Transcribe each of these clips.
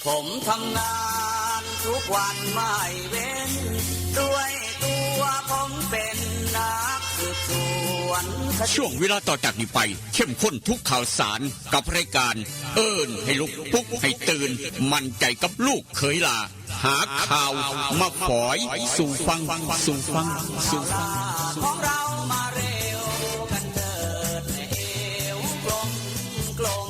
ผมทำงานทุกวันไม่เว้นด้วยตัวผมเป็นนักสืบสวนช่วงเวลาต่อจากนี้ไปเข้มข้นทุกข่าวสารกับรายการเอิ้นให้ลุกปลุกให้ตื่นมั่นใจกับลูกเขยลาหาข่าวมาฝอยสู่ฟังของเรามาเร็วกันเถิดเอวกลม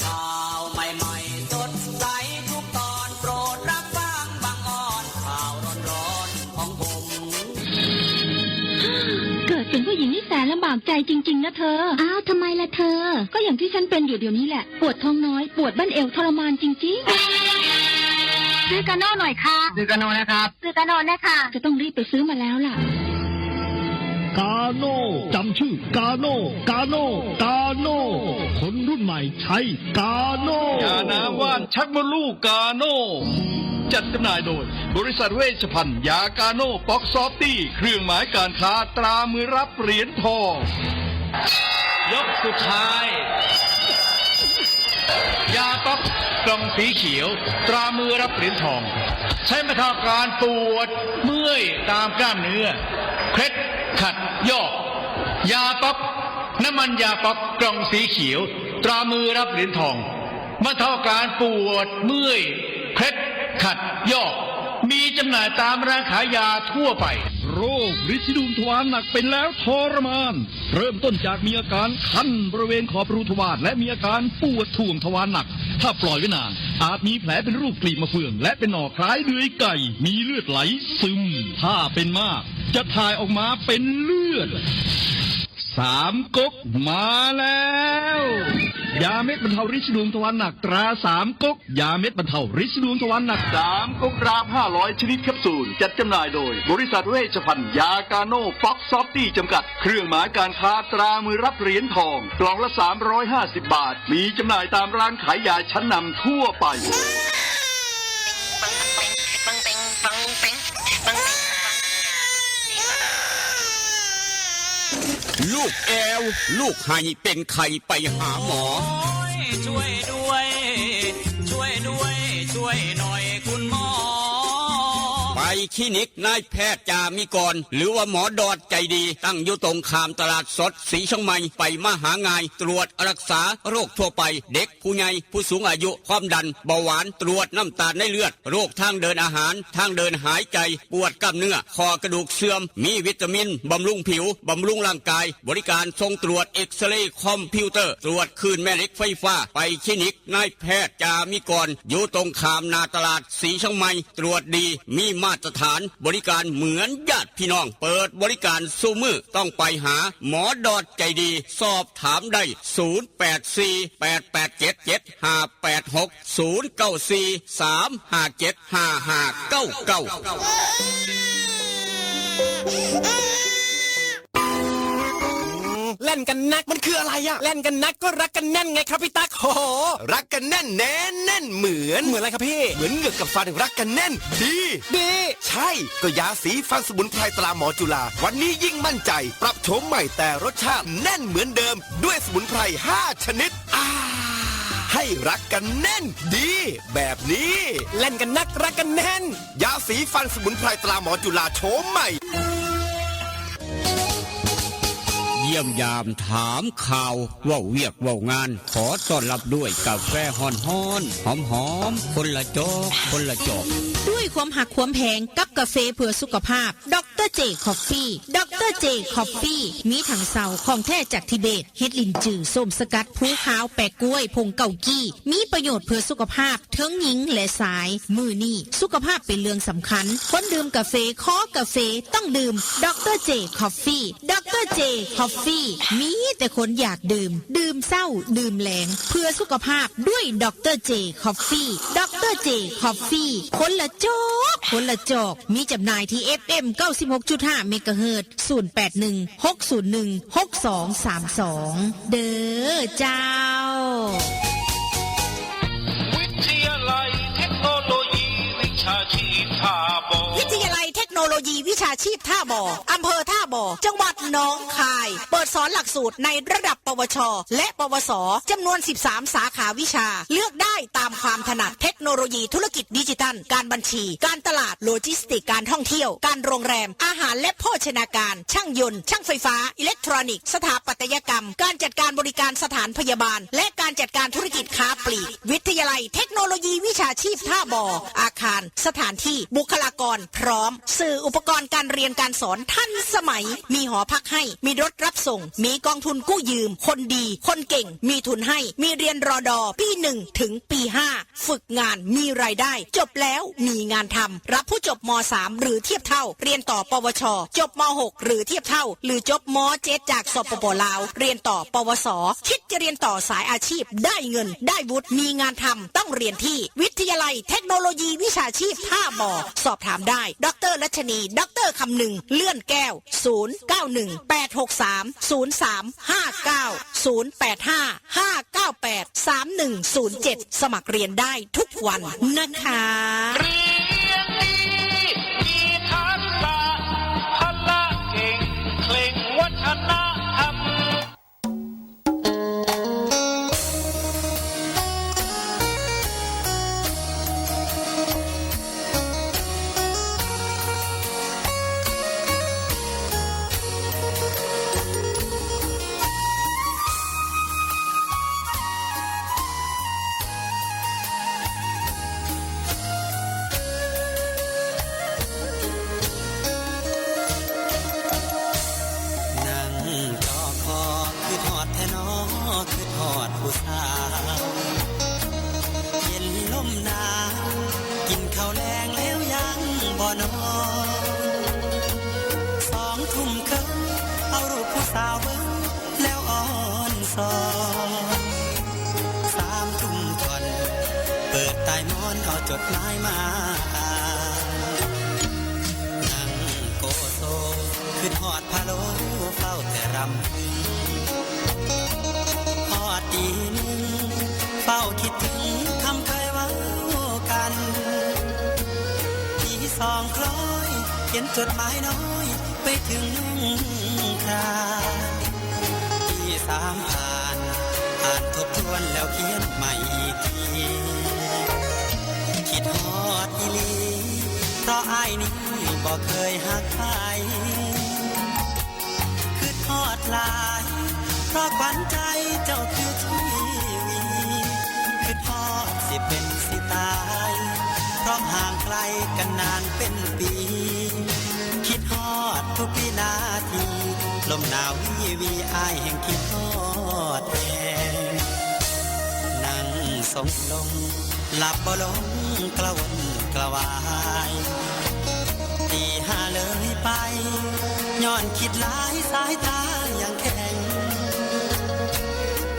ข่าวใหม่ๆสดใสทุกตอนโปรดรับฟังบางอ่อนข่าวร้อนๆของผมเกิดเป็นผู้หญิงนี่แสนลำบากใจจริงๆนะเธออ้าวทำไมล่ะเธอก็อย่างที่ฉันเป็นอยู่เดี๋ยวนี้แหละปวดท้องน้อยปวดบั้นเอวทรมานจริงๆซื้อกาโน่หน่อยค่ะซื้อกาโน่นะครับซื้อกาโน่นะคะจะต้องรีบไปซื้อมาแล้วล่ะกาโน่จำชื่อกาโน่คนรุ่นใหม่ใช้กาโน่ยาน้ำว่านชักมดลูกกาโน่จัดจำหน่ายโดยบริษัทเวชภัณฑ์ยากาโน่ป๊อกซอฟตี้เครื่องหมายการค้าตรามือรับเหรียญทองยกสุดท้ายยาป๊อกกล่องสีเขียวตรามือรับเหรียญทองใช้บรรเทาการปวดเมื่อยตามกล้ามเนื้อเคล็ดขัดยอกยาป๊อกน้ำมันยาป๊อกกล่องสีเขียวตรามือรับเหรียญทองบรรเทาการปวดเมื่อยเคล็ดขัดยอกมีจำหน่ายตามร้านขายยาทั่วไปโรคฤทธิ์ดุมทวารหนักเป็นแล้วทรมานเริ่มต้นจากมีอาการคันบริเวณขอบรูทวารและมีอาการปวดท่วงทวารหนักถ้าปล่อยไว้นานอาจมีแผลเป็นรูปกลีบมะเฟืองและเป็นหน่อคล้ายเดือยไก่มีเลือดไหลซึมถ้าเป็นมากจะถ่ายออกมาเป็นเลือด3 ก๊กมาแล้วยาเม็ดบรรเทาฤทธิ์ดวงทวารหนักตรา3 ก๊กยาเม็ดบรรเทาฤทธิ์ดวงทวารหนัก3 ก๊กกราฟ500ชนิดแคปซูลจัดจำหน่ายโดยบริษัทเวชภัณฑ์ยากาโน่ป๊อกซอฟตี้จำกัดเครื่องหมายการค้าตรามือรับเหรียญทองกล่องละ350 บาทมีจำหน่ายตามร้านขายยาชั้นนำทั่วไปลูกแอวลูกไห้เป็นไข่ไปหาหมอช่วยด้วยช่วยหน่อยคุณหมอไปคลินิกนายแพทย์จามิกรหรือว่าหมอดอดใจดีตั้งอยู่ตรงข้ามตลาดสดสีช่องใหม่ไปมาหางายตรวจรักษาโรคทั่วไปเด็กผู้ใหญ่ผู้สูงอายุความดันเบาหวานตรวจน้ำตาลในเลือดโรคทางเดินอาหารทางเดินหายใจปวดกล้ามเนื้อคอกระดูกเสื่อมมีวิตามินบำรุงผิวบำรุงร่างกายบริการส่งตรวจเอ็กซเรย์คอมพิวเตอร์ตรวจคลื่นแม่เหล็กไฟฟ้าไปคลินิกนายแพทย์จามิกรอยู่ตรงข้ามนาตลาดสีช่องใหม่ตรวจดีมีมาตรฐานบริการเหมือนญาติพี่น้องเปิดบริการสู้มือต้องไปหาหมอดอดใจดีสอบถามได้เล่นกันนักมันคืออะไรอะเล่นกันนักก็รักกันแน่นไงครับพี่ตั๊กโหรักกันแน่นแน่นเหมือนอะไรครับพี่เหมือนเหงือกกับฟันรักกันแน่นดีใช่ก็ยาสีฟันสมุนไพรตราหมอจุฬาวันนี้ยิ่งมั่นใจปรับโฉมใหม่แต่รสชาติแน่นเหมือนเดิมด้วยสมุนไพร5 ชนิดให้รักกันแน่นดีแบบนี้เล่นกันนักรักกันแน่นยาสีฟันสมุนไพรตราหมอจุฬาโฉมใหม่เยี่ยมยามถามข่าวว่าเวียกว่างานขอต้อนรับด้วยกาแฟหอมคนละจอกด้วยความหักความแพงกับกาแฟเพื่อสุขภาพดรเจคอฟฟี่ดรเจคอฟฟี่มีถังเสาของแท้จากทิเบตเฮ็ดลินจือส้มสกัดผู้ขาวแปะกล้วยผงเกากี้มีประโยชน์เพื่อสุขภาพทั้งหญิงและชายมือนี่สุขภาพเป็นเรื่องสำคัญคนดื่มกาแฟขอกาแฟต้องดื่มดรเจคอฟฟี่ดรเจคอฟฟี่มีแต่คนอยากดื่มเศร้าดื่มแหลงเพื่อสุขภาพด้วยดรเจคอฟฟี่ดรเจคอฟฟี่คนละจอกมีจำหน่ายที่ FM 96.5 เมกะเฮิรตซ์0816016232เด้อเจ้าวิทยาลัยเทคโนโลยีวิชาชีพท่าบ่อวิทยาลัยเทคโน โนโลยีวิชาชีพท่าบ่ออำเภอท่าบ่อจังหวัดหนองคาย เปิดสอนหลักสูตรในระดับปวช และปวสจำนวน 13 สาขาวิชาเลือกได้ตามความถนัดเทคโนโลยีธุรกิจดิจิทัลการบัญชีการตลาดโลจิสติกการท่องเที่ยวการโรงแรมอาหารและโภชนาการช่างยนต์ช่างไฟฟ้าอิเล็กทรอนิกส์สถาปัตยกรรมการจัดการบริการสถานพยาบาลและการจัดการธุรกิจค้าปลีกวิทยาลัยเทคโนโลยีวิชาชีพท่าบ่ออาคารสถานที่บุคลากรพร้อมสื่ออุปกรณ์การเรียนการสอนทันสมัยมีหอพักให้มีรถรับส่งมีกองทุนกู้ยืมคนดีคนเก่งมีทุนให้มีเรียนรอดอปี1ถึงปี5ฝึกงานมีรายได้จบแล้วมีงานทำรับผู้จบม3หรือเทียบเท่าเรียนต่อปวชจบม6หรือเทียบเท่าหรือจบม7จากสปปลาวเรียนต่อปวสคิดจะเรียนต่อสายอาชีพได้เงินได้วุฒิมีงานทำต้องเรียนที่วิทยาลัยเทคโนโลยีวิชาชีพท่าบ่อสอบถามได้ดร.รัชนีดร.คำนึงเลื่อนแก้ว09186303590855983107สมัครเรียนได้ทุกวันนะคะ เรียนดีมีทักษะพละเก่งเคร่งวัฒนธรรม นั่งจอคอคือทอดแทนอคือทอดผู้สาวเย็นลมหนาวกินข้าวแรงแล้วยังบ่นอน2 ทุ่มครึ่งเอารูปผู้สาวเบิ่งแล้วอ่อนสอน3 ทุ่มก่อนเปิดใต้หมอนเอาจดหมายมาอ่านนั่งโกโซคือทอดพะโล้เฝ้าแต่รำพึงทอดตีหนึ่งเฝ้าคิดถึงคำเคยเว้ากันตี2 คล้อยเขียนจดหมายน้อยไปถึงคราตี3 ผ่านอ่านทบทวนแล้วเขียนใหม่อีกทีคิดฮอดอีหลีเพราะอ้ายนี้บ่เคยหักใครคือทอดหลายเพราะขวัญใจเจ้าคือชีวีคือทอดสิเป็นสิตายเพราะห่างไกลกันนานเป็นปีคิดฮอดทุกวินาทีลมหนาววีอ้ายแห่งคิดฮอดแองนั่งสงลงหลับบ่ลงกระวนกระวายตี5เลยไปย้อนคิดหลายสายตาอย่างแข็ง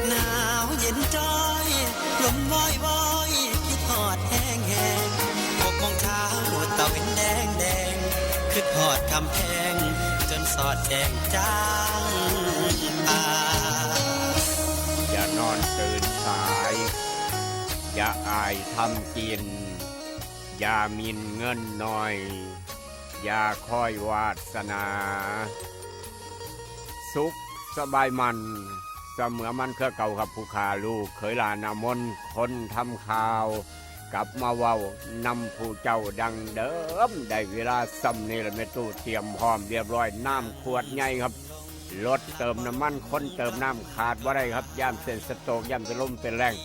หนาวเย็นจ้อยลมวอยวอยคิดฮอดแห้งแห้ง6 โมงเช้าตะเวนแดงแดงคิดฮอดคำแพงจนสอดแจงจางตา อย่านอนตื่นสาย อย่าอายทำกิน อย่ามินเงินน้อย อย่าคอยวาสนา สุขสบายมันเสมอมันเครือเก่ากับผู้ขาลูกเคยลานามนคนทำข่าว กลับมาเว้านำผู้เจ้าดังเดิมได้เวลาซ้ำนี่ละแม่ตู้เตรียมพร้อมเรียบร้อยน้ำขวดใหญ่ครับรถเติมน้ำมันคนเติมน้ำขาดว่าได้ครับย่ามเส้นสโตกย่ามเป็นลมเป็นแรง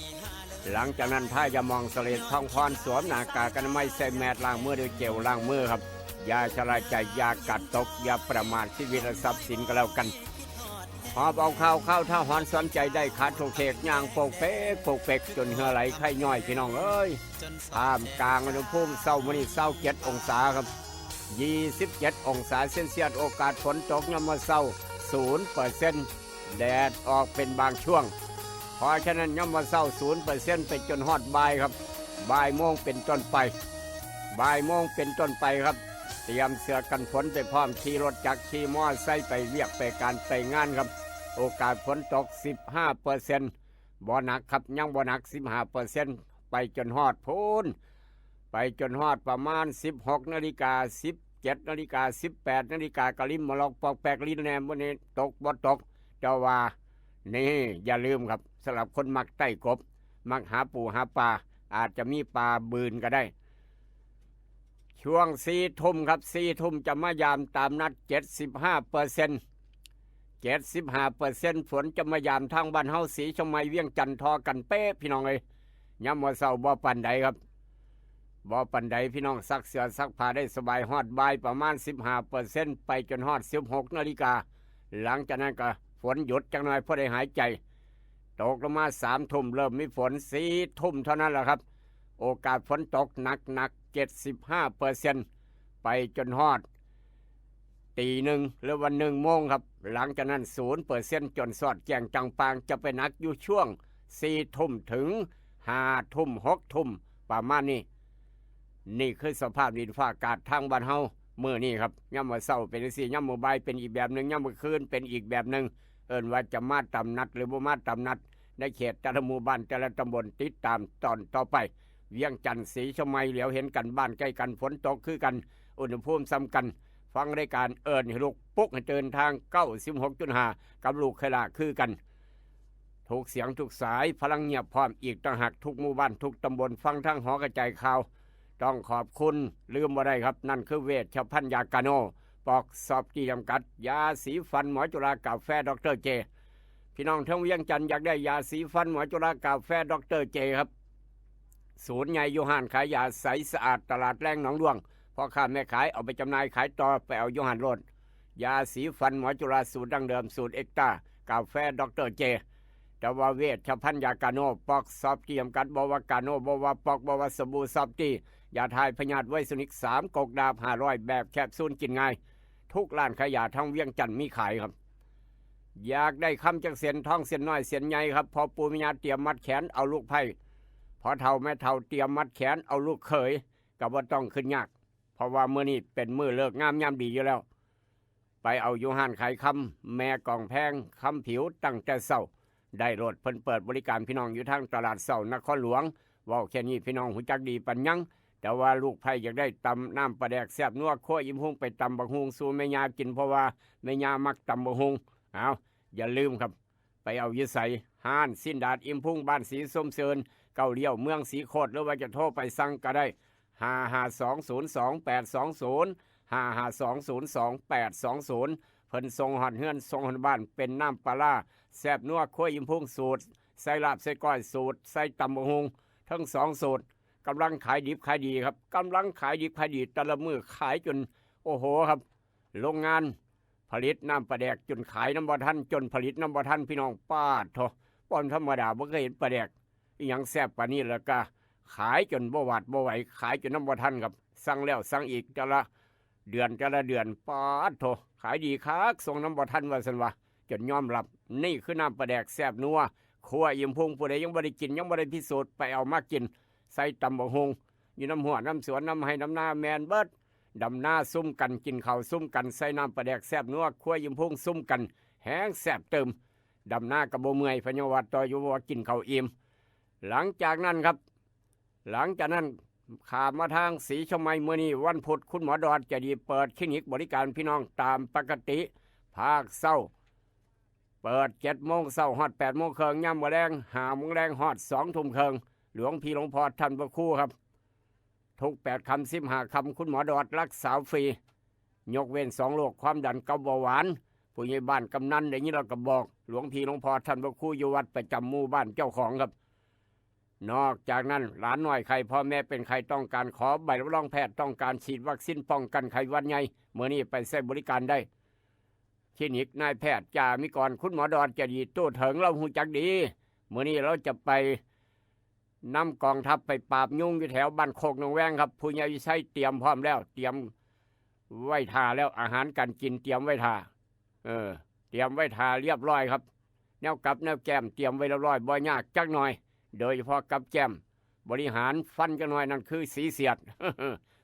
หลังจากนั้นถ้าจะมองเสลดท้องพรสวมหน้ากากกันไม่ใส่แมสล้างมือด้วยเจลล้างมือครับอย่าชะล่าใจอย่ากัดตกอย่าประมาทชีวิตและทรัพย์สินก็แล้วกันหอบเอาข้าวถ้าหอนสนใจได้ขาดโถเขกย่างโปกเป๊กจนเหือไหลไข่ย่อยพี่น้องเอ้ยท่ามกลางอุณหภูมิเศร้ามื้อนี้27 องศาครับ27 องศาเซนเซียสโอกาสฝนตกยามมื้อเช้า 0% แดดออกเป็นบางช่วงเพราะฉะนั้นยามมื้อเช้า 0% ไปจนฮอดบ่ายครับบ่ายโมงเป็นต้นไปครับเตรียมเสื้อกันฝนไปพร้อมขี่รถจักรขี่มอเตอร์ไซค์ไปเรียกไปการไปงานครับโอกาสฝนตก 15% บ่หนักครับยังบ่หนัก 15% ไปจนฮอดพูนไปจนฮอดประมาณ 16:19 น 17:18 นกะลิมมาลอกปอกแปกลิ้นแหนมวันนี้ตกบ่ตกเจ้าว่านี่อย่าลืมครับสำหรับคนมักไต่กบมักหาปูหาปลาอาจจะมีปลาบืนก็ได้ช่วง4 ทุ่มครับ4 ทุ่มจะมายามตามนัด 75%ฝนจะมายามทางบ้านเฮาสีชมายเวียงจันทน์ทอกันเป๊ะพี่น้องเอ้ยยามมื้อเช้าบ่ปานใดครับบ่ปานใดพี่น้องซักเสื้อซักผ้าได้สบายฮอดบ่ายประมาณ 15% ไปจนฮอด 16 นาฬิกาหลังจากนั้นก็ฝนหยุดจักหน่อยพอได้หายใจตกลงมา3 ทุ่มเริ่มมีฝน4 ทุ่มเท่านั้นแหละครับโอกาสฝนตกหนัก 75% ไปจนฮอดตี 1หรือวัน1 โมงครับหลังจากนั้น 0% จนสอดแจ้งจังปางจะไปหนักอยู่ช่วง4 ทุ่มถึง5 ทุ่ม6 ทุ่มประมาณนี้นี่คือสภาพดินฟ้าอากาศทางบ้านเฮามื้อนี้ครับยามมื้อเช้าเป็นจังซี่ยามมื้อบ่ายเป็นอีกแบบหนึงยามมื้อคืนเป็นอีกแบบหนึงเอิ้นว่าจะมาตามนัดหรือบ่มาตามนัดในเขตแต่ละหมู่บ้านแต่ละตำบลติดตามตอนต่อไปเวียงจันทน์ศรีชมัยเหลียวเห็นกันบ้านใกล้กันฝนตกคือกันอุณหภูมิซ้ำกันฟังรายการเอิ้นให้ลูกปุ๊กให้เดินทาง 96.5 กับลูกเคยละคือกันทุกเสียงทุกสายพลังเงียบพร้อมอีกต่างหากทุกหมู่บ้านทุกตำบลฟังทั้งหอกระจายข่าวต้องขอบคุณลืมบ่ได้ครับนั่นคือเวชภัณฑ์ยากาโนปอกสอบกี่จำกัดยาสีฟันหมอจุฬากาแฟดรเจพี่น้องทั้งเวียงจันทน์อยากได้ยาสีฟันหมอจุฬากาแฟดรเจครับศูนย์ใหญ่ยูฮานขายยาใสสะอาดตลาดแรงหนองดวงพ่อค้าแม่ขายเอาไปจำหน่ายขายต่อไปเอายูฮานโลดยาสีฟันหมอจุฬาสูตรดั้งเดิมสูตรเอ็กตากาแฟดรเจแต่ว่าเวชภัณฑ์ยากาโนปอกซอฟตี้จำกัดบวากาโนบวาปอกบวาสบู่ซอฟตี้ยาทายพยาธิไวสุนิก3 กกดาบ500แบบแคปซูลกินง่ายทุกร้านขายยาทั้งเวียงจันทน์มีขายครับอยากได้คำจักเสียนท้องเสียนน้อยเสียนใหญ่ครับพอปู่มิญาเตรียมมัดแขนเอาลูกไผ่พอเฒ่าแม่เฒ่าเตรียมมัดแขนเอาลูกเขยก็บ่ต้องขึ้นยากเพราะว่ามื้อนี้เป็นมื้อเลิกงามยามดีอยู่แล้วไปเอาอยู่ห้านขายคำแม่กองแพงคำผิวตั้งแต่เช้าได้รถเพิ่นเปิดบริการพี่น้องอยู่ทางตลาดเช้านครหลวงเว้าแค่นี้พี่น้องหูจักดีปัญญังแต่ว่าลูกไผ่อยากได้ตำน้ำปลาแดกแซ่บนัวคั่วอิ่มหุ่งไปตำบักฮุงสู่แม่ยากินเพราะว่าแม่ยามักตำบักฮุงเอาอย่าลืมครับไปเอาอยู่ไสห้านสิ้นดาดอิ่มพุ่งบ้านสีส้มเซินเก้าเลี้ยวเมืองสีโคตรหรือว่าจะโทรไปสั่งก็ได้552022820 552022820เพิ่นส่งฮอดเฮือนส่งฮอดบ้านเป็นน้ำปลาร้าแซ่บนัวคั่วอิ่มพุ่งสูตรใส่ลาบใส่ก้อยสูตรใส่ตำบักฮุงทั้ง2สูตรกำลังขายดิบขายดีครับกำลังขายดิบขายดีแต่ละมือขายจนโอ้โหครับโรงงานผลิตน้ำปลาแดกจนขายน้ำบ่ทันจนผลิตน้ำบ่ทันพี่น้องป้าดโถป้อนธรรมดาบ่เคยเห็นปลาแดกอีหยังแซ่บปานนี้แล้วก็ขายจนบ่หวาดบ่ไหวขายจนน้ำบ่ทันครับสั่งแล้วสั่งอีกแต่ละเดือนป้าดโถขายดีคักส่งน้ำบ่ทันว่าซั่นว่าจนยอมรับนี่คือน้ำปลาแดกแซ่บนัวคั่วอิ่มพุงผู้ใดยังบ่ได้กินยังบ่ได้พิสูจน์ไปเอามากินใส่ตำบักฮงอยู่น้ำหัวน้ำสวนน้ำให้น้ำนาแมนเบิดดำหน้าซุ่มกันกินข้าวซุ่มกันใส่น้ำปลาแดกแซ่บนัวคั่วยิ้มพุ่งซุ่มกันแห้งแซ่บเติมดำหน้ากระโบเมื่อยพญวัดต่ออยู่ว่ากินข้าวอิ่มหลังจากนั้นขามาทางศรีชมัยมื้อนี้วันพุธคุณหมอดอดจะดีเปิดคลินิกบริการพี่น้องตามปกติภาคเช้าเปิด7 โมงเช้าฮอด8 โมงครึ่งย่ำมื้อแรง5 โมงแรงฮอด2 ทุ่มครึ่งหลวงพี่หลวงพ่อท่านพระครูครับทุก8 คำ15 คำคุณหมอดอดรักษาฟรียกเว้น2 โรคความดันกับเบาหวานผู้ใหญ่บ้านกำนันอย่างนี้เราก็บอกหลวงพี่หลวงพ่อท่านพระครูอยู่วัดประจำหมู่บ้านเจ้าของครับนอกจากนั้นหลานน้อยใครพ่อแม่เป็นใครต้องการขอใบรับรองแพทย์ต้องการฉีดวัคซีนป้องกันไข้หวัดใหญ่เมื่อนี้ไปใช้บริการได้คลินิกนายแพทย์จ่ามิกรคุณหมอดอดจะดีตู้ถึงเราหูจักดีเมื่อนี้เราจะไปนำกองทัพไปปราบยุงอยู่แถวบ้านโคกหนองแวงครับผู้ใหญ่ใช้เตรียมพร้อมแล้วเตรียมไว้ทาแล้วอาหารการกินเตรียมไว้ทาเตรียมไว้ทาเรียบร้อยครับแนวกับแนวแก้มเตรียมไว้เรียบร้อยบ่ยากจักหน่อยโดยเฉพาะกับแก้มบริหารฟันจักหน่อยนั่นคือสีเสียด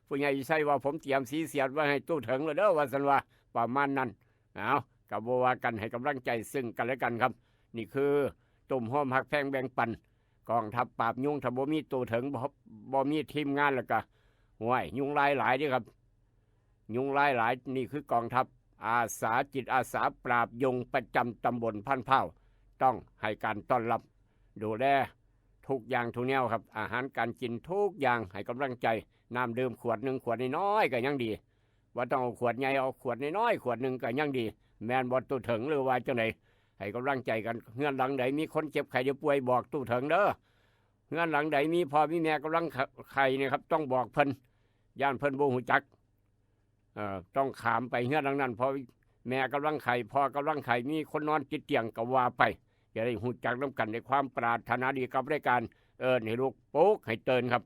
ผู้ใหญ่ใช้ว่าผมเตรียมสีเสียดไว้ให้ตู้ถึงเลยเด้อว่าสันว่าประมาณนั้นเอากับบัวกันให้กำลังใจซึ่งกันและกันครับนี่คือตุ่มหอมหักแพงแบ่งปันกองทัพปราบยุงถ้าบ่มีตัวถึงบ่มีทีมงานแล้วก็ห่วยยุงหลายเด้อครับ ยุงหลายนี่คือกองทัพอาสาจิตอาสาปราบยุงประจำตำบลพันเผาต้องให้การต้อนรับดูแลทุกอย่างทุกแนวครับอาหารการกินทุกอย่างให้กำลังใจน้ำดื่มขวดหนึ่งขวดน้อยๆก็ยังดีว่าต้องเอาขวดใหญ่เอาขวดน้อยๆขวดหนึ่งก็ยังดีแมนบอตู้ถึงหรือว่าจังไหนให้กำลังใจกันเงื่อนหลังใดมีคนเจ็บไข้จะป่วยบอกตู้ถึงเด้อเงื่อนหลังใดมีพ่อมีแม่กำลังไข้เนี่ยครับต้องบอกเพิ่นย่านเพิ่นบ่ฮู้จักต้องขามไปเงื่อนหลังนั้นพอแม่กำลังไข้พ่อกำลังไข้มีคนนอนติดเตียงก็ว่าไปจะได้ฮู้จักร่วมกันในความปรารถนาดีกับรายการให้ลูกปุ๊กให้เตือนครับ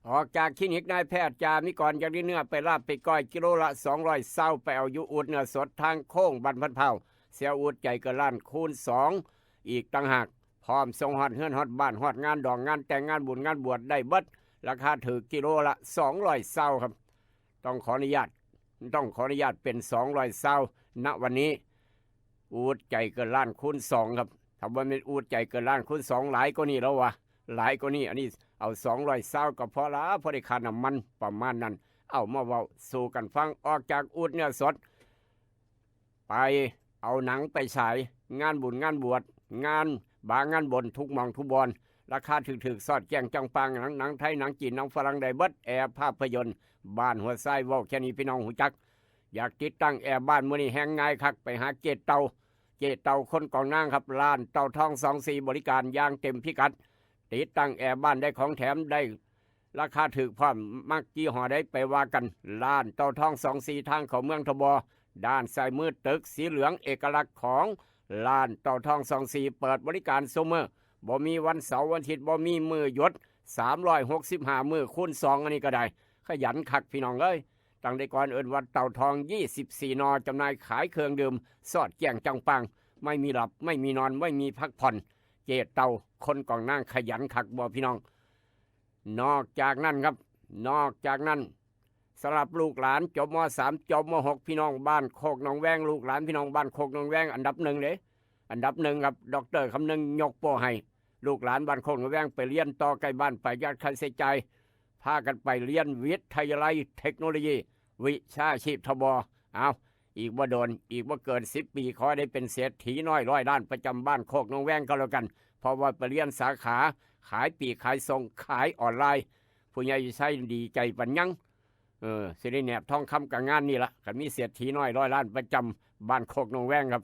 ออกจากคลินิกนายแพทย์จามิกรจากที่เนื้อไปลาบไปก้อยกิโลละ200เศร้าไปเอาอยู่อูดเนื้อสดทางโค้งบันพันเผาเสียอูดใจเกินล้านคูณ2อีกต่างหากพร้อมส่งฮอดเฮือนฮอดบ้านฮอดงานดองงานแต่งงานบุญงานบวชได้เบิดราคาถือกิโลละ200เศร้าครับต้องขออนุญาตเป็น200เศร้าณวันนี้อูดใจเกินล้านคูณ2ครับถ้าว่าเป็นอูดใจเกินล้านคูณ2หลายก็นี่แล้ววะหลายก็นี่อันนี้เอา200เศร้าก็พอละพอได้ค่าน้ำมันประมาณนั้นเอามาเว้าสู่กันฟังออกจากอูดเนื้อสดไปเอาหนังไปฉายงานบุญงานบวชงานบางงานบนทุกหมองทุกบอนราคาถึกๆสอดแจ้งจังปังหนังไทยหนังจีนหนังฝรั่งได้เบิดแอร์ภาพยนตร์บ้านหัวไส้เว้าแค่นี้พี่น้องหูจักอยากติดตั้งแอร์บ้านมื้อนี้แห้งง่ายคักไปหาเกตเตาคนกองนางครับร้านเตาทอง24บริการอย่างเต็มพิกัดติดตั้งแอร์บ้านได้ของแถมได้ราคาถูกพร้อมมักยี่ห้อได้ไปว่ากันร้านเตาทอง24ทางเข้าเมืองทบด้านซ้ายมือตึกสีเหลืองเอกลักษณ์ของร้านเตาทอง24เปิดบริการซุมื้อบ่มีวันเสาร์วันอาทิตย์บ่มีมือหยุด365มื้อคูณ2อันนี้ก็ได้ขยันคักพี่น้องเอ้ยตั้งแต่ก่อนเอิ้นวัดเตาทอง24นจำหน่ายขายเครื่องดื่มสอดแจ้งจังปังไม่มีหลับไม่มีนอนไม่มีพักผ่อนเจตเตาคนกองนั่งขยันคักบ่พี่น้องนอกจากนั้นสำหรับลูกหลานจบม.3 จบม.6 พี่น้องบ้านโคกหนองแวงลูกหลานพี่น้องบ้านโคกหนองแวงอันดับ1เลยอันดับ1ครับดร.คำนึงยกโป้ให้ลูกหลานบ้านโคกหนองแวงไปเรียนต่อใกล้บ้านประหยัดค่าใช้จ่ายพากันไปเรียนวิทยาลัยเทคโนโลยีวิชาชีพทบเอาอีกบ่โดนอีกบ่เกิน10 ปีขอได้เป็นเศรษฐีน้อย100 ล้านประจำบ้านโคกหนองแวงก็แล้วกันเพราะว่าไปเรียนสาขาขายปีกขายส่งขายออนไลน์ผู้ใหญ่ใช้ดีใจปัญญังสิได้แนบทองคำกับงานนี่ละก็มีเศรษฐีน้อย100 ล้านประจำบ้านโคกหนองแวงครับ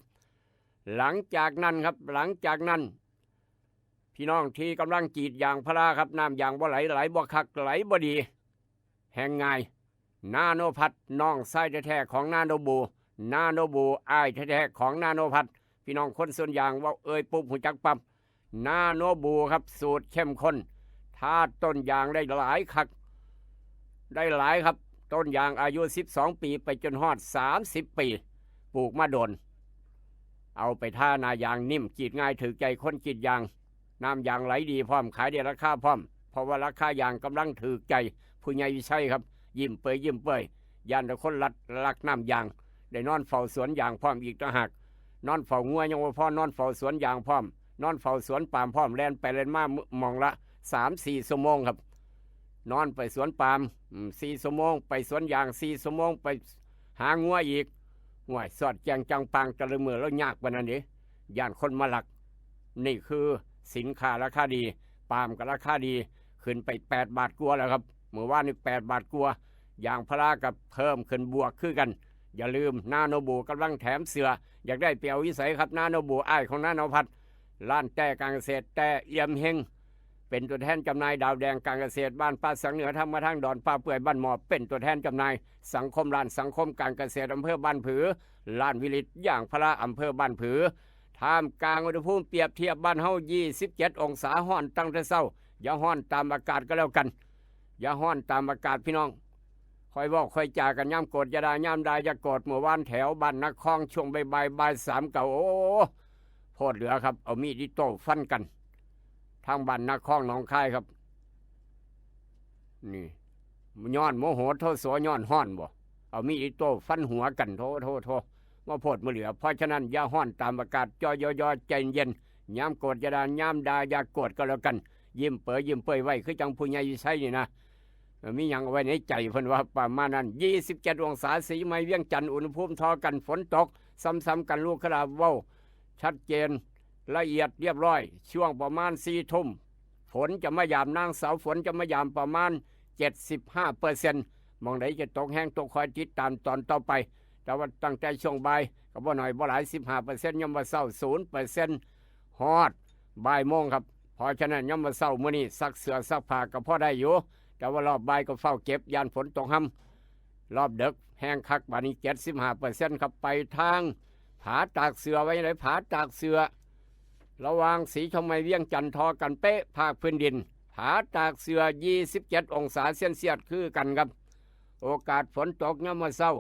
หลังจากนั้นพี่น้องที่กำลังจีดยางพาราครับน้ำยางบ่ไหลบ่คักไหลบ่ดีแห้งง่ายนาโนพัดน้องไส้แท้ๆของนาโนบูอ้ายแท้ๆของนาโนพัดพี่น้องคนส่วนยางว่าปุ๊บหูจักปั๊บนาโนบูครับสูตรเข้มข้นถ้าต้นยางได้หลายครับต้นยางอายุ12 ปีไปจนฮอด30 ปีปลูกมาโดนเอาไปท่านายางนิ่มกรีดง่ายถือใจคนกรีดยางน้ำยางไหลดีพร้อมขายได้ราคาพร้อมเพราะว่าราคายางกำลังถือใจผู้ใหญ่ใช่ครับยิ้มเปยย่านแต่คนรักน้ำยางได้นอนเฝ้าสวนยางพร้อมอีกต่างหากนอนเฝ้างัวยังบ่พอนอนเฝ้าสวนยางพร้อมนอนเฝ้าสวนปาล์มพร้อมแล่นไปแล่นมามองละ 3-4 ชั่วโมงครับนอนไปสวนปาล์ม4 ชั่วโมงไปสวนยาง4 ชั่วโมงไปหางัวอีกห่วยสอดแจงจังปังตะลึงมือแล้วยากกว่านั้นดิย่านคนมาหลักนี่คือสินค้าราคาดีปาล์มก็ราคาดีขึ้นไป8 บาทกว่าแล้วครับเมื่อวานนี้8 บาทกว่ายางพารากับเพิ่มขึ้นบวกคือกันอย่าลืมนาโนบูกำลังแถมเสืออยากได้เปียววิสัยครับนาโนบูอ้ายของนาโนพัดร้านแต่การเกษตรแต่เอี่ยมเฮงเป็นตัวแทนจำหน่ายดาวแดงการเกษตรบ้านป้าสังเหนือทำมาทางดอนป้าเปื่อยบ้านหมอเป็นตัวแทนจำหน่ายสังคมร้านสังคมการเกษตรอำเภอบ้านผือร้านวิลิตอย่างพระอำเภอบ้านผือท่ามกลางอุณหภูมิเปรียบเทียบบ้านเฮา27 องศาฮ้อนตั้งแต่เช้าอย่าฮ้อนตามอากาศก็แล้วกันอย่าฮ้อนตามอากาศพี่น้องคอยบอกคอยจากันย่ำโกรธอย่าด่าย่ำด่าอย่าโกรธเมื่อวานแถวบ้านนักคลองช่วงบ่าย3เก่าโอ้โพดเหลือครับเอามีดอิโต้ฟันกันทางบ้านนักคลองหนองคายครับนี่ย้อนโมโหโทษโสย้อนฮ้อนบ่เอามีดอิโต้ฟันหัวกันโทมาโพดมาเหลือเพราะฉะนั้นอย่าฮ้อนตามอากาศย่อใจเย็นย่ำโกรธอย่าด่าย่ำด่าอย่าโกรธก็แล้วกันยิ้มเปยไว้คือจังผู้ใหญ่ใช่นี่นะ มีหยังเอาไว้ในใจเพิ่นว่าประมาณนั้น27องศาสีไม้เวียงจันทร์อุณหภูมิเทอกันฝนตกซ้ำๆกันลูกคราเว้าชัดเจนละเอียดเรียบร้อยช่วงประมาณ4 ทุ่มฝนจะมายามนางสาวฝนจะมายามประมาณ 75%มองไหนจะตกแห้งตกคอยติดตามตอนต่อไปแต่ว่าตั้งแต่ช่วงบ่ายก็บ่หน่อยบ่หลาย 15% ยามมื้อเช้า 0% ฮอดบ่ายโมงครับเพราะฉะนั้นยามมื้อเช้ามื้อนี้ซักเสื้อซักผ้าก็พอได้อยู่แต่ว่ารอบบ่ายก็เฝ้าเก็บยานฝนตกห่ำรอบดึกแห้งคักบัดนี้ 75% ครับไปทางผาตากเสือไว้ไหนผาตากเสือระหว่างสีชมไมเวียงจันทร์ทอกันเป๊ะภาคพื้นดินผาตากเสือ27องศาเซนเซียสคือกันครับโอกาสฝนตกยามมื้อเช้า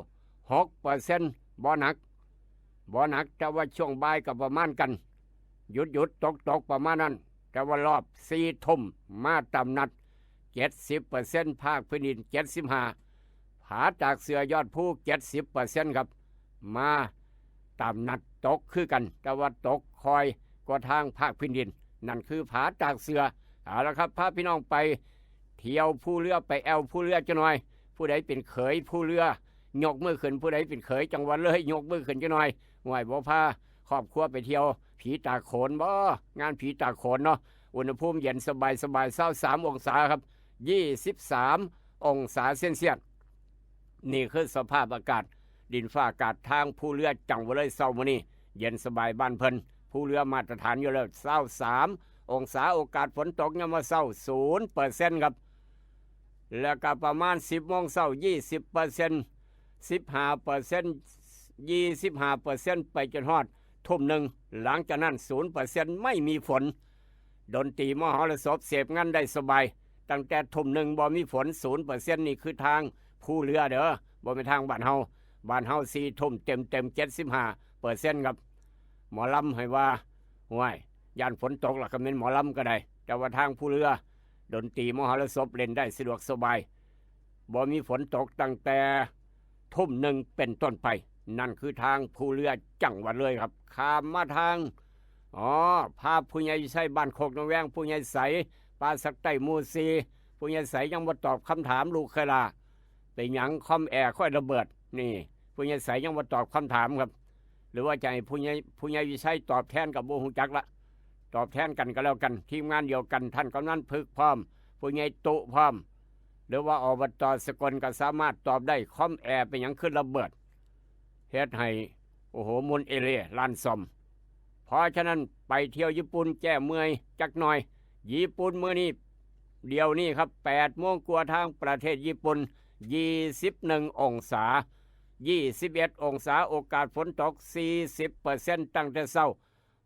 6% บ่หนักแต่ว่าช่วงบ่ายก็ประมาณกันหยุดตกประมาณนั้นแต่ว่ารอบ4 ทุ่มมาต่ำนัด 70% ภาคพื้นดิน 75%ผาตากเสือยอดภู 70% ครับมาต่ำนัดตกคือกันแต่ว่าตกคอยกว่าทางภาคพื้นดินนั่นคือผาตากเสือเอาละครับพาพี่น้องไปเที่ยวผู้เรือไปแอวผู้เรือจะหน่อยผู้ใดเป็นเขยผู้เรือยกมือขึ้นผู้ใดเป็นเขยจังหวัดเลยยกมือขึ้นจะหน่อยห่วยบ่พาครอบครัวไปเที่ยวผีตาโขนบ่งานผีตาโขนเนาะอุณหภูมิเย็นสบาย23องศาครับ23องศาเซนเซียสนี่คือสภาพอากาศดินฟ้าอากาศทางผู้เรือจังหวัดเลยเช้ามื้อนี้เย็นสบายบ้านเพิ่นผู้เรือมาตรฐานอยู่แล้ว23องศาโอกาสฝนตกยามมื้อเช้า 0% ครับแล้วก็ประมาณ10 โมงเช้า 20% 15% 25% ไปจนฮอดทุ่มหนึ่งหลังจากนั้น 0% ไม่มีฝนดนตรีมหรสพเสพงั้นได้สบายตั้งแต่ทุ่มหนึ่งบ่มีฝน 0% นี่คือทางผู้เรือเด้อบ่เป็นทางบ้านเฮา4 ทุ่มเต็ม 75% ครับหมอลำให้ว่าห่วยย่านฝนตกล่ะก็เป็นหมอลำก็ได้แต่ว่าทางผู้เรือดนตรีมหรสพเล่นได้สะดวกสบายบ่มีฝนตกตั้งแต่ทุ่มหนึ่งเป็นต้นไปนั่นคือทางผู้เรือจังหวัดเลยครับข้ามมาทางภาพผู้ใหญ่ใช้บ้านโคกนแวงผู้ใหญ่ใสปลาสักไต้มูซีผู้ใหญ่ใสยังบ่ตอบคำถามลูกเคยลาไปหยังคอมแอร์ค่อยระเบิดนี่ผู้ใหญ่ใสยังบ่ตอบคำถามครับหรือว่าจะให้ผู้ใหญ่วิชัยตอบแทนกับบ่ฮู้จักละตอบแทนกันก็แล้วกันทีมงานเดียวกันท่านกำนันพึกพร้อมผู้ใหญ่ตุพร้อมหรือว่าอบต.สกลก็สามารถตอบได้คอมแอร์เป็นหยังขึ้นระเบิดเฮ็ดให้มุนเอเล่ลานซอมเพราะฉะนั้นไปเที่ยวญี่ปุ่นแก้เมื่อยจักหน่อยญี่ปุ่นมื้อนี้เดี๋ยวนี้ครับ8 โมงกว่าทางประเทศญี่ปุ่น21องศา21องศาโอกาสฝนตก 40% ตั้งแต่เช้า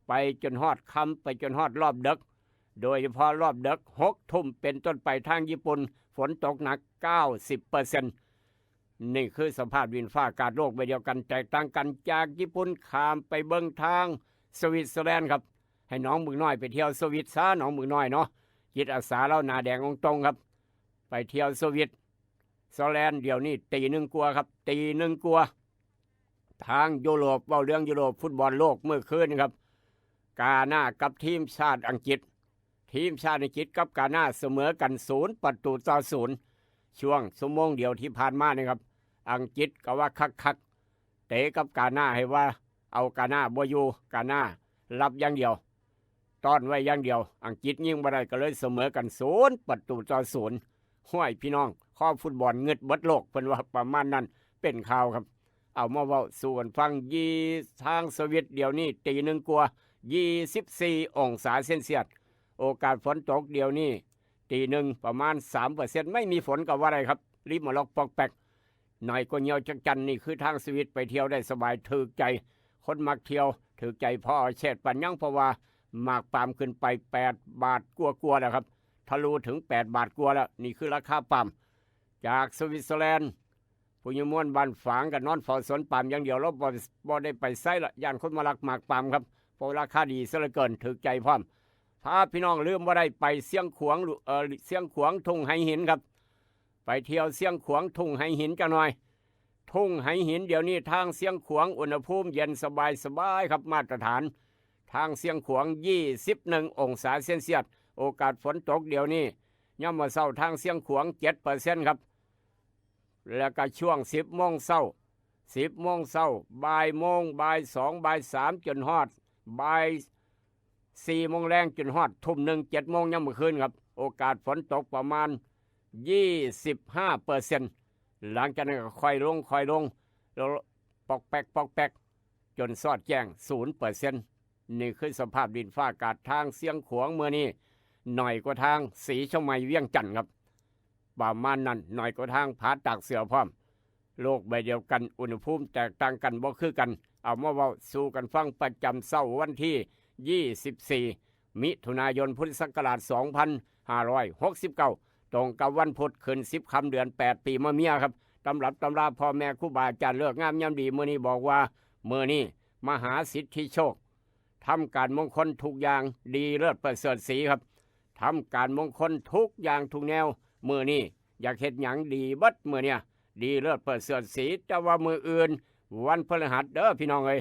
ไปจนฮอดค่ำไปจนฮอดรอบดึกโดยเฉพาะรอบดึก6 ทุ่มเป็นต้นไปทางญี่ปุ่นฝนตกหนัก 90% นี่คือสภาพดินฟ้าอากาศโลกใบเดียวกันแตกต่างกันจากญี่ปุ่นข้ามไปเบิ่งทางสวิตเซอร์แลนด์ครับให้น้องมึงน้อยไปเที่ยวสวิตซะน้องมึงน้อยเนาะจิตอาสาเราหน้าแดงตรงครับไปเที่ยวสวิตเซอร์แลนด์เดี๋ยวนี้ตี 1 กว่าครับตี 1 กว่าทางยุโรปเว้าเรื่องยุโรปฟุตบอลโลกเมื่อคืนครับกาหน้ากับทีมชาติอังกฤษกับกาหน้าเสมอกัน0-0ช่วงชั่วโมงเดียวที่ผ่านมานี่ครับอังกฤษก็ว่าคักเตะกับกาหน้าให้ว่าเอากาหน้าบ่อยู่กาหน้ารับอย่างเดียวต้อนไว้อย่างเดียวอังกฤษยิงบ่ได้ก็เลยเสมอกัน0-0ห้วยพี่น้องข้อฟุตบอลเงิดเบิดโลกเพิ่นว่าประมาณนั้นเป็นข่าวครับเอามาเว้าสู่กันฟังทางสวิตเดี๋ยวนี้ตี 1 กว่า24องศาเซนเซียสโอกาสฝนตกเดี๋ยวนี้ตี 1ประมาณ 3% ไม่มีฝนก็ว่าได้ครับริมมะลอกปอกแปกหน่อยก็เหี่ยวจักจันนี่คือทางสวิตไปเที่ยวได้สบายถูกใจคนมักเที่ยวถูกใจพ่อเชษปัญญังเพราะว่าหมากปาล์มขึ้นไป8 บาทกว่าๆแล้วครับทะลุถึง8 บาทกว่าแล้วนี่คือราคาปาล์มจากสวิตเซอร์แลนด์ผู้ยม่วนบ้านฝางกับนอนเฝ้าสวนปาล์มอย่างเดียวเราบ่ได้ไปไสละย่านคนมาลักหมากปาล์มครับเพราะราคาดีซะเหลือเกินถูกใจพร้อมพาพี่น้องลืมว่าได้ไปเสียงขวางทุ่งไหหินครับไปเที่ยวเสียงขวางทุ่งไหหินจังหน่อยทุ่งไหหินเดี๋ยวนี้ทางเสียงขวางอุณหภูมิเย็นสบายครับมาตรฐานทางเสียงขวาง21องศาเซนเซียสโอกาสฝนตกเดี๋ยวนี้ ย่ำมื้อเช้าทางเสียงขวาง 7% ครับแล้วก็ช่วง 10 โมงเช้า10 โมงเช้าบ่ายโมงบ่าย2บ่าย3จนฮอดบ่าย4 โมงแรงจนฮอดทุ่มหนึ่ง7 โมงยามมื้อคืนครับโอกาสฝนตกประมาณ 25% หลังจากนั้นก็ค่อยลงแล้วปอกแปกจนสอดแจ้ง 0% นี่คือสภาพดินฟ้าอากาศทางเสียงขวางเมื่อนี้หน่อยกว่าทางสีชมัยเวียงจันทน์ครับประมาณนั้นหน่อยกว่าทางผาตากเสือพร้อมโลกใบเดียวกันอุณหภูมิแตกต่างกันบ่คือกันเอามาเว้าสู่กันฟังประจำเช้าวันที่ 24 มิถุนายนพุทธศักราช 2569 ตรงกับวันพุธขึ้น10 ค่ำเดือน 8 ปีมะเมียครับตำรับตำราพ่อแม่ครูบาอาจารย์เลิกงามยามดีมื้อนี้บอกว่ามื้อนี้มหาสิทธิโชคทำการมงคลทุกอย่างดีเลิศประเสริฐศรีครับทำการมงคลทุกอย่างทุกแนวมื้อนี้อยากเฮ็ดหยังดีเบิดมื้อเนี่ยดีเลิศประเสริฐศรีแต่ว่ามื้ออื่นวันพฤหัสเด้อพี่น้องเอ้ย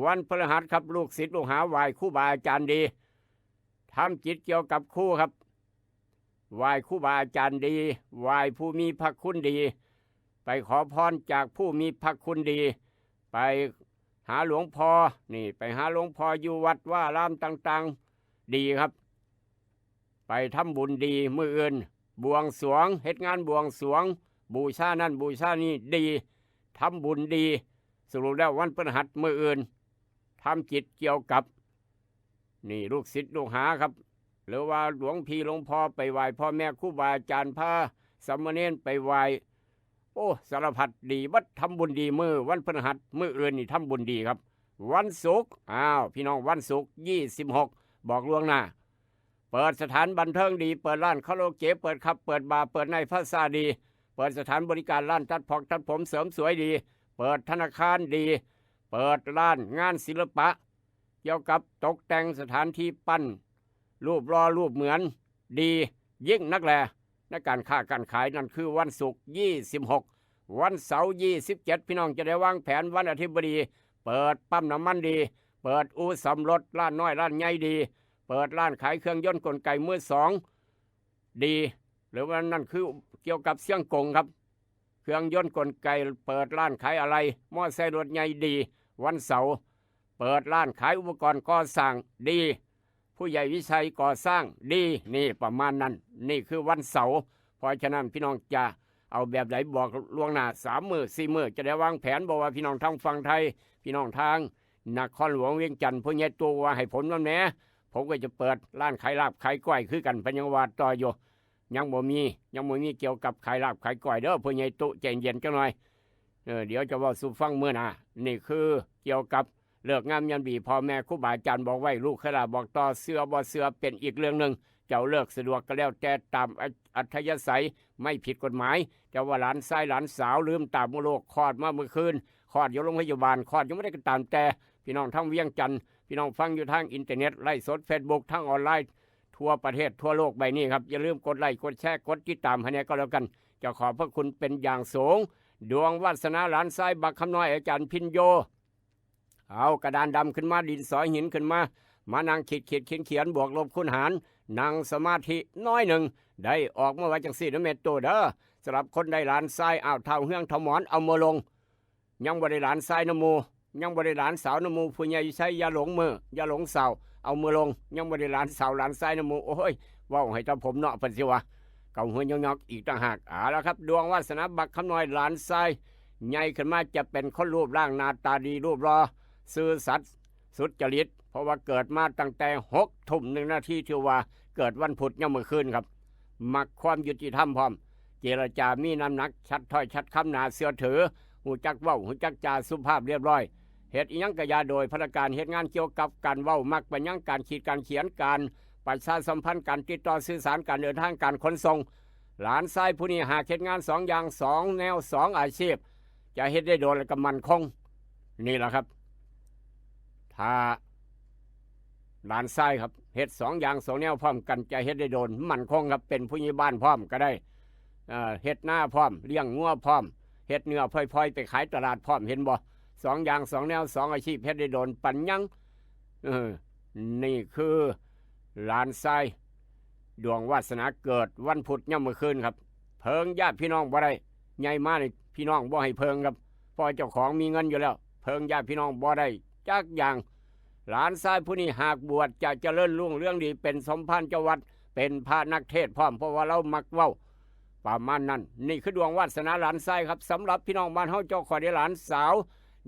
วันพฤหัสครับลูกศิษย์ลูกหาไหว้ครูบาอาจารย์ดีทำจิตเกี่ยวกับครูครับไหว้ครูบาอาจารย์ดีไหว้ผู้มีพระคุณดีไปขอพรจากผู้มีพระคุณดีไปหาหลวงพ่อนี่ไปหาหลวงพ่ออยู่วัดว่ารามต่างๆดีครับไปทำบุญดีมื้ออื่นบวงสรวงเฮ็ดงานบวงสรวงบูชานั่นบูชานี่ดีทำบุญดีสรุปแล้ววันพฤหัสมื้ออื่นทำจิตเกี่ยวกับนี่ลูกศิษย์ลูกหาครับหรือว่าหลวงพี่หลวงพ่อไปไหว้พ่อแม่ครูบาอาจารย์พระสามเณรไปไหว้โอ้สารพัดดีบัดทำบุญดีมื้อวันพฤหัสมื้ออื่นนี่ทำบุญดีครับวันศุกร์พี่น้องวันศุกร์26บอกล่วงหน้าเปิดสถานบันเทิงดีเปิดร้านคาราโอเกะเปิดคับเปิดบาร์เปิดในภาษาดีเปิดสถานบริการร้านตัดพอกตัดผมเสริมสวยดีเปิดธนาคารดีเปิดร้านงานศิลปะเกี่ยวกับตกแต่งสถานที่ปั้นรูปรอรูปเหมือนดียิ่งนักแลในการค้าการขายนั่นคือวันศุกร์26วันเสาร์27พี่น้องจะได้วางแผนวันอาทิตย์บดีเปิดปั๊มน้ำมันดีเปิดอู่สำรถร้านน้อยร้านใหญ่ดีเปิดร้านขายเครื่องยนต์กลไกมือสองดีหรือว่านั่นคือเกี่ยวกับเสียงกงครับเครื่องยนต์กลไกเปิดร้านขายอะไรมอไซค์รถใหญ่ดีวันเสาร์เปิดร้านขายอุปกรณ์ก่อสร้างดีผู้ใหญ่วิชัยก่อสร้างดีนี่ประมาณนั้นนี่คือวันเสาร์เพราะฉะนั้นพี่น้องจะเอาแบบไหนบอกล่วงหน้า3 มื้อ 4 มื้อจะได้วางแผนบอกว่าพี่น้องทางฝั่งไทยพี่น้องทางนครหลวงเวียงจันทร์ผู้ใหญ่ตัวว่าให้ผลมันแหนผมก็จะเปิดร้านขายลาบขายก้อยคือกันพยังวาต่ออยู่ยังบ่มีเกี่ยวกับขายลาบขายก้อยเด้อผู้ใหญ่ตุใจเย็นจังหน่อยเดี๋ยวจะว่าสู่ฟังมื้อหน้านี่คือเกี่ยวกับเลิกงามยันบีพ่อแม่ครูบาอาจารย์บอกไว้ลูกขลาบอกต่อเสื้อบ่เสื้อเป็นอีกเรื่องหนึ่งเจ้าเลิกสะดวกก็แล้วแต่ตามอัธยาศัยไม่ผิดกฎหมายแต่ว่าหลานชายหลานสาวลืมตามโลกคลอดมาเมื่อคืนคลอดอยู่โรงพยาบาลคลอดยังไม่ได้ก็ตามแต่พี่น้องทั้งเวียงจันทร์พี่น้องฟังอยู่ทางอินเทอร์เน็ตไลฟ์สด Facebook ทั้งออนไลน์ทั่วประเทศทั่วโลกใบนี้ครับอย่าลืมกดไลค์กดแชร์กดติดตามให้แน่ก็แล้วกันจะขอบพระคุณเป็นอย่างสูงดวงวาสนาหลานชายบักคำน้อยอาจารย์พินโยเอากระดานดำขึ้นมาดินสอหินขึ้นมานั่งเขียนบวกลบคูณหารนั่งสมาธิน้อยหนึ่งได้ออกมาไว้จังสี่เมตรโตเด้อสำหรับคนได้หลานทรายเท่าเฮืองเท่าหมอนเอามาลงยังบ่ได้หลานทรายนโมยังบ่ได้หลานสาวนโมผู้ใหญ่ใช้ยาหลงมืออย่าหลงสาวเอามือลงยังบ่ได้หลานสาวหลานทรายนโมโอ้ยว่าให้เจ้าผมเนาะเพิ่นสิวะเก่าหัวยอกอีกต่างหากแล้วครับดวงวาสนาบักคำน้อยหลานทรายใหญ่ขึ้นมาจะเป็นคนรูปร่างหน้าตาดีรูปรอซื่อสัตย์สุจริตเพราะว่าเกิดมาตั้งแต่6:01 นาทีที่ว่าเกิดวันพุธยังเมื่อคืนครับมักความยุติธรรมพร้อมเจรจามีน้ำหนักชัดถ้อยชัดคำหนาเสือถือหูจักเว้าหูจักจาสุภาพเรียบร้อยเหตุอิหยังกะยาโดยพนักงานเหตุงานเกี่ยวกับการเว้ามักเป็นยังการขีดการเขียนการประชาสัมพันธ์การติดต่อสื่อสารการเดินทางการขนส่งหลานชายผู้นี้หากเหตุงาน2 อย่าง2 แนว2 อาชีพจะเฮ็ดได้โดนและก็มั่นคงนี่แหละครับถ้าหลานชายครับเฮ็ด2 อย่าง 2 แนวพร้อมกันจะเฮ็ดได้โดนมั่นคงครับเป็นผู้ใหญ่บ้านพร้อมก็ได้เฮ็ดหน้าพร้อมเลี้ยงงัวพร้อมเฮ็ดเนื้อพลอยๆไปขายตลาดพร้อมเห็นบ่2 อย่าง 2 แนว 2 อาชีพเฮ็ดได้โดนปัญญังนี่คือหลานชาย ดวงวาสนาเกิดวันพุธย่ำมื้อคืนครับเพิงญาติพี่น้องบ่ได้ใหญ่มานี่พี่น้องบ่ให้เพิงครับเพราะเจ้าของมีเงินอยู่แล้วเพิงญาติพี่น้องบ่ได้จักอย่างหลานชายผู้นี้หากบวชจะเจริญรุ่งเรื่องดีเป็นสมภารเจ้าวัดเป็นพระนักเทศน์พร้อมเพราะว่าเรามักเว้าประมาณนั้นนี่คือดวงวาสนาหลานชายครับสำหรับพี่น้องบ้านเฮาเจ้าขอได้หลานสาว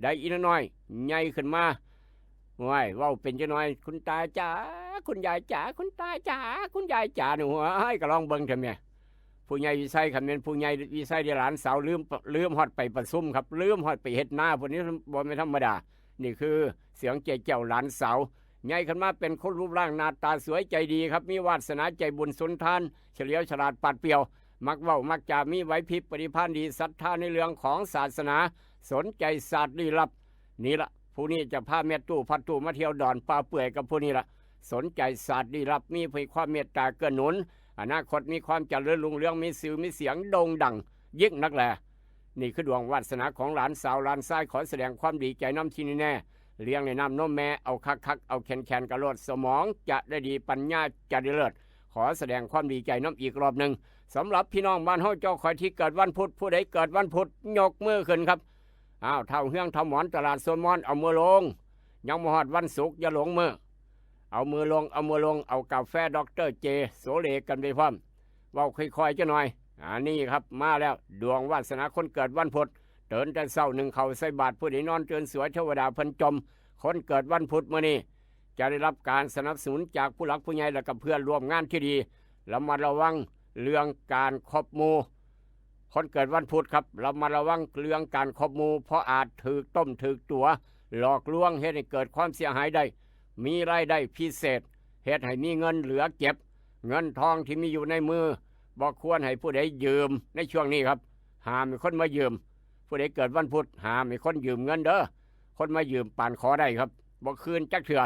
ได้อีกน้อยใหญ่ขึ้นมาว้ายเว้าเป็นจังน้อยคุณตาจ๋าคุณยายจ๋าคุณตาจ๋าคุณยายจ๋าหนูให้ก็ลองเบิ่งเถอะแม่ผู้ใหญ่วิสัยคันแม่นผู้ใหญ่วิสัยได้หลานสาวลืมฮอดไปประชุมครับลืมฮอดไปเฮ็ดนาพวกนี้บ่แม่นธรรมดานี่คือเสียงเจ้าหลานสาวใหญ่ขึ้นมาเป็นคนรูปร่างหน้าตาสวยใจดีครับมีวาสนาใจบุญสุนทานเฉลียวฉลาดปัดเปรียวมักเว้ามักจามีไหวพริบปฏิภาณดีศรัทธาในเรื่องของศาสนาสนใจศาสตร์ลี้ลับนี่ละผู้นี้จะพาแม่ตู้พัดตู้มาเที่ยวดอนป่าเปื่อยกับผู้นี้ละสนใจศาสตร์ลี้ลับมีความเมตตาเกื้อหนุนอนาคตมีความเจริญรุ่งเรืองมีสื่อมีเสียงโด่งดังยิ่งนักแลนี่คือดวงวาสนาของหลานสาวหลานชายขอแสดงความดีใจน้ำที่นี่แน่เลี้ยงในน้ำนมแม่เอาคักเอาแคนกระโดดสมองจะได้ดีปัญญาจะได้เลิศขอแสดงความดีใจน้ำอีกรอบหนึ่งสำหรับพี่น้องบ้านเฮาเจ้าคอยที่เกิดวันพุธผู้ใดเกิดวันพุธยกมือขึ้นครับอ้าวเท่าเฮืองเท่าหมอนตลาดโซนมอนเอามือลงยังมาฮอดวันศุกร์อย่าหลงมือเอามือลงเอากาแฟดรเจโสเลกันไปพร้อมเว้าค่อยๆจะหน่อยนี่ครับมาแล้วดวงวาสนาคนเกิดวันพุธเดินแต่เช้าหนึ่งเขาใส่บาตรผู้ใดนอนเตือนสวยเทวดาเพิ่นจมคนเกิดวันพุธมื้อนี้จะได้รับการสนับสนุนจากผู้หลักผู้ใหญ่และกับเพื่อนร่วมงานที่ดีระมัดระวังเรื่องการคบหมู่คนเกิดวันพุธครับระมัดระวังเรื่องการคบหมู่เพราะอาจถูกต้มถูกตัวหลอกลวงเฮ็ดให้เกิดความเสียหายได้มีรายได้พิเศษเฮ็ดให้มีเงินเหลือเก็บเงินทองที่มีอยู่ในมือบ่ควรให้ผู้ใดยืมในช่วงนี้ครับห้ามให้คนมายืมผู้ใดเกิดวันพุธห้ามให้คนยืมเงินเด้อคนมายืมปานขอได้ครับบ่คืนจักเถื่อ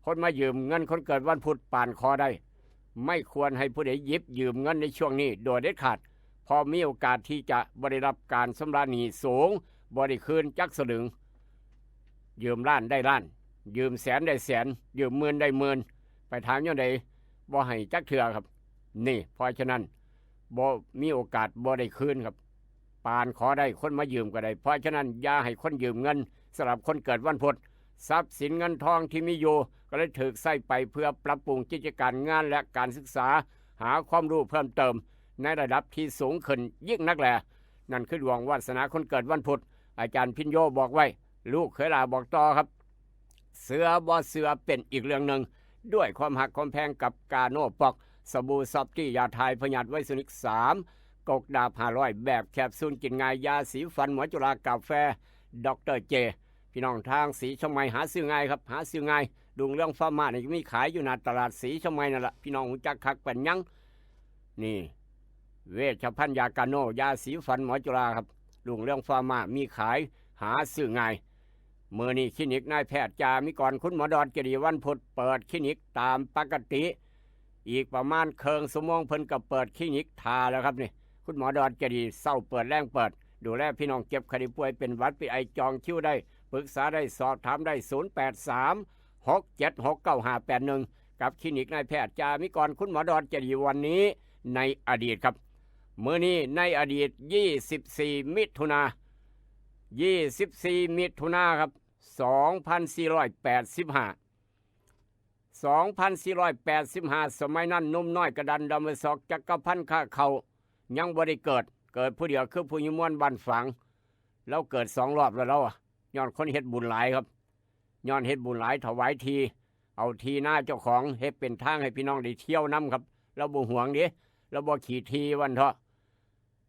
คนมายืมเงินคนเกิดวันพุธปานขอได้ไม่ควรให้ผู้ใดหยิบยืมเงินในช่วงนี้โดยเด็ดขาดพอมีโอกาสที่จะบ่ได้รับการชำระหนี้สูงบ่ได้คืนจักสลึงยืมล้านได้ล้านยืมแสนได้แสนยืมหมื่นได้หมื่นไปถามยังไงบ่ให้จักเถื่อครับนี่เพราะฉะนั้นบ่มีโอกาสบ่ได้คืนครับปานขอได้คนมายืมก็ได้เพราะฉะนั้นอย่าให้คนยืมเงินสำหรับคนเกิดวันพุธทรัพย์สินเงินทองที่มีอยู่ก็เลยถูกใส่ไปเพื่อปรับปรุงกิจการงานและการศึกษาหาความรู้เพิ่มเติมในระดับที่สูงขึ้นยิ่งนักแลนั่นคือดวงวาสนาคนเกิดวันพุธอาจารย์พิญโยบอกไว้ลูกเคยลาบอกต่อครับเสือบ่เสือเป็นอีกเรื่องหนึ่งด้วยความหักความแพงกับกาโนปอกสบู่ซอฟตี้ยาทายพยาธิไวซูนิก3กกดาบ500แบบแคปซูลกินง่ายยาสีฟันหมอจุฬากาแฟดรเจพี่น้องทางสีชมไมหาซื้อง่ายครับหาซื้อง่ายดุงเรื่องฟาร์มานี่มีขายอยู่ในตลาดสีชมไมนั่นแหละพี่น้องรู้จักคักเป็นยังนี่เวชภัณฑ์ยากาโนยาสีฟันหมอจุฬาครับดุงเรื่องฟาร์มามีขายหาซื้อง่ายเมื่อนี้คลินิกนายแพทย์จามิกรคุณหมอดอนเจดีวันพุธเปิดคลินิกตามปกติอีกประมาณเคิงสมองเพิ่นกับเปิดคลินิกทาแล้วครับนี่คุณหมอดอนเจดีเศร้าเปิดแรงเปิดดูแลพี่น้องเจ็บไข้ป่วยเป็นหวัดเป็นไอจองคิวได้ปรึกษาได้สอบถามได้0836769581กับคลินิกนายแพทย์จามิกรคุณหมอดอนเจดีวันนี้ในอดีตครับมื้อนี้ในอดีต24มิถุนาครับ2485 สมัยนั้นนุ่มน้อยกระดันดำศอกจักรพันธ์ข้าเขายังบ่ได้เกิดผู้เดียวคือผู้ยมวนบ้านฝังแล้วเกิด2 รอบแล้วย้อนคนเฮ็ดบุญหลายครับย้อนเฮ็ดบุญหลายถวายทีเอาทีหน้าเจ้าของเฮ็ดเป็นทางให้พี่น้องได้เที่ยวนํครับแล้วบ่หวงดิแล้วบ่ขี่ทีวันเถาะ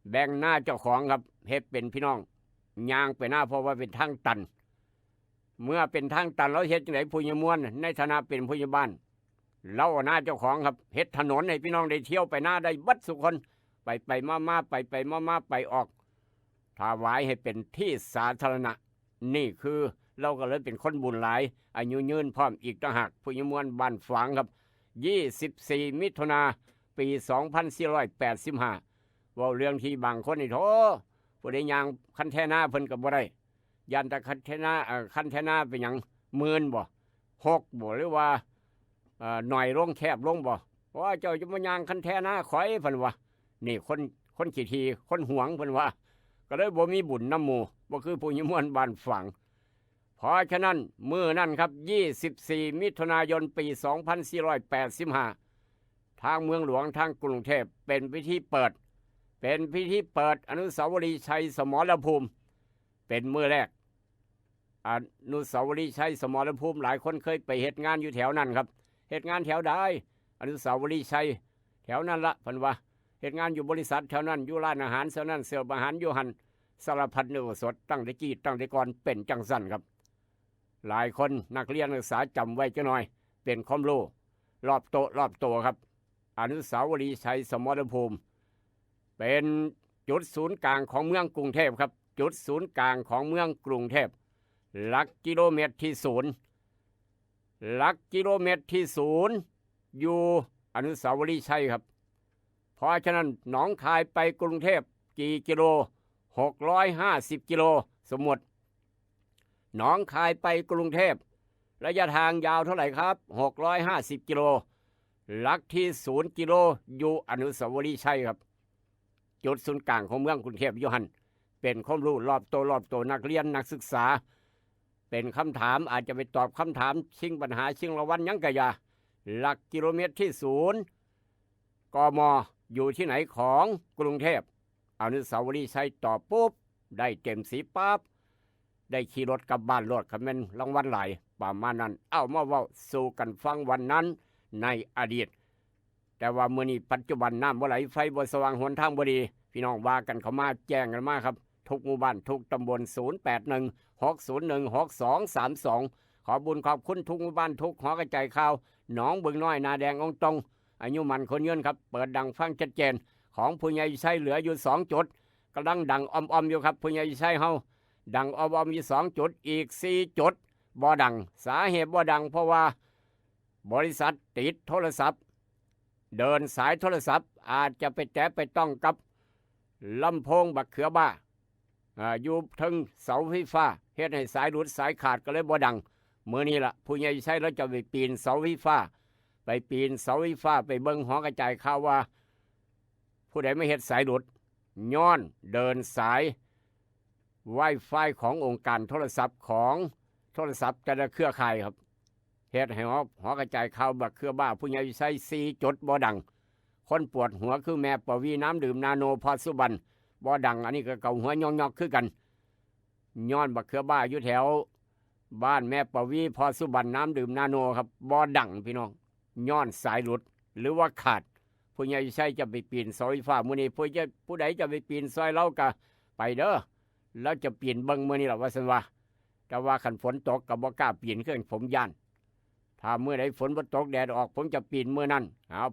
แบ่งหน้าเจ้าของครับเฮ็ดเป็นพี่น้องย่างไปหน้าเพราะว่าเป็นทางตันเมื่อเป็นทางตันแล้วเฮ็ดจังได๋ผู้ยมวนในฐานะเป็นผู้ใหญ่บ้านเราเอาหน้าเจ้าของครับเฮ็ดถนนให้พี่น้องได้เที่ยวไปหน้าได้เบิดทุกคนไปมาไปออกถวายให้เป็นที่สาธารณะนี่คือเราก็เลยเป็นคนบุญหลายอายุยืนพร้อมอีกต่างหากผู้ยมวนบ้านฝางครับ24มิถุนาปี2485ว่าเรื่องที่บางคนนี่โธ่ผู้ใดย่างคันแท่หน้าเพิ่นก็บ่ได้ยันแต่คันแท่หน้าเป็นหยังหมื่นบ่6บ่หรือว่าหน่อยลงแคบลงบ่ ราะว่าเจ้าจะมายางคันแท้หน้าข่อยเพิ่นว่านี่คนขี้ทีคนหวงเพิ่นว่าก็เลยบ่มีบุญน้ำหมู่บ่คือผู้ยิมวนบ้านฝังเพราะฉะนั้นมื้อนั้นครับ24มิถุนายนปี2485ทางเมืองหลวงทางกรุงเทพเป็นพิธีเปิดอนุสาวรีย์ชัยสมรภูมิเป็นมื้อแรกอนุสาวรีย์ชัยสมรภูมิหลายคนเคยไปเฮ็ดงานอยู่แถวนั้นครับเฮ็ดงานแถวใดอนุสาวรีย์ชัยแถวนั้นละเพิ่นว่าเฮ็ดงานอยู่บริษัทแถวนั้นอยู่ร้านอาหารแถวนั้นเสิร์ฟอาหารอยู่หันสารพัดเนื้อสดตั้งแต่กี้ตั้งแต่ก่อนเป็นจังซั่นครับหลายคนนักเรียนนักศึกษาจำไว้จักหน่อยเป็นความรู้รอบโตครับอนุสาวรีย์ชัยสมรภูมิเป็นจุดศูนย์กลางของเมืองกรุงเทพครับจุดศูนย์กลางของเมืองกรุงเทพหลักกิโลเมตรที่ศูนย์อยู่อนุสาวรีย์ชัยครับเพราะฉะนั้นหนองคายไปกรุงเทพกี่กิโล650กิโลสมมติหนองคายไปกรุงเทพระยะทางยาวเท่าไหร่ครับ650กิโลหลักที่0กิโลอยู่อนุสาวรีย์ชัยครับจุดศูนย์กลางของเมืองกรุงเทพอยู่หันเป็นความรู้รอบตัวนักเรียนนักศึกษาเป็นคำถามอาจจะไปตอบคำถามชิงปัญหาชิงรางวัลยังกะยาหลักกิโลเมตรที่0กม.อยู่ที่ไหนของกรุงเทพอนุสาวรีย์ชัยตอบปุ๊บได้เต็มสีปั๊บได้ขี่รถกลับบ้านรถคำเป็นรางวัลหลายประมาณนั้นเอามาเว้าสู่กันฟังวันนั้นในอดีตแต่ว่ามื้อนี้ปัจจุบันน้ำบ่ไหลไฟบ่สว่างหนทางบ่ดีพี่น้องว่ากันเข้ามาแจ้งกันมาครับทุกหมู่บ้านทุกตำบล0816016232ขอบุญขอบคุณทุกหมู่บ้านทุกหอกระจายข่าวหนองบึงน้อยนาแดงองตงอายุมันคนยืนครับเปิดดังฟังชัดเจนของผู้ใหญ่ชัยเหลืออยู่2จุดกำลังดังอ้อมๆอยู่ครับผู้ใหญ่ชัยเฮาดังอ้อมๆอยู่2จุดอีก4จุดบ่ดังสาเหตุบ่ดังเพราะว่าบริษัทติดโทรศัพท์เดินสายโทรศัพท์อาจจะไปแตะไปต้องกับลำโพงบักเขือบ้าอยู่ถึงเสาไฟฟ้าเฮ็ดให้สายหลุดสายขาดก็เลยบ่ดังมื้อนี้ล่ะผู้ใหญ่ชัยเราจะไปปีนเสาไฟฟ้าไปเบิ่งหอกระจายข่าวว่าผู้ใดไม่เฮ็ดสายหลุดย้อนเดินสาย Wi-Fi ขององค์การโทรศัพท์แต่ละเครือข่ายครับเฮ็ดให้หอกระจายข่าวบักเครือบ้าผู้ใหญ่ใช้4จุดบ่ดังคนปวดหัวคือแม่ปวีน้ำดื่มนาโนพอสุบันบ่ดังอันนี้ก็เกาหัวยอกๆคือกันย้อนบักเครือบ้าอยู่แถวบ้านแม่ปวีพอสุบันน้ำดื่มนาโนครับบ่ดังพี่น้องย้อนสายหลุดหรือว่าขาดผู้ใหญ่ใช้จะไปปีนเสาไฟฟ้ามื้อนี้ผู้ใดจะไปปีนซอยเราก็ไปเด้อแล้วจะปีนเบิ่งมื้อนี้ล่ะว่าซั่นว่าแต่ว่าคันฝนตกก็บ่กล้าปีนคือผมย่านถ้ามื้อใดฝนบ่ตกแดดออกผมจะปีนมื้อนั้น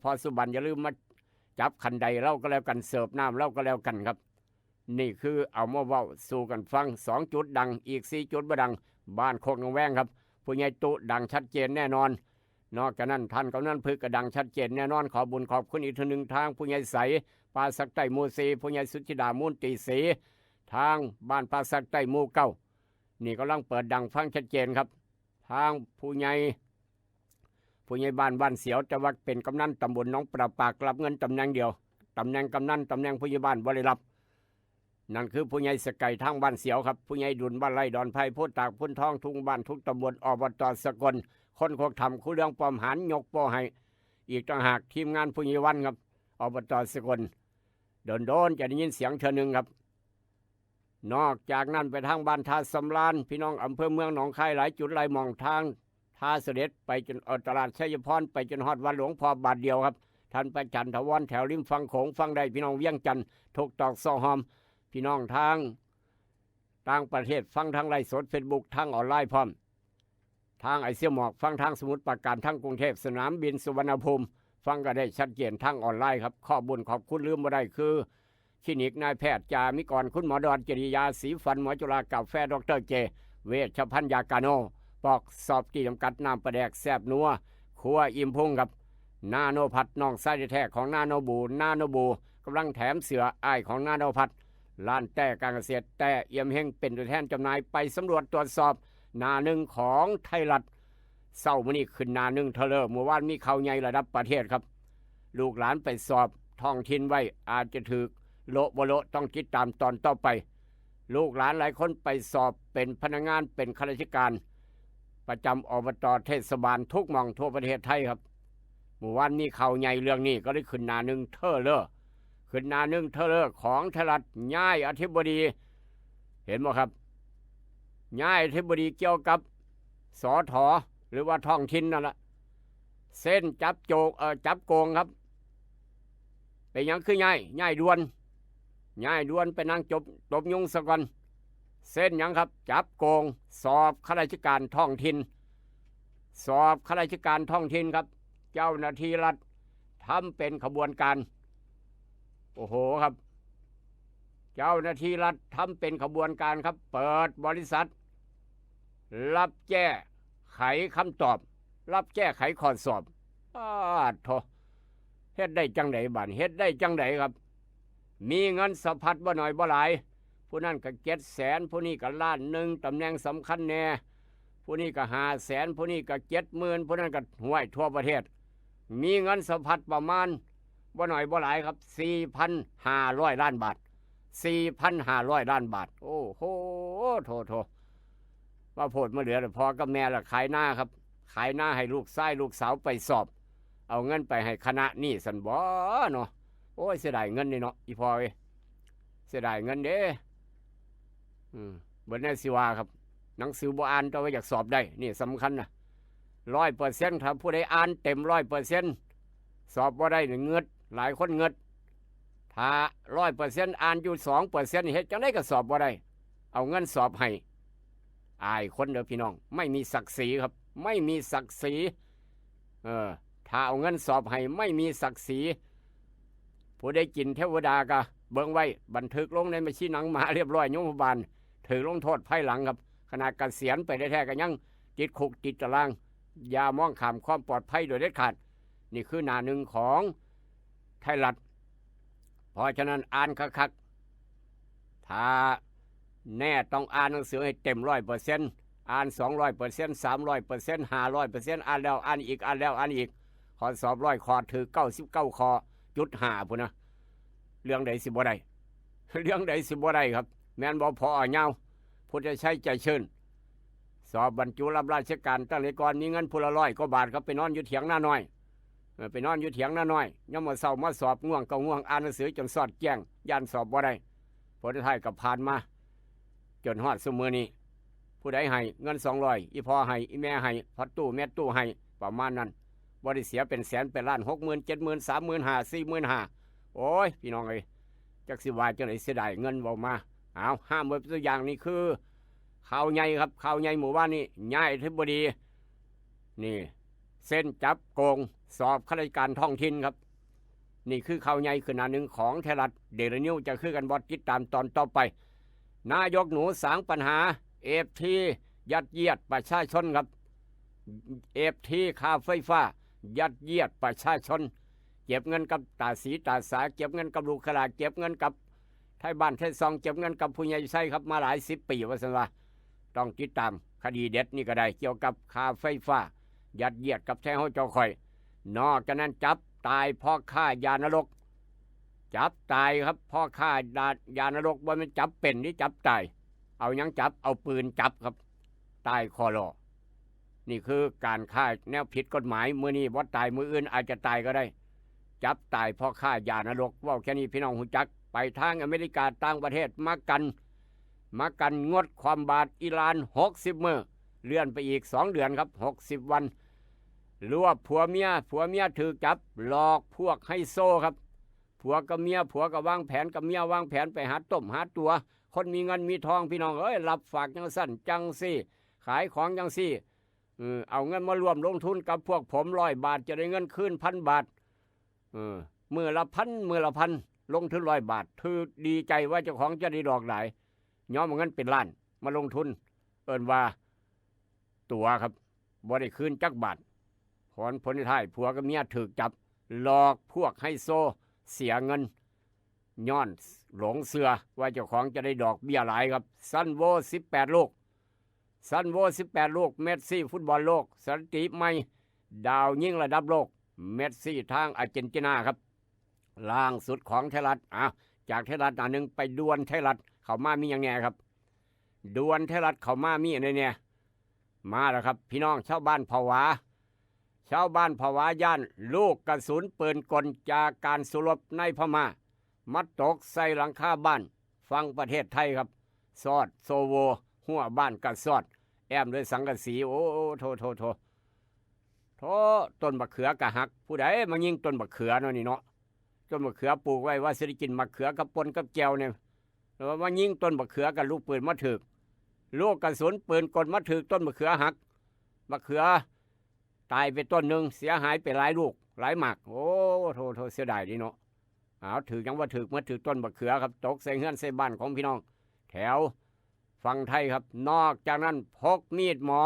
พอสุบันอย่าลืมมาจับคันใดเราก็แล้วกันเสิร์ฟน้ำเราก็แล้วกันครับนี่คือเอามาเว้าสู่กันฟัง2จุดดังอีก4จุดบ่ดังบ้านโคกหนองแวงครับผู้ใหญ่ตุดังชัดเจนแน่นอนนอกจากนั้นท่านกำนันพึกกระดังชัดเจนแน่นอนขอบุญขอบคุณอีกทีหนึ่งทางผู้ใหญ่ใสปาสักใต้หมู่4ผู้ใหญ่สุธิดามูลตีศรีทางบ้านปาสักใต้หมู่9นี่กำลังเปิดดังฟังชัดเจนครับทางผู้ใหญ่บ้านเสียวแต่ว่าเป็นกำนันตำบลหนองประปากรับเงินตำแหน่งเดียวตำแหน่งกำนันตำแหน่งผู้ใหญ่บ้านบ่ได้รับนั่นคือผู้ใหญ่สกัยทางบ้านเสียวครับผู้ใหญ่ดุลบ้านไร่ดอนไผ่โพธิ์ตากพุ่นทองทุ่งบ้านทุกตำบลอบตสกลคนโคกทำคู่เรื่องปอมหันยกโปให้อีกต่างหากทีมงานผู้ใหญ่วันครับอบตสกลโดนจะได้ยินเสียงเธอหนึ่งครับนอกจากนั้นไปทางบ้านท่าสำรานพี่น้องอำเภอเมืองหนองคายหลายจุดหลายหม่องทางท่าเสด็จไปจนตลาดชัยพรไปจนฮอดวัดหลวงพ่อบาทเดียวครับท่านไปจันทวรแถวริมฝั่งโขงฟังได้พี่น้องเวียงจันทร์ทุกตอกซอหอมพี่น้องทางต่างประเทศฟังทางไลฟ์สดเฟซบุ๊กทางออนไลน์พร้อมทางไอเสียหมอกฟังทางสมุทรปราการทางกรุงเทพสนามบินสุวรรณภูมิฟังก็ได้ชัดเจนทางออนไลน์ครับข้อบุญขอบคุณลืมบ่ได้คือคลินิกนายแพทย์จามิกรคุณหมอดอนจริยาสีฟันหมอจุฬากาแฟดรเจเวชภัณฑ์ยากาโนปอกสอบที่จำกัดน้ำประแดกแซบนัวครัวอิ่มพุ่งครับนาโนพัดน้องไส้แท้ของนาโนบูกำลังแถมเสืออ้ายของนาโนพัดล้านแต่การเกษตรแต่เอี่ยมเฮงเป็นตัวแทนจำหน่ายไปสำรวจตรวจสอบหน้าหนึ่งของไทยรัฐเศร้ามื้อนี้ขึ้นหน้าหนึ่งเทเลอร์เมื่อวานมีข่าวใหญ่ระดับประเทศครับ ลูกหลานไปสอบท้องถิ่นไว้อาจจะถือโละบโละต้องติดตามตอนต่อไป ลูกหลานหลายคนไปสอบเป็นพนักงานเป็นข้าราชการ ประจำอบตเทศบาลทุกหม่องทั่วประเทศไทยครับเมื่อวานมีข่าวใหญ่เรื่องนี้ก็ได้ขึ้นหน้าหนึ่งเทอเลอร์ขึ้นหน้าหนึ่งเทอเลอร์ของไทยรัฐย้ายอธิบดี เห็นไหมครับย้ายอธิบดีเกี่ยวกับสอถอหรือว่าท้องถิ่นนั่นแหละเส้นจับโกงครับเป็นยังคือย้ายด่วนไปนั่งตบยุงสะก่อนเส้นยังครับจับโกงสอบข้าราชการท้องถิ่นสอบข้าราชการท้องถิ่นครับเจ้าหน้าที่รัฐทำเป็นขบวนการโอ้โหครับเจ้าหน้าที่รัฐทำเป็นขบวนการครับเปิดบริษัทรับแก้ไขคำตอบรับแก้ไขข้อสอบโธ่เฮ็ดได้จังไดบ้านเฮ็ดได้จังไดครับมีเงินสะพัดบ่หน่อยบ่หลายผู้นั้นก็700,000ผู้นี้ก็1,000,000ตำแหน่งสำคัญแน่ผู้นี้ก็500,000ผู้นี้ก็70,000ผู้นั้นก็ห้วยทั่วประเทศมีเงินสะพัดประมาณบ่หน่อยบ่หลายครับ 4,500 ล้านบาท 4,500 ล้านบาทโอ้โหโธ่ว่าโพดมาเหลือแต่พอกับแม่ละขายหน้าครับขายหน้าให้ลูกชายลูกสาวไปสอบเอาเงินไปให้คณะนี่สันบ่เนาะโอ้ยเสียดายเงินนี่เนาะอีพอเสียดายเงินเด้เบิดแน่สิว่าครับหนังสือบ่อ่านแต่ว่าอยากสอบได้นี่สำคัญนะ100%ครับผู้ใดอ่านเต็ม100%สอบบ่ได้เนี่ยเงิดหลายคนเงิดถ้า100%อ่านอยู่2%เฮ็ดจังได๋ก็สอบบ่ได้เอาเงินสอบให้อายคนเด้อพี่น้องไม่มีศักดิ์ศรีครับไม่มีศักดิ์ศรีถ้าเอาเงินสอบให้ไม่มีศักดิ์ศรีผู้ได้กินเทวดาก็เบิ่งไว้บันทึกลงในบัญชีหนังมาเรียบร้อยโยมบาลถือลงโทษภายหลังครับขณะเกษียณไปได้แท้ก็ยังติดคุกติดตารางอย่ามองข้ามความปลอดภัยโดยเด็ดขาดนี่คือหน้าหนึ่งของไทยรัฐเพราะฉะนั้นอ่านคักๆถ้าแน่ต้องอ่านหนังสือให้เต็ม100%อ่าน200% 300% 500%อ่านแล้วอ่านอีกอ่านแล้วอ่านอีกข้อสอบ100ข้อถือ99ข้อจุด5พุ่นนะเรื่องใดสิบ่ได้เรื่องใดสิบ่ได้ครับแม่นบ่พอเงาพุทธชัยใจชื่นสอบบรรจุรับราชการตั้งแต่ก่อนมีเงินพละ100 กว่าบาทครับไปนอนอยู่เถียงหน้าน้อยไปนอนอยู่เถียงหน้าน้อยยามมื้อเช้ามาสอบง่วงก็ง่วงอ่านหนังสือจนสอดแจ้งย่านสอบบ่ได้ผลท้ายก็ผ่านมาจนฮอดซุมื้อนี้ผู้ใดให้เงิน200อีพ่อให้อีแม่ให้พ่อตู้แม่ตู้ให้ประมาณนั้นบ่ได้เสียเป็นแสนเป็นล้าน 60,000 70,000 35,000 45,000โอ้ยพี่น้องเอ้ยจักสิว่าจังได๋เสียดายเงินเว้ามาเอาห้ามไว้ตัวอย่างนี้คือข่าวใหญ่ครับข่าวใหญ่หมู่บ้านนี้ย้ายอธิบดีนี่เส้นจับโกงสอบข้าราชการท้องถิ่นครับนี่คือข่าวใหญ่คือหน้าหนึ่งของไทยรัฐเดลินิวจะคือกันบ่ติดตามตอนต่อไปนายกหนูสางปัญหาFT ยัดเยียดประชาชนครับFT ค่าไฟฟ้ายัดเยียดประชาชนเก็บเงินกับตาสีตาสาเก็บเงินกับลูกขลาเก็บเงินกับไทยบ้านไทยซองเก็บเงินกับผู้ใหญ่ใช้ครับมาหลาย10 ปีว่าซั่นว่าต้องติดตามคดีเด็ดนี่ก็ได้เกี่ยวกับค่าไฟฟ้ายัดเยียดกับแท้เฮาเจ้าข่อยนอกจากนั้นจับตายพ่อฆ่ายานรกจับตายครับพ่อฆ่ายานรกว่ามันจับเป็นนี่จับตายเอายังจับเอาปืนจับครับตายคอรอนี่คือการฆ่าแนวผิดกฎหมายมื้อนี้บ่ตายมื้ออื่นอาจจะตายก็ได้จับตายพ่อฆ่ายานรกเว้าแค่นี้พี่น้องฮู้จักไปทางอเมริกาต่างประเทศมากันงดความบาดอิหร่าน60 มื้อเลื่อนไปอีก2 เดือนครับ60 วันรวบผัวเมียถูกจับหลอกพวกไฮโซครับผัวกับเมียผัวก็วางแผนกับเมียวางแผนไปหาต้มหาตัวคนมีเงินมีทองพี่น้องเอ้ยรับฝากจังสั้นจังซี่ขายของจังซี่เอาเงินมารวมลงทุนกับพวกผม100 บาทจะได้เงินคืน1,000 บาทมื้อละพันลงทุน100 บาทถือดีใจว่าเจ้าของจะได้ดอกหลายยอมเอาเงินเป็นล้านมาลงทุนเอิ้นว่าตัวครับบ่ได้คืนจักบาทผลท้ายผัวกับเมียถูกจับหลอกพวกไฮโซเสียเงินย้อนหลงเสือว่าเจ้าของจะได้ดอกเบี้ยหลายครับซันโว18 ลูกเมสซี่ฟุตบอลโลกสถิติใหม่ดาวยิงระดับโลก เมสซี่ทางอาร์เจนตินาครับล่างสุดของไทยรัฐจากไทยรัฐอันหนึ่งไปดวลไทยรัฐเข้ามามีอย่างแน่ครับดวลไทยรัฐเข้ามามีอะไรเนี่ยมาแล้วครับพี่น้องชาวบ้านผวาชาวบ้านผวาย่านลูกกระสุนปืนกลจากการสู้รบในพม่ามัดตกใส่หลังคาบ้านฟังประเทศไทยครับซอดโซโวหัวบ้านกัดซอดแอมด้วยสังกะสีโอ้โทต้นมะเขือกะหักผู้ใดมายิงต้นมะเขือเนาะนี่เนาะต้นมะเขือปลูกไว้ว่าสิได้กินมะเขือกับปนกับแก้วเนี่ยแล้วมายิงต้นมะเขือกับลูกปืนมาถึกลูกกระสุนปืนกลมาถึกต้นมะเขือหักมะเขือตายไปต้นหนึ่งเสียหายไปหลายลูกหลายหมากโอ้โทเสียดายดีเนาะถือยังว่าถือเมื่อถือต้นมะเขือครับตกใส่เฮือนใส่บ้านของพี่น้องแถวฝั่งไทยครับนอกจากนั้นพกมีดหมอ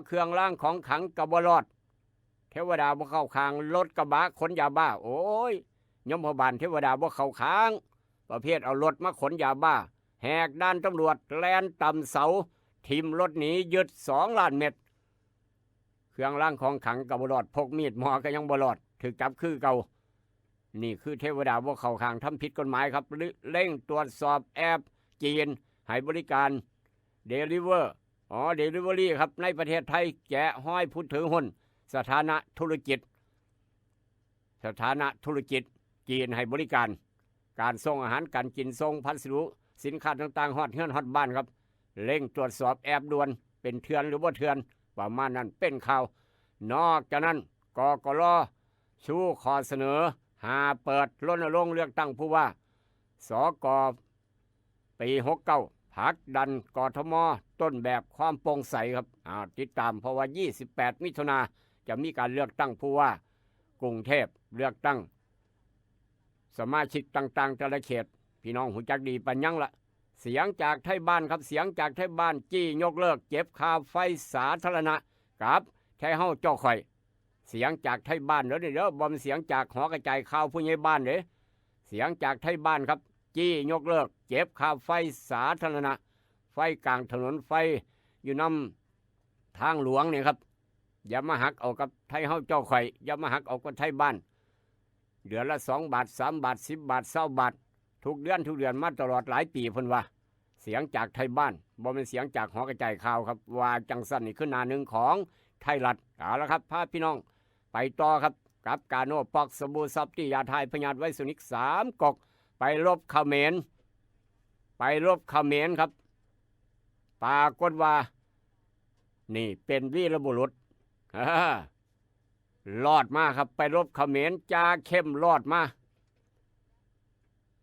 เครื่องล่างของขังกบรอดเทวดาบ่เข้าคางรถกระบะขนยาบ้าโอ้ยยมพบาลเทวดาบ่เข้าคางประเภทเอารถมาขนยาบ้าแหกด้านตำรวจแลนต่ำเสาทิมรถหนียึด2 ล้านเม็ดเครื่องล่างของขังกบรอดพกมีดหมอก็ยังบ่รอดถึกจับคือเก่านี่คือเทวดาบ่เข้าคางทำผิดกฎหมายครับเร่งตรวจสอบแอปจีนให้บริการเดลิเวอร์เดลิเวอรี่ครับในประเทศไทยแกะห้อยผู้ถือหุ้นสถานะธุรกิจจีนให้บริการการส่งอาหารการกินส่งพัสดุสินค้าต่างๆฮอดเฮือนฮอดบ้านครับเร่งตรวจสอบแอปด่วนเป็นเถื่อนหรือบ่เถื่อนประมาณนั้นเป็นข่าวนอกจากนั้นกกร.ชูข้อเสนอหาเปิดรณรงค์เลือกตั้งผู้ว่าสก.ปี69ผลักดันกทม.ต้นแบบความโปร่งใสครับติดตามเพราะว่า28 มิถุนาจะมีการเลือกตั้งผู้ว่ากรุงเทพเลือกตั้งสมาชิกต่างๆแต่ละเขตพี่น้องหูจักดีปัญญังละเสียงจากไทยบ้านครับเสียงจากไทยบ้านจี้ยกเลิกเก็บค่าไฟสาธารณะกับไทยเฮาเจ้าข่อยเสียงจากไทยบ้านเด้อบอมเสียงจากหอกระจายข่าวผู้ใหญ่บ้านเด้เสียงจากไทยบ้านครับจี้ยกเลิกเก็บค่าไฟสาธารณะไฟกลางถนนไฟอยู่นำทางหลวงเนี่ยครับอย่ามาหักเอากับไทยเฮาเจ้าข่อยอย่ามาหักเอากับไทยบ้านเดือนละ2 บาท3 บาท10 บาท20 บาททุกเดือนมาตลอดหลายปีเพิ่นว่าเสียงจากไทยบ้านบ่เป็นเสียงจากหอกระจายข่าวครับว่าจังสั่นนี่คือหน้าหนึ่งของไทยรัฐเอาละครับพาพี่น้องไปต่อครับกับกาโนปอกสบู่ซับที่ยาไทยพญาตไว้สุนิก3 กกไปรบเขมรครับปรากฏว่านี่เป็นวีรบุรุษรอดมาครับไปรบเขมรจ่าเข้มรอดมา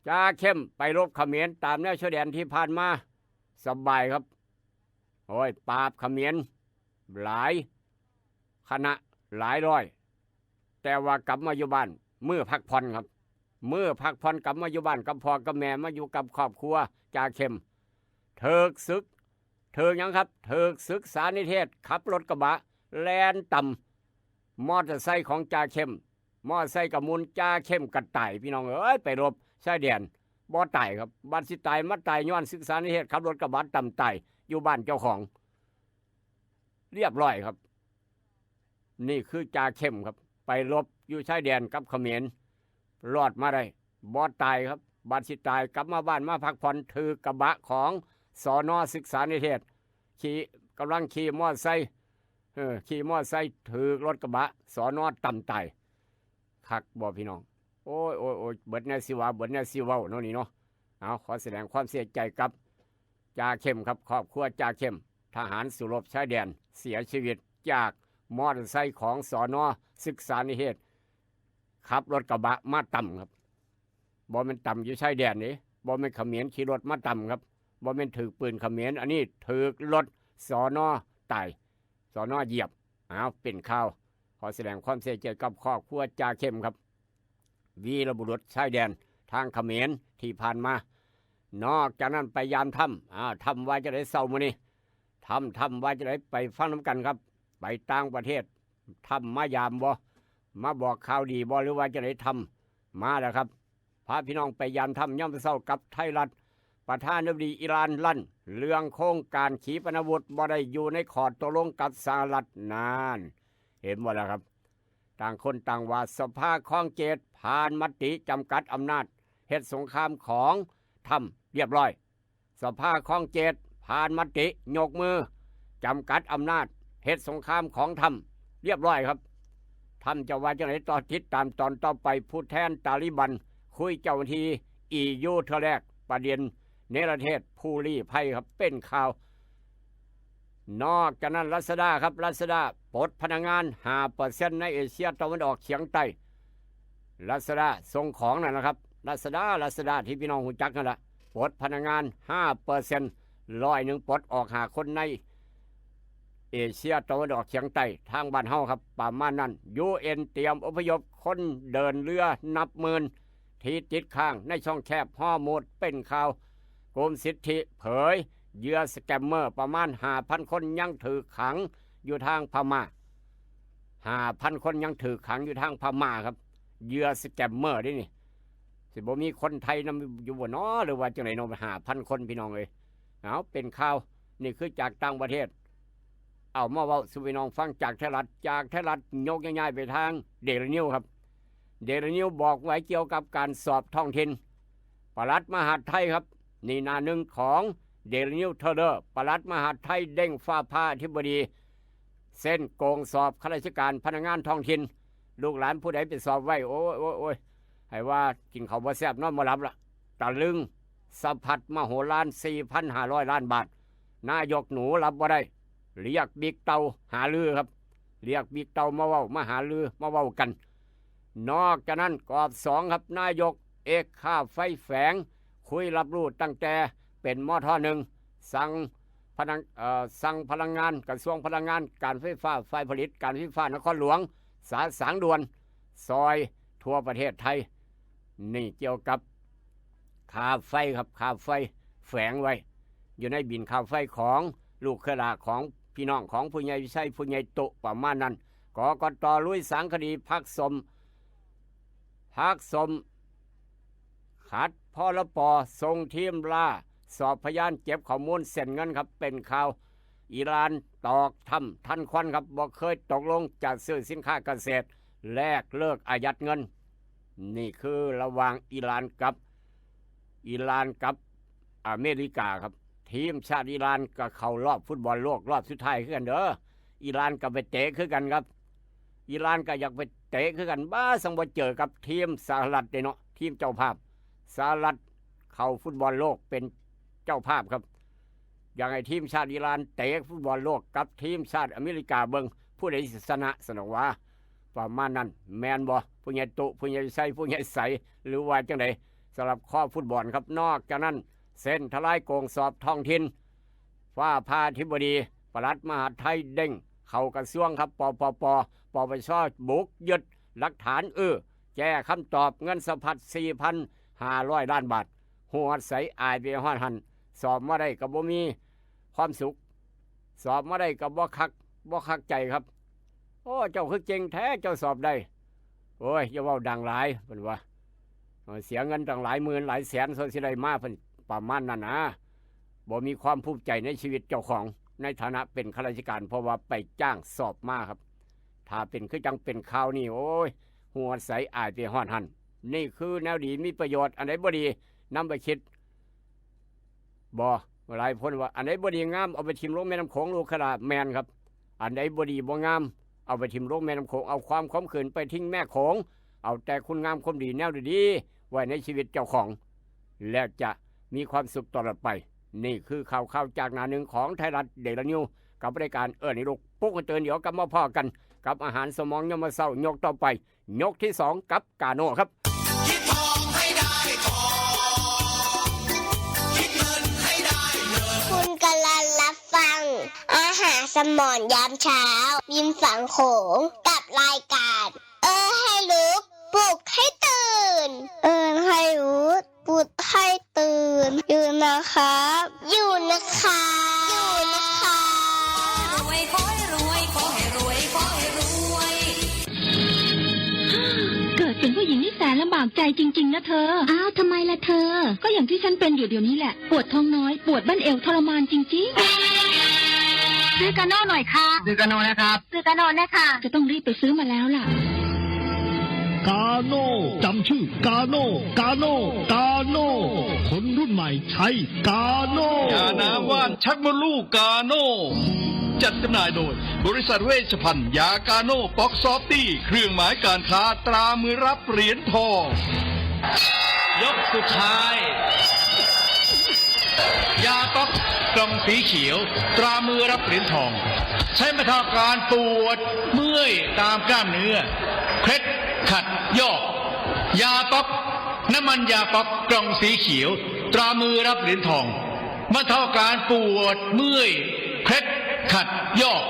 จ่าเข้มไปรบเขมรตามแนวชายแดนที่ผ่านมาสบายครับโอ้ยปราบเขมรหลายคณะหลายร้อยแต่ว่ากลับมาอยู่บ้านมื้อพักผ่อนครับมื้อพักผ่อนกลับมาอยู่บ้านกับพ่อกับแม่มาอยู่กับครอบครัวจ่าเข้มเถิกศึกยังครับเถิกศึกษานิเทศขับรถกระบะแล่นต่ำมอเตอร์ไซค์ของจ่าเข้มมอเตอร์ไซค์กับมูลจ่าเข้มกัดไต่พี่น้องเอ้ยไปรบชายแดนบ่ไต่ครับบัดสิไต่มาไต่ย้อนศึกษานิเทศขับรถกระบะต่ำไต่อยู่บ้านเจ้าของเรียบร้อยครับนี่คือจ่าเข้มครับไปรบอยู่ชายแดนกับเขมรรอดมาได้บ่ตายครับบัดสิตายกลับมาบ้านมาพักผ่อนถือกระบะของสน.ศึกษานิเทศกำลังขี่มอเตอร์ไซค์ถือรถกระบะสน.ต่ำไต่คักบ่พี่น้องโอ้ยเบิดแนวสิว่าเบิดแนวสิเว้าเนาะนี่เนาะเอาขอแสดงความเสียใจกับจ่าเข้มครับครอบครัวจ่าเข้มทหารสู้รบชายแดนเสียชีวิตจากมอเตอร์ไซค์ของสน.ศึกษานิเทศขับรถกระบะมาต่ำครับบ่แม่นต่ำอยู่ชายแดนนี่บ่แม่นเขมรขี่รถมาต่ำครับบ่แม่นถือปืนเขมรอันนี้ถือรถสน.ไต่สน.เหยียบเป็นข่าวขอแสดงความเสียใจกับครอบครัวจ่าเข้มครับวีรบุรุษชายแดนทางเขมรที่ผ่านมานอกจากนั้นไปยามถ้ำว่าจะได้เศร้ามื้อนี้ถ้ำว่าจะได้ไปฟังน้ำกันครับไปต่างประเทศถ้ำมายามบ่มาบอกข่าวดีบ่หรือว่าจะได้ทำมาแล้วครับพาพี่น้องไปยามถ้ำย่อมเศร้ากับไทยรัฐประธานาธิบดีอิหร่านลั่นเรื่องโครงการขีปนาวุธบ่ได้อยู่ในขอดตกลงกับสหรัฐนานเห็นบ่แล้วครับ ต่างคนต่างว่าสภาคลองเจดผ่านมติจำกัดอำนาจเฮ็ดสงครามของธรรมเรียบร้อยสภาคลองเจดผ่านมติยกมือจำกัดอำนาจเฮ็ดสงครามของธรรมเรียบร้อยครับธรรมจะว่าจังไหนต่อทิศตามตอนต่อไปผู้แทนตาลิบันคุยเจ้าหน้าที่EU เท่าแรกประเด็นเนรเทศผู้ลี้ภัยครับเป็นข่าวนอกจากนั้นรัศดาครับรัศดาปลดพนักงาน 5% ในเอเชียตะวันออกเฉียงใต้รัศดาส่งของนั่นแหละครับรัศดาที่พี่น้องหูจักนั่นแหละปลดพนักงาน 5% 100ปลดออกหาคนในเอเชียตะวันออกเฉียงใต้ทางบ้านเฮาครับประมาณนั้น UN เตรียมอพยพคนเดินเรือนับหมื่นที่ติดข้างในช่องแคบฮอร์โมดเป็นข่าวกรมสิทธิเผยเหยื่อสแกมเมอร์ประมาณ 5,000 คนยังถือขังอยู่ทางพม่า 5,000 คนยังถือขังอยู่ทางพม่าครับเหยื่อสแกมเมอร์นี่สิบ่มีคนไทยนำอยู่บ่น้อหรือว่าจังไหนน้อง 5,000 คนพี่น้องเอ้ยเอาเป็นข่าวนี่คือจากต่างประเทศเอามาเว้าสู่พี่น้องฟังจากไทยรัฐยกง่ายๆไปทางเดลินิวครับเดลินิวบอกไว้เกี่ยวกับการสอบท้องถิ่นปลัดมหาดไทยครับนี่หน้าหนึ่งของเดลินิวเทเลอร์ปลัดมหาดไทยเด้งฟ้าผ่าอธิบดีเส้นโกงสอบข้าราชการพนักงานท้องถิ่นลูกหลานผู้ใดไปสอบไว้โอ้ยให้ว่ากินข้าวบ่แซ่บนอนบ่หลับละตะลึงสะพัดมโหฬาร 4,500 ล้านบาทนายกหนูรับบ่ได้เรียกบิ๊กเตาหาลือครับเรียกบิ๊กเตามาเว้ามาหาลือมาเว้ากันนอกจากนั้นกอบ2ครับนายกเอกค่าไฟแฝงคุยรับรู้ตั้งแต่เป็นมท.1สั่งพลังงานกระทรวงพลังงานการไฟฟ้าฝ่ายผลิตการไฟฟ้านครหลวงสางด่วนซอยทั่วประเทศไทยนี่เกี่ยวกับค่าไฟครับค่าไฟแฝงไว้อยู่ในบินค่าไฟของลูกเครือของพี่น้องของผู้ใหญ่วิชัยผู้ใหญ่โตประมาณนั้นกกต.ลุยสังคดีพักสมขัดพรป.ส่งทีมล่าสอบพยานเก็บข้อมูลเส้นเงินครับเป็นข่าวอิหร่านตอกทำทันควันครับบอกเคยตกลงจะซื้อสินค้าเกษตรแลกเลิกอายัดเงินนี่คือระหว่างอิหร่านกับอเมริกาครับทีมชาติอิหร่านก็เข้ารอบฟุตบอลโลกรอบสุดท้ายคือกันเด้ออิหร่านก็ไปเตะคือกันครับอิหร่านก็อยากไปเตะคือกันบ้าสังบ่เจอกับทีมสหรัฐเนาะทีมเจ้าภาพสหรัฐเข้าฟุตบอลโลกเป็นเจ้าภาพครับอย่างไอ้ทีมชาติอิหร่านเตะฟุตบอลโลกกับทีมชาติอเมริกาเบิ่งผู้ใดชนะสนองว่าประมาณนั้นแมนบ่ผู้ใหญ่ตุผู้ใหญ่ใสผู้ใหญ่ใสหรือว่าจังไดสำหรับข้อฟุตบอลครับนอกจากนั้นเส้นทลายโกงสอบท้องถิ่นฟ้าพาธิบดีปลัดมหาดไทยเด้งเข้ากระทรวงครับปปชบุกยึดหลักฐานแก้คำตอบเงินสะพัด 4,500 ล้านบาทหัวใสอายไปฮอดหันสอบมาได้ก็บ่มีความสุขสอบมาได้ก็บ่คักใจครับโอ้เจ้าคือเก่งแท้เจ้าสอบได้โอ้ยอย่าเว้าดังหลายเพิ่นว่าเสียเงินตั้งหลายหมื่นหลายแสนส่วนสิได้มาเพิ่นประมาณนั้นนะบ่มีความภูมิใจในชีวิตเจ้าของในฐานะเป็นข้าราชการเพราะว่าไปจ้างสอบมาครับถ้าเป็นคือจังเป็นข่าวนี่โอ้ยหัวใสอายไปฮอดหันนี่คือแนวดีมีประโยชน์อันไหนบ่ดีนำไปคิดบ่หลายคนว่าอันไหนบ่ดีงามเอาไปทิ่มลงแม่น้ำโขงลูกขลาแม่นครับอันไหนบ่ดีบ่งามเอาไปทิ่มลงแม่น้ำโขงเอาความขมขื่นไปทิ้งแม่โขงเอาแต่คุณงามความดีแนวดีๆไว้ในชีวิตเจ้าของแล้วจะมีความสุขตลอดไปนี่คือข่าวจากหน้าหนึ่งของไทยรัฐเดลินิวกับรายการในลูกปุ๊กเตือนเดี๋ยวกลับมาพ่อกันกับอาหารสมองยามมื้อเช้ายกต่อไปยกที่2กับกาโน่ครับคิดทองให้ได้ทองคิดเงินให้ได้เงินคุณกำลังรับฟังอาหารสมองยามเช้ายิ้มฝังโขงกับรายการให้ลุกปลุกให้ตื่นให้ลุกปลุกให้ตื่นอยู่นะครับอยู่นะคะรวยขอให้รวยขอให้รวยขอให้รวยเกิดเป็นผู้หญิงนี่แสนลำบากใจจริงๆนะเธออ้าวทำไมล่ะเธอก็อย่างที่ฉันเป็นอยู่เดี๋ยวนี้แหละปวดท้องน้อยปวดบั้นเอวทรมานจริงๆซื้อกาโน่หน่อยค่ะซื้อกาโน่นะครับซื้อกาโน่นะคะจะต้องรีบไปซื้อมาแล้วล่ะ กาโน่จำชื่อกาโน่กาโน่กาโน่คนรุ่นใหม่ใช้กาโน่ ยาน้ำว่านชักมดลูกกาโน่จัดจำหน่ายโดยบริษัทเวชภัณฑ์ยากาโน่ป๊อกซอฟตี้เครื่องหมายการค้าตรามือรับเหรียญทอง ยกสุดท้าย ยาป๊อกกล่องสีเขียวตรามือรับเหรียญทอง ใช้บรรเทาการปวดเมื่อยตามกล้ามเนื้อเคล็ดขัดยอกยาป๊อกน้ำมันยาป๊อกกล่องสีเขียวตรามือรับเหรียญทองบรรเทาการปวดเมื่อยเคล็ดขัดยอก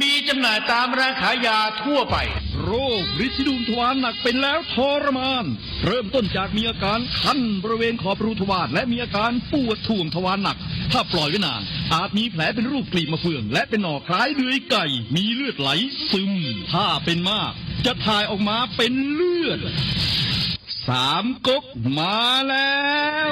มีจำหน่ายตามร้านขายยาทั่วไปโรคริดซิดูมทวารหนักเป็นแล้วทรมานเริ่มต้นจากมีอาการคันบริเวณขอบรูทวารและมีอาการปวดท่วงทวารหนักถ้าปล่อยไว้นานอาจมีแผลเป็นรูปกลีบมะเฟืองและเป็นหน่อคล้ายเดือยไก่มีเลือดไหลซึมถ้าเป็นมากจะถ่ายออกมาเป็นเลือดสามก๊กมาแล้ว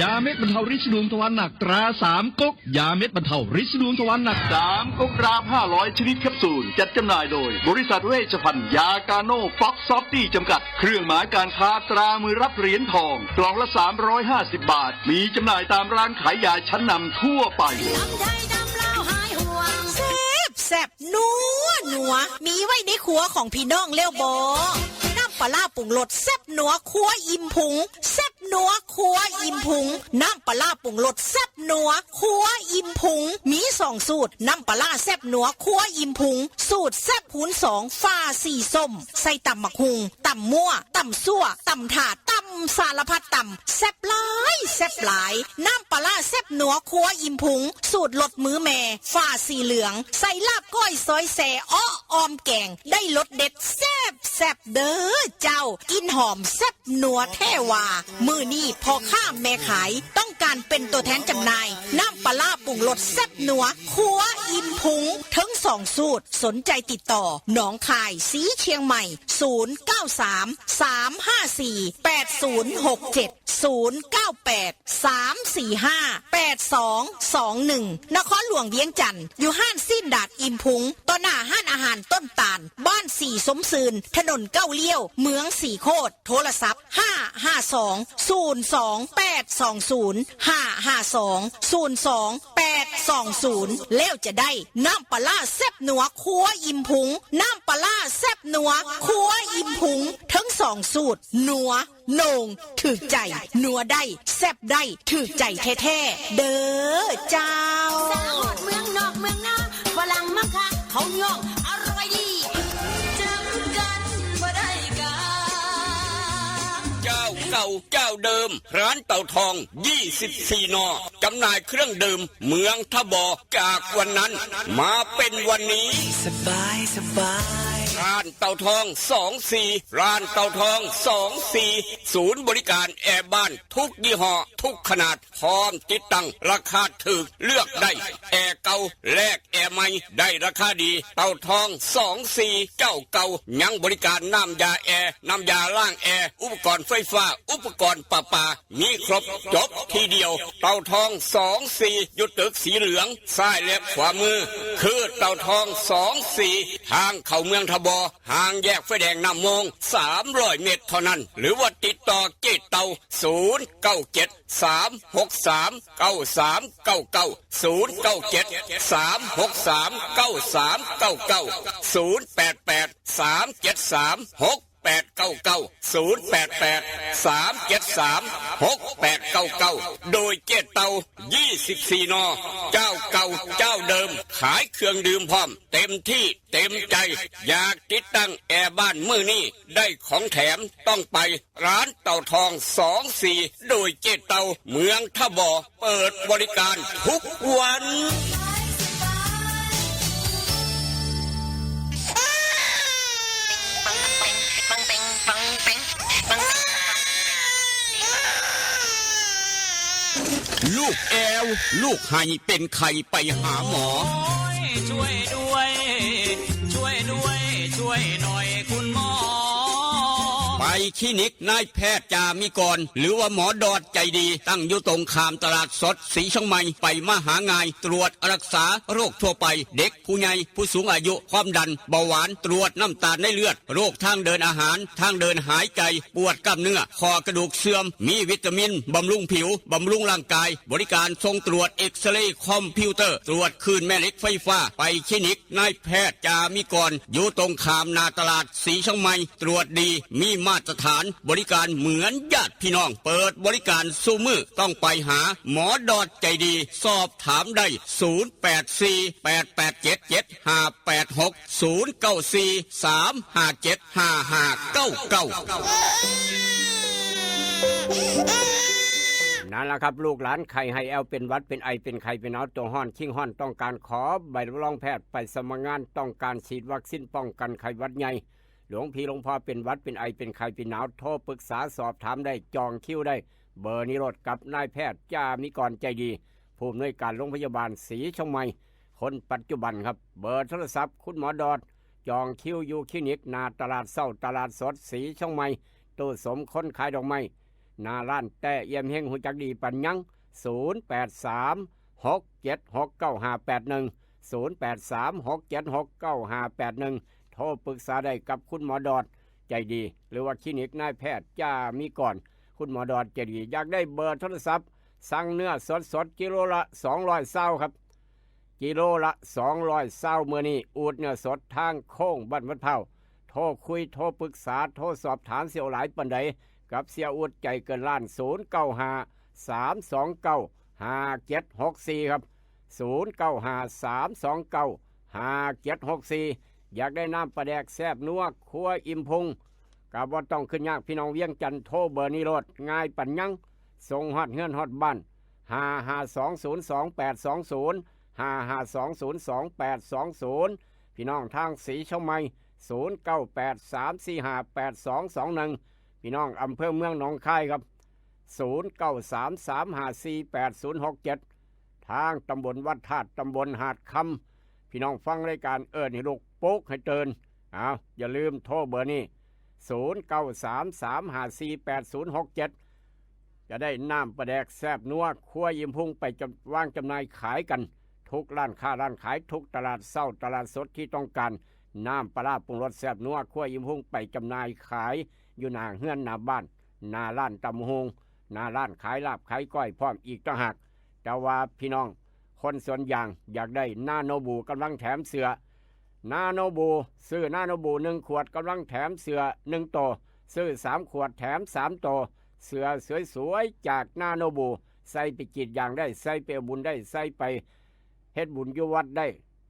ยาเม็ดบรรเทาริดซิดูมทวารหนักตราสามก๊กยาเม็ดบรรเทาริดซิดูมทวารหนัก3 ก๊กราม500 ชนิดแคปซูลจัดจำหน่ายโดยบริษัทเวชภัณฑ์ยากาโน่ป๊อกซอฟตี้จำกัดเครื่องหมายการค้าตรามือรับเหรียญทองกล่องละ350 บาทมีจำหน่ายตามร้านขายยาชั้นนำทั่วไปแซ่บนัวมีไว้ในครัวของพี่น้องเลี้ยวบอน้ำปลาปรุงรสแซ่บนัวครัวอิ่มพุงแซ่บนัวครัวอิ่มพุงน้ำปลาปรุงรสแซ่บนัวครัวอิ่มพุงมี2 สูตรน้ำปลาแซ่บนัวครัวอิ่มพุงสูตรแซ่บคูณ2ฟ้าสีส้มใส่ตำมักหุงตำมั่วตำซั่วตำถาดตำสารพัดตำแซ่บหลายน้ำปลาแซ่บนัวครัวอิ่มพุงสูตรลดมือแม่ฟ้าสีเหลืองใส่ลาบก้อยซอยแซ่อ้อออมแกงได้รสเด็ดแซ่บเด้อเจ้ากินหอมแซ่บนัวแท้ว่ามือนี้พอข้าแม่ขายต้องการเป็นตัวแทนจำหน่ายน้ำปลาปรุงรสแซ่บนัวครัวอิ่มพุงทั้ง2 สูตรสนใจติดต่อหนองคายสีเชียงใหม่0933548221นครหลวงเวียงจันทร์อยู่ห้านสิ้นดาดอิ่มพุงต่อหน้าห้านอาหารต้นตาลบ้านสีสมซืนถนนเก้าเลี้ยวเมืองสีโคตรโทรศัพท์552-02820แล้วจะได้น้ำปลาแซ่บนัวครัวอิ่มพุงน้ำปลาแซ่บนัวครัวอิ่มพุงทั้ง2 สูตรนัวโหน่งถึกใจนัวได้แซ่บได้ถึกใจแท้ๆเด้อเจ้าเมืองนอกเมืองนาฝรั่งมักคะเขาย่องอร่อยดีจำกันบ่ได้กา เจ้าเก่าเจ้าเดิมร้านเต่าทอง24 นอจำหน่ายเครื่องดื่มเมืองทบอจากวันนั้นมาเป็นวันนี้สบายร้านเต่าทอง24ร้านเต่าทอง24ศูนย์บริการแอร์บ้านทุกยี่ห้อทุกขนาดพร้อมติดตั้งราคาถูกเลือกได้แอร์เก่าแลกแอร์ใหม่ได้ราคาดีเต่าทอง24เจ้าเก่ายังบริการน้ำยาแอร์น้ำยาล้างแอร์อุปกรณ์ไฟฟ้าอุปกรณ์ประปามีครบจบทีเดียวเต่าทอง24อยู่ตึกสีเหลืองซ้ายและขวามือคือเต่าทอง24ทางเข้าเมืองทบห่างแยกไฟแดงน้ำมง300 เมตรเท่านั้นหรือว่าติดต่อเจ๊เต่าโดยเจ๊เต่า24 นอเจ้าเก่าเจ้าเดิมขายเครื่องดื่มพร้อมเต็มที่เต็มใจอยากติดตั้งแอร์บ้านมื้อนี้ได้ของแถมต้องไปร้านเต่าทอง24โดยเจ๊เต่าเมืองทบเปิดบริการทุกวันลูกแอวลูกไห้เป็นไข้ไปหาหมอช่วยด้วยช่วยหน่อยคุณหมอไป คลินิกนายแพทย์จามิกรหรือว่าหมอดอดใจดีตั้งอยู่ตรงข้ามตลาดสดสีช่องใหม่ไปมาหาง่ายตรวจรักษาโรคทั่วไปเด็กผู้ใหญ่ผู้สูงอายุความดันเบาหวานตรวจน้ำตาลในเลือดโรคทางเดินอาหารทางเดินหายใจปวดกล้ามเนื้อคอกระดูกเสื่อมมีวิตามินบำรุงผิวบำรุงร่างกายบริการส่งตรวจเอ็กซเรย์คอมพิวเตอร์ตรวจคลื่นแม่เหล็กไฟฟ้าไปคลินิกนายแพทย์จามิกรอยู่ตรงข้ามนาตลาดสีช่องใหม่ตรวจดีมีมาตรฐานบริการเหมือนญาติพี่น้องเปิดบริการสู้มือต้องไปหาหมอดอดใจดีสอบถามได้นั่นแหละครับลูกหลานใครให้แอลเป็นหวัดเป็นไอเป็นไข้เป็นหนาวตัวห้อนชิงห้อนต้องการขอใบรับรองแพทย์ไปสมัครงานต้องการฉีดวัคซีนป้องกันไข้หวัดใหญ่หลวงพี่หลวงพ่อเป็นหวัดเป็นไอเป็นไข้เป็นหนาวโทรปรึกษาสอบถามได้จองคิวได้เบอร์นิโรธกับนายแพทย์จามิกรใจดีผู้อำนวยการโรงพยาบาลศรีช่องใหม่คนปัจจุบันครับเบอร์โทรศัพท์คุณหมอดอดจองคิวอยู่คลินิกนาตลาดเศร้าตลาดสดศรีช่องใหม่ตู้สมคนขายดอกไม้หน้าร้านแต่เยี่ยมเฮงหูจักดีปัญญัง0836769581 โทรปรึกษาได้กับคุณหมอดอดใจดีหรือว่าคลินิกนายแพทย์จามิกรคุณหมอดอดใจดีอยากได้เบอร์โทรศัพท์สั่งเนื้อสดกิโลละ200เศร้าครับกิโลละ200เศร้าเมื่อนี้อูดเนื้อสดทางโค้งบ้านมะพร้าวโทรคุยโทรปรึกษาโทรสอบถามเสี่ยวหลายปันใดกับเสียอูดใจเกินล้าน0953295764ครับ0953295764อยากได้น้ำปลาแดกแซ่บนัวครัวอิ่มพุงกับว่าต้องขึ้นยากพี่น้องเวียงจันทร์โทรเบอร์นี้โลดง่ายปัญญังส่งฮอดเฮือนฮอดบ้าน55202820 พี่น้องทางสีช่องใหม่0983458221พี่น้องอำเภอเมืองหนองคายครับ0933548067ทางตำบลวัดธาตุตำบลหาดคำพี่น้องฟังรายการให้ลูกปุ๊กให้เตือนอย่าลืมโทรเบอร์นี้0933548067จะได้น้ำปลาแดกแซ่บนัวครัวยิ้มพุ่งไปวางจำหน่ายขายกันทุกร้านค้าร้านขายทุกตลาดเศร้าตลาดสดที่ต้องการน้ำปลาปรุงรสแซ่บนัวครัวยิ้มพุ่งไปจำหน่ายขายอยู่หน้าเฮือนหน้าบ้านหน้าร้านตำฮงหน้าร้านขายลาบขายก้อยพร้อมอีกต่างหากแต่ว่าพี่น้องคนส่วนอย่างอยากได้นาโนบูกำลังแถมเสือนาโนบูซื้อนาโนบู1 ขวดกำลังแถมเสือ1 ตัวซื้อ3 ขวดแถม3 ตัวเสือสวยๆจากนาโนบูใส่ไปกีดยางได้ใส่ไปบุญได้ใส่ไปเฮ็ดบุญอยู่วัดได้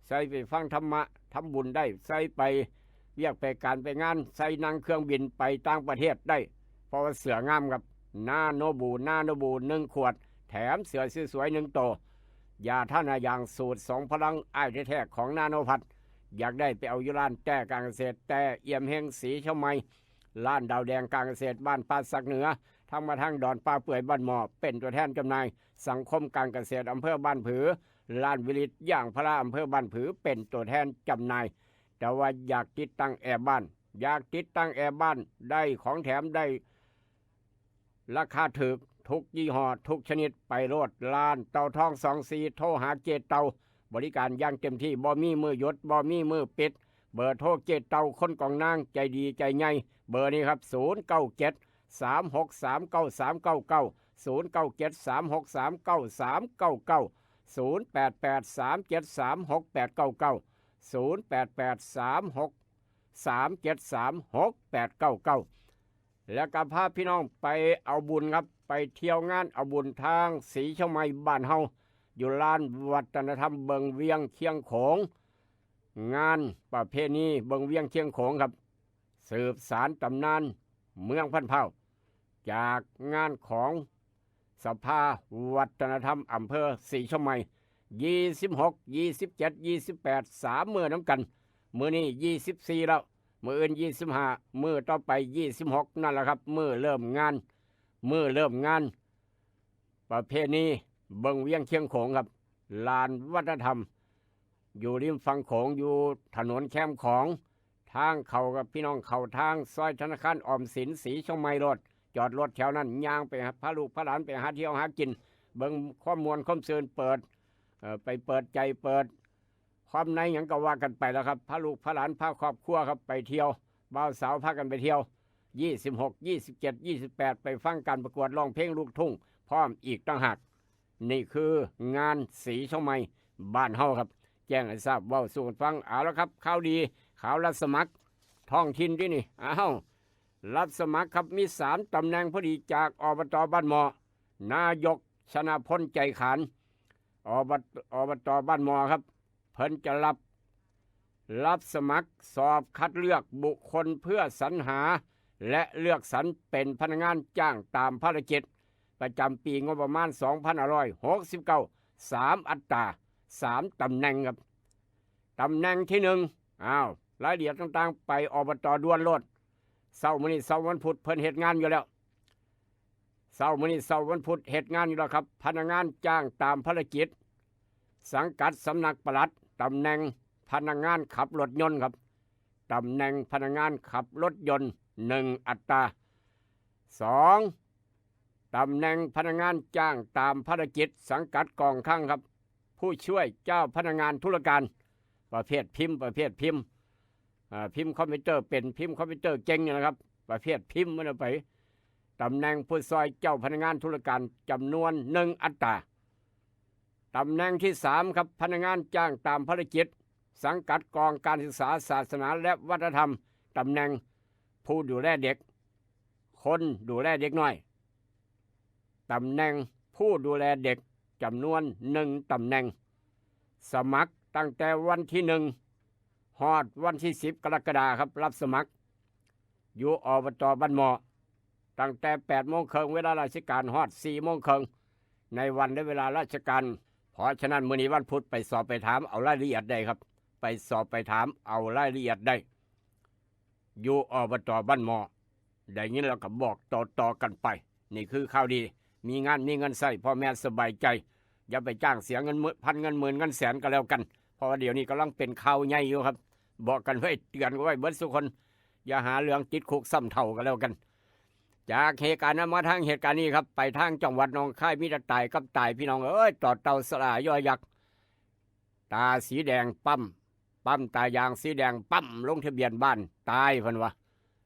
ใส่ไปฟังธรรมะทำบุญได้ใส่ไปเรียกไปการไปงานใส่นั่งเครื่องบินไปต่างประเทศได้เพราะว่าเสืองามครับนาโนบู1 ขวดแถมเสือสวยๆ1 ตัวยาท่านอย่างสูตร2 พลังไอ้แท้ๆของนาโนพัดอยากได้ไปเอาอยู่ร้านแต่การเกษตรแต่เอี่ยมเฮงสีช่องใหม่ร้านดาวแดงการเกษตรบ้านป่าสักเหนือทั้งมาทางดอนป่าเปื่อยบ้านหมอเป็นตัวแทนจำหน่ายสังคมการเกษตรอำเภอบ้านผือร้านวิลิตย่างพระอำเภอบ้านผือเป็นตัวแทนจำหน่ายแต่ว่าอยากติดตั้งแอร์บ้านอยากติดตั้งแอร์บ้านได้ของแถมได้ราคาถูกทุกยี่ห้อทุกชนิดไปโลดร้านเตาทอง24โทรหาเจเตาบริการอย่างเต็มที่บ่มีมือหยุดบ่มีมือปิดเบอร์โทรเจเตาคนกองนางใจดีใจใหญ่เบอร์นี้ครับ08339398990883736899แล้วก็พาพี่น้องไปเอาบุญครับไปเที่ยวงานเอาบุญทางสีช่องใหม่บ้านเฮาอยู่ลานวัฒนธรรมเบิงเวียงเคียงโขงงานประเพณีเบิงเวียงเคียงโขงครับสืบสานตำนานเมืองพันเผาจากงานของสภาวัฒนธรรมอำเภอสีช่องใหม่26 27 28 3 มื้อน้ำกันมื้อนี้24แล้วมื้ออื่น25มื้อต่อไป26นั่นแหละครับมื้อเริ่มงานประเพณีเบิงเวียงเคียงโขงครับลานวัฒนธรรมอยู่ริมฝั่งโขงอยู่ถนนแคมของ ทางเขากับพี่น้องเขาทางซอยธนาคารออมสินสีชงไม้รถจอดรถแถวนั้นย่างไปพาลูกพาหลานไปหาเที่ยวหากินเบิ่งข้อมวลข้อมเชิญเปิดไปเปิดใจเปิดความในหยังก็ว่ากันไปแล้วครับพาลูกพาหลานพาครอบครัวครับไปเที่ยวบ่าวสาวพากันไปเที่ยว26 27 28ไปฟังการประกวดร้องเพลงลูกทุ่งพร้อมอีกต่างหากนี่คืองานสีชงไม้บ้านเฮาครับแจ้งให้ทราบเว้าสู่กันฟังเอาแล้วครับข่าวดีข่าวรับสมัครท้องถิ่นด้วยนี่รับสมัครครับมี3ตำแหน่งพอดีจากอบตบ้านหมอนายกชนะพลใจขานอบตบ้านหมอครับเพิ่นจะรับสมัครสอบคัดเลือกบุคคลเพื่อสรรหาและเลือกสรรเป็นพนักงานจ้างตามภารกิจประจำปีงบประมาณ2569 3 อัตรา3ตำแหน่งครับตำแหน่งที่1รายละเอียดต่างๆไปอบตด่วนโลดเสาร์มื้อนี้เสาร์วันพุธเพิ่นเฮ็ดงานอยู่แล้วเสาร์มื้อนี้เสาร์วันพุธเฮ็ดงานอยู่แล้วครับพนักงานจ้างตามภารกิจสังกัดสำนักปลัดตำแหน่งพนักงานขับรถยนต์ครับตำแหน่งพนักงานขับรถยนต์1 อัตรา2ตำแหน่งพนักงานจ้างตามภารกิจสังกัดกองข้างครับผู้ช่วยเจ้าพนักงานธุรการประเภทพิมพ์พิมพ์คอมพิวเตอร์เป็นพิมพ์คอมพิวเตอร์เก่งนะครับประเภทพิมพ์มันไปตำแหน่งผู้ช่วยเจ้าพนักงานธุรการจำนวน1 อัตราตำแหน่งที่3ครับพนักงานจ้างตามภารกิจสังกัดกองการศึกษาศาสนาและวัฒนธรรมตำแหน่งผู้ดูแลเด็กคนดูแลเด็กน้อยตำแหน่งผู้ดูแลเด็กจำนวน1 ตำแหน่งสมัครตั้งแต่วันที่1ฮอดวันที่10 กรกฎาคมครับรับสมัครอยู่อบตบ้านหมอตั้งแต่8 โมงครึ่งเวลาราชการฮอด4 โมงครึ่งในวันและเวลาราชการเพราะฉะนั้นมื้อนี้วันพุธไปสอบไปถามเอารายละเอียดได้ครับไปสอบไปถามเอารายละเอียดได้อยู่อบตบ้านหมอได้ยินแล้วก็บอกต่อกันไปนี่คือข่าวดีมีงานมีเงินใส่พ่อแม่สบายใจอย่าไปจ้างเสียเงินพันเงินหมื่นเงินแสนก็แล้วกันเพราะว่าเดี๋ยวนี้กำลังเป็นข่าวใหญ่อยู่ครับบอกกันไว้เตือนกันไว้เบิดทุกคนอย่าหาเรื่องติดคุกซ้ำเท่าก็แล้วกันจากเหตุการณ์นั้นมาทางเหตุการณ์นี้ครับไปทางจังหวัดหนองคายมีแต่ตายกับตายพี่น้องต่อเต่าสลายย่อยยักษ์ตาสีแดงปั๊มตายางสีแดงปั๊มลงทะเบียนบ้านตายเพิ่นวะ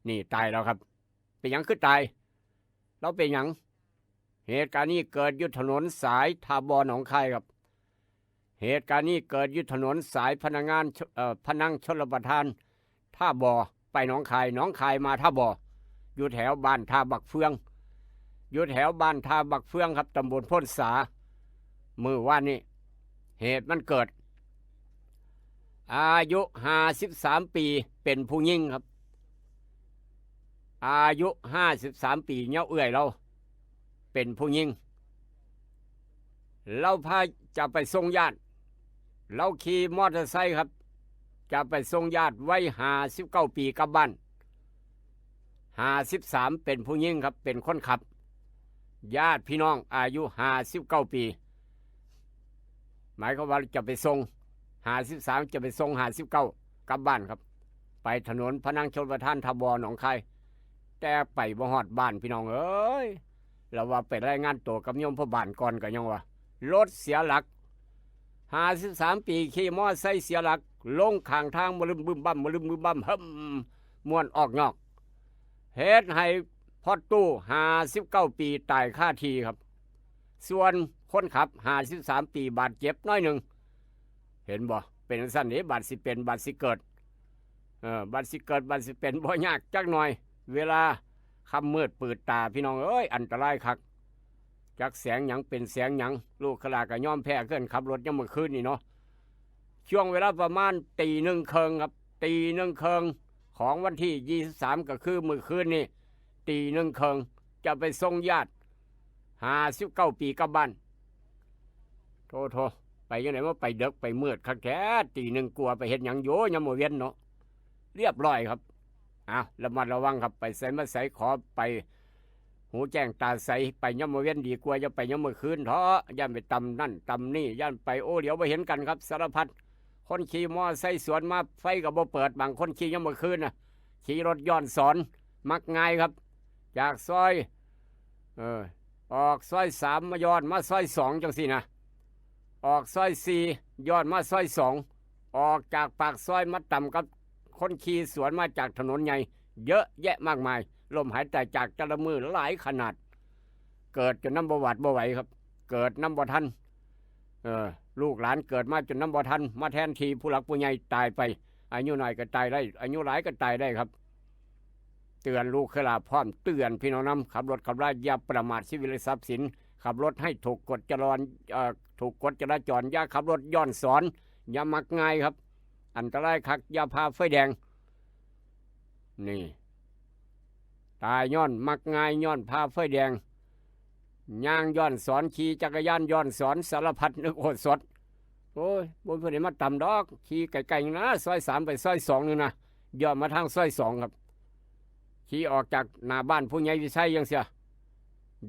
นี่ตายแล้วครับเป็นหยังคือตายเราเป็นหยังเหตุการณ์นี้เกิดอยู่ถนนสายทาบอหนองคายครับเหตุการณ์นี้เกิดอยู่ถนนสายพนังชลประทานท่าบอไปหนองคายมาท่าบออยู่แถวบ้านท่าบักเฟืองครับตำบลพ้นสามือว่านนี้เหตุมันเกิดอายุ53 ปีเป็นผู้หญิงครับอายุ53 ปีเนาะเอื้อยเราเป็นผู้หญิงเราพาจะไปส่งญาติเราขี่มอเตอร์ไซค์ครับจะไปส่งญาติไว้59 ปีกลับบ้าน53เป็นผู้หญิงครับเป็นคนขับญาติพี่น้องอายุ59 ปีหมายความว่าจะไปส่ง53จะไปส่ง59กลับบ้านครับไปถนนพนังชลประทานทบหนองคายแต่ไปบ่ฮอดบ้านพี่น้องเอ้ยเราว่าไปรายงานตัวกับโยมพ่อบ้านก่อนก็ยังว่ารถเสียหลัก53 ปีขี่มอไซค์เสียหลักลงข้างทางบึ้มบั่มม่วนออกนอกเหตุให้พอตู้59 ปีตายคาที่ครับส่วนคนขับ53 ปีบาดเจ็บน้อยหนึ่งเห็นบ่เป็นสั้นนี้บาดสิเป็นบาดสิเกิดบาดสิเกิดบาดสิเป็นบ่ยากจักหน่อยเวลาค่ำมืดปืดตาพี่น้องเอ้ยอันตรายคักจักแสงหยังเป็นแสงหยังลูกขลาก็ยอมแพ้เกินขับรถยังเมื่อคืนนี่เนาะช่วงเวลาประมาณตี 1 ครึ่งครับตี 1 ครึ่งของวันที่23ก็คือมื้อคืนนี่ตี 1 ครึ่งจะไปส่งญาติ59 ปีกลับบ้านโทไปยังไงว่าไปเด็กไปมืดคักแท้ตี 1กลัวไปเฮ็ดหยังโยยามมื้อเวียนเนาะเรียบร้อยครับระมัดระวังครับไปใส่มาใส่ขอไปหูแจ้งตาใสไปย่ำมือเว้นดีกว่าจะไปย่ำมือคืนเถาะย่ำไปตำนั่นตำนี่ย่ำไปเดี๋ยวไปเห็นกันครับสารพัด คนขี่มอไซค์สวนมาไฟก็บ่เปิดบางคนขี่ยามมื้อคืนน่ะขี่รถย้อนสอนมักง่ายครับ จากซอยออกซอย3มาย้อนมาซอย2จังซี่นะออกซอย4ย้อนมาซอย2ออกจากปากซอยมาต่ำกับคนขี่สวนมาจากถนนใหญ่เยอะแยะมากมายลมหายใจจากแต่ละมือหลายขนาดเกิดจนน้ำบ่หวาดบ่ไหวครับเกิดน้ำบ่ทันลูกหลานเกิดมาจนน้ำบ่ทันมาแทนทีผู้หลักผู้ใหญ่ตายไปอายุน้อยก็ตายได้อายุหลายก็ตายได้ครับเตือนลูกขลาพร้อมเตือนพี่น้องน้ำขับรถขับราอย่าประมาทชีวิตและทรัพย์สินขับรถให้ถูกกฎจราจรอย่าขับรถย้อนสอนอย่ามักง่ายครับอันตรายคักอย่าพาไฟแดงนี่ตายย้อนมักง่ายย้อนพาไฟแดงย่างย้อนสอนขี่จักรยานย้อนสอนสารพัดนึกโอดสดโอ้ยบนเพื่อนมาต่ำดอกขี่ไกลๆนะซอย3ไปซอย2นี่นะย้อนมาทางซอย2ครับขี่ออกจากหน้าบ้านผู้ใหญ่วิชัยยังเสีย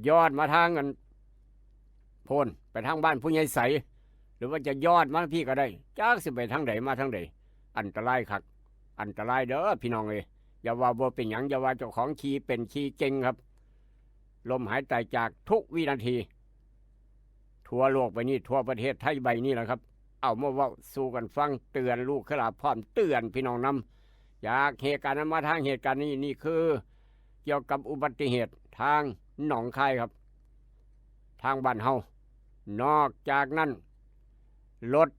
ย้อนมาทางกันโพนไปทางบ้านผู้ใหญ่ใสหรือว่าจะย้อนมาพี่ก็ได้จากสิไปทางใดมาทางใดอันตรายคักอันตรายเด้อพี่น้องเอ้ยอย่าว่าบ่เป็นหยังอย่าว่าเจ้าของขี่เป็นขี่เก่งครับลมหายใจจากทุกวินาทีทั่วโลกไปนี่ทั่วประเทศไทยใบนี้แหละครับเอามาเว้าสู่กันฟังเตือนลูกขลาพร้อมเตือนพี่น้องนำจากเหตุการณ์นั้นมาทางเหตุการณ์นี้นี่คือเกี่ยวกับอุบัติเหตุทางหนองคายครับทางบ้านเฮานอกจากนั้นรถ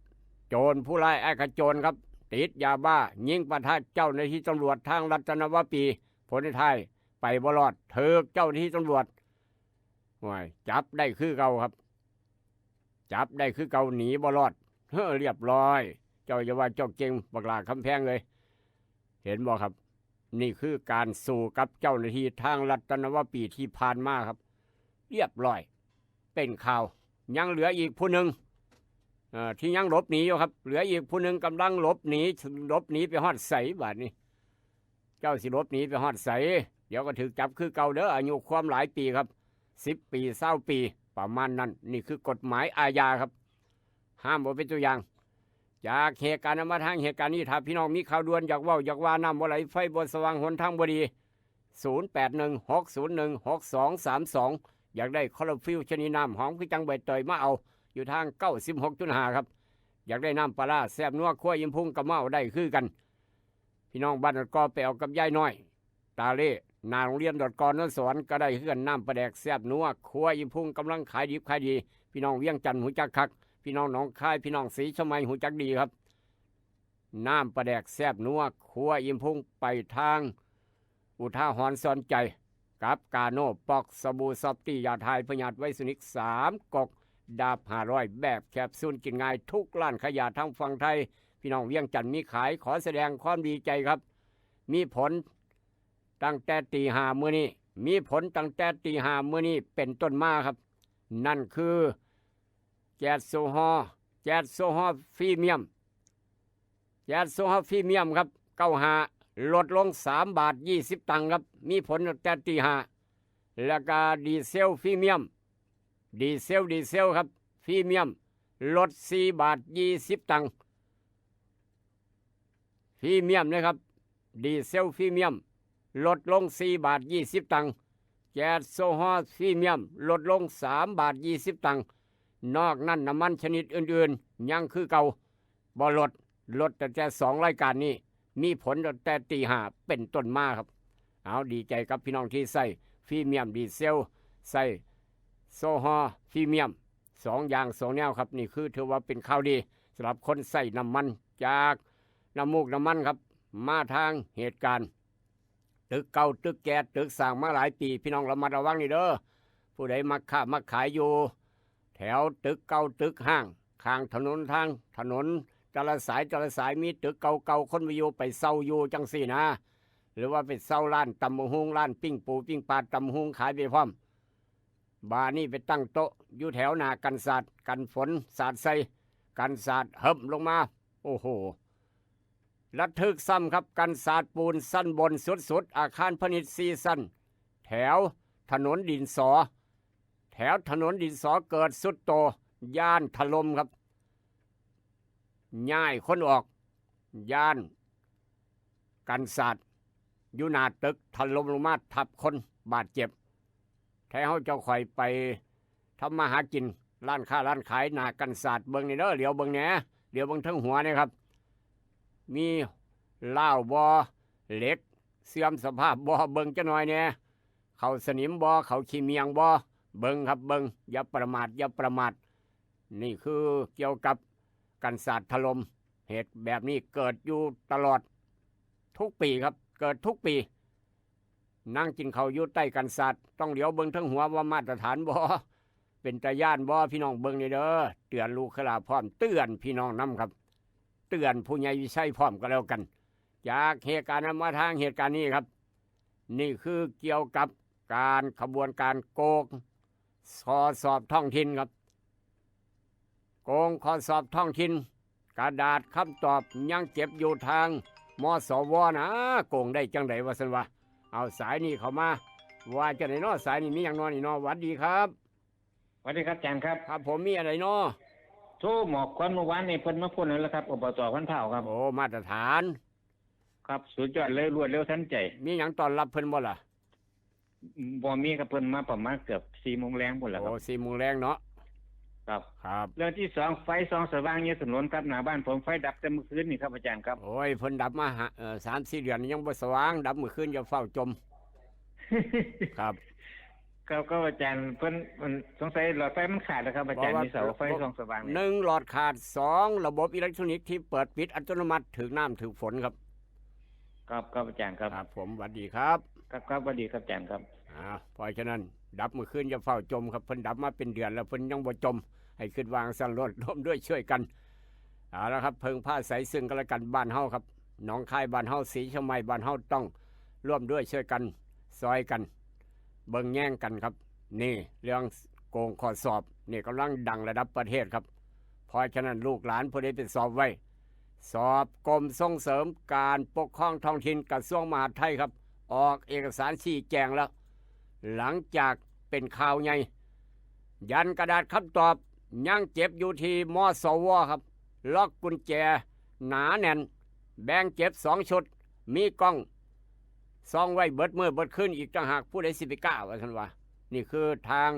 โจรผู้ร้ายไอ้ขโจรครับติดยาบ้ายิงปะทะเจ้าหน้าที่ตำรวจทางรัตนวปีผลท้ายไปบ่รอดเถิกเจ้าหน้าที่ตำรวจจับได้คือเก่าครับจับได้คือเก่าหนีบ่รอดเรียบร้อยเจ้าอย่าว่าเจ้าเก่งบักหลาคำแพงเลยเห็นบ่ครับนี่คือการสู้กับเจ้าหน้าที่ทางรัตนวปีที่ผ่านมาครับเรียบร้อยเป็นข่าวยังเหลืออีกผู้หนึ่งที่ยังหลบหนีอยู่ครับเหลืออีกผู้หนึ่งกำลังหลบหนีไปฮอดใสบาดนี้เจ้าสิหลบหนีไปฮอดใสเดี๋ยวก็ถูกจับคือเก่าเด้ออายุความหลายปีครับ10 ปี20 ปีประมาณนั้นนี่คือกฎหมายอาญาครับห้ามบ่เป็นตัวอย่างจากเหตุการณ์มาทางเหตุการณ์นี้ถ้าพี่น้องมีข่าวด่วนอยากว่าน้ำบ่ไหลไฟบ่สว่างหนทางบ่ดี0816016232อยากได้คลอโรฟิลชนิดน้ำหอมคือจังใบเตยมาเอาอยู่ทาง96.5ครับอยากได้น้ำปลาร้าแซ่บนัวคั่วยิ้มพุ่งกับเมาได้คือกันพี่น้องบ้านก็ไปเอากับยายน้อยตาเล่นาโรงเรียนกนนสวรรค์ก็ได้คือกันน้ำปลาแดกแซ่บนัวคั่วยิ้มพุ่งกำลังขายดิบขายดีพี่น้องเวียงจันทร์หูจักคักพี่น้องหนองคายพี่น้องศรีชมัยหูจักดีครับน้ำปลาแดกแซ่บนัวคั่วยิ้มพุ่งไปทางอุทาหรณ์สอนใจกับกาโน่ปอกสบู่ซอฟตี้ยาไทยพยาธิไวสุนิก3 กกดาบ500แบบแคปซูลกินง่ายทุกร้านขายยาทั้งฝั่งไทยพี่น้องเวียงจันทร์มีขายขอแสดงความดีใจครับมีผลตั้งแต่ตี 5มื้อนี้มีผลตั้งแต่ตี 5มื้อนี้เป็นต้นมาครับนั่นคือแก๊สโซฮอล์พรีเมียมครับ95ลดลง3 บาท 20 ตังค์ครับมีผลตั้งแต่ตี 5แล้วก็ดีเซลพรีเมียมดีเซลครับพรีเมียมลด4 บาท 20 ตังค์พรีเมียมนะครับดีเซลพรีเมียมลดลง4 บาท 20 ตังค์แก๊สโซฮอล์พรีเมียมลดลง3 บาท 20 ตังค์นอกนั้นน้ำมันชนิดอื่นๆยังคือเก่าบ่ลดแต่2 รายการนี้มีผลตั้งแต่ตี 5เป็นต้นมาครับเอาดีใจกับพี่น้องที่ใส่พรีเมียมดีเซลใส่โซฮอล์พรีเมียม2 อย่าง2 แนวครับนี่คือถือว่าเป็นข่าวดีสำหรับคนใส่น้ำมันจากน้ำมูกน้ำมันครับมาทางเหตุการณ์ตึกเก่าตึกแก่ตึกสร้างมาหลายปีพี่น้องระมัดระวังนี่เด้อผู้ใดมาค้ามาขายอยู่แถวตึกเก่าตึกห้างข้างถนนแต่ละสายมีตึกเก่าคนไปอยู่ไปเซาอยู่จังสี่นะหรือว่าไปเซาร้านตำบักหุ่งร้านปิ้งปูปิ้งปลาตำบักหุ่งขายไปพร้อมบานี่ไปตั้งโต๊ะอยู่แถวหน้ากันสาดกันฝนสาดใส่กันสาดเหิบลงมาโอ้โหระทึกซ้ำครับกันสาดปูนสั้นบนสุดอาคารพาณิชย์4 ชั้นแถวถนนดินสอเกิดสุดโตย่านถล่มครับ ย้ายคนออกย่านกันศาสตร์อยู่หน้าตึกถล่มลงมาทับคนบาดเจ็บแท้เฮาเจ้าข่อยไปทำมาหากินร้านค้าร้านขายหน้ากันศาสตร์เบิ่งนี่เด้อเหลียวเบิ่งแหน่เหลียวเบิ่งทั้งหัวนี่ครับมีเหล้าบ่เหล็กเสื่อมสภาพบ่เบิ่งจักหน่อยแหน่เขาสนิมบ่เขาขี้เมียงบ่เบิ่งครับเบิ่งอย่าประมาทอย่าประมาทนี่คือเกี่ยวกับกันศาสตร์ถล่มเหตุแบบนี้เกิดอยู่ตลอดทุกปีครับเกิดทุกปีนั่งกินข้าวอยู่ใต้กันศาสตร์ต้องเหลียวเบิ่งทั้งหัวว่ามาตรฐานบ่เป็นตาย่านบ่พี่น้องเบิ่งนี่เด้อเตือนลูกขลาพร้อมเตือนพี่น้องนํครับเตือนผู้ใหญ่วิชัยพร้อมก็แล้วกันจากเหตุการณ์นั้นมาทางเหตุการณ์นี้ครับ นี่คือเกี่ยวกับการขบวนการโกงข้อสอบท้องถิ่นครับโกงข้อสอบท้องถิ่นกระดาษคำตอบยังเก็บอยู่ทางมสวนะโกงได้จังไดวะสันวะเอาสายนี้เข้ามาว่าจะไหนนอสายนี้มีอย่างนอนี่นอหวัดดีครับสวัสดีครับอาจารย์ครับ ครับผมมีอะไรนอโทรหมอกควันเมื่อวานในเพิ่นมาพูดนั่นแหละครับอบตพันเผาครับโอ้มาตรฐาน ครับสุดยอดเลยรวดเร็วทันใจมีอย่างตอนรับเพิ่นบ่ล่ะบ่มีกับเพิ่นมาประมาณเกือบ4 โมงแรงพุ่นแหละครับโอ้4 โมงแรงเนาะครับครับเรื่องที่2ไฟส่องสว่างอยู่ถนนครับหน้าบ้านผมไฟดับแต่เมื่อคืนนี่ครับอาจารย์ครับโอ้ยเพิ่นดับมา3-4 เดือนยังบ่สว่างดับเมื่อคืนอย่าเฝ้าจม ครับก็อาจารย์เพิ่นสงสัยหลอดไฟมันขาดนะครับอาจารย์มีเสาไฟส่องสว่าง1หลอดขาด2ระบบอิเล็กทรอนิกส์ที่เปิดปิดอัตโนมัติถึงน้ำถึงฝนครับครับอาจารย์ครับครับผมสวัสดีครับครับสวัสดีครับอาจารย์ครับเพราะฉะนั้นดับเมื่อคืนอย่าเฝ้าจมครับเพิ่นดับมาเป็นเดือนแล้วเพิ่นยังบ่จมให้ขึ้นวางสั่นลดร่วมด้วยช่วยกันแล้วครับเพิ่งผ้าใสซึ่งกันและกันบ้านเฮาครับหนองคายบ้านเฮาศรีชะไมบ้านเฮาต้องร่วมด้วยช่วยกันซอยกันเบิ่งแย่งกันครับนี่เรื่องโกงข้อสอบนี่กำลังดังระดับประเทศครับเพราะฉะนั้นลูกหลานผู้ใดเป็นสอบไว้สอบกรมส่งเสริมการปกครองท้องถิ่นกระทรวงมหาดไทยครับออกเอกสารชี้แจงแล้วหลังจากเป็นข่าวใหญ่ยันกระดาษคำตอบยังเจ็บอยู่ที่มสวครับล็อกกุญแจหนาแน่นแบ่งเก็บ2 ชุดมีกล้องซ่องไว้เบิดมือเบิดขึ้นอีกต่างหากผู้ใดสิบก้าว่าท่านว่านี่คือทาง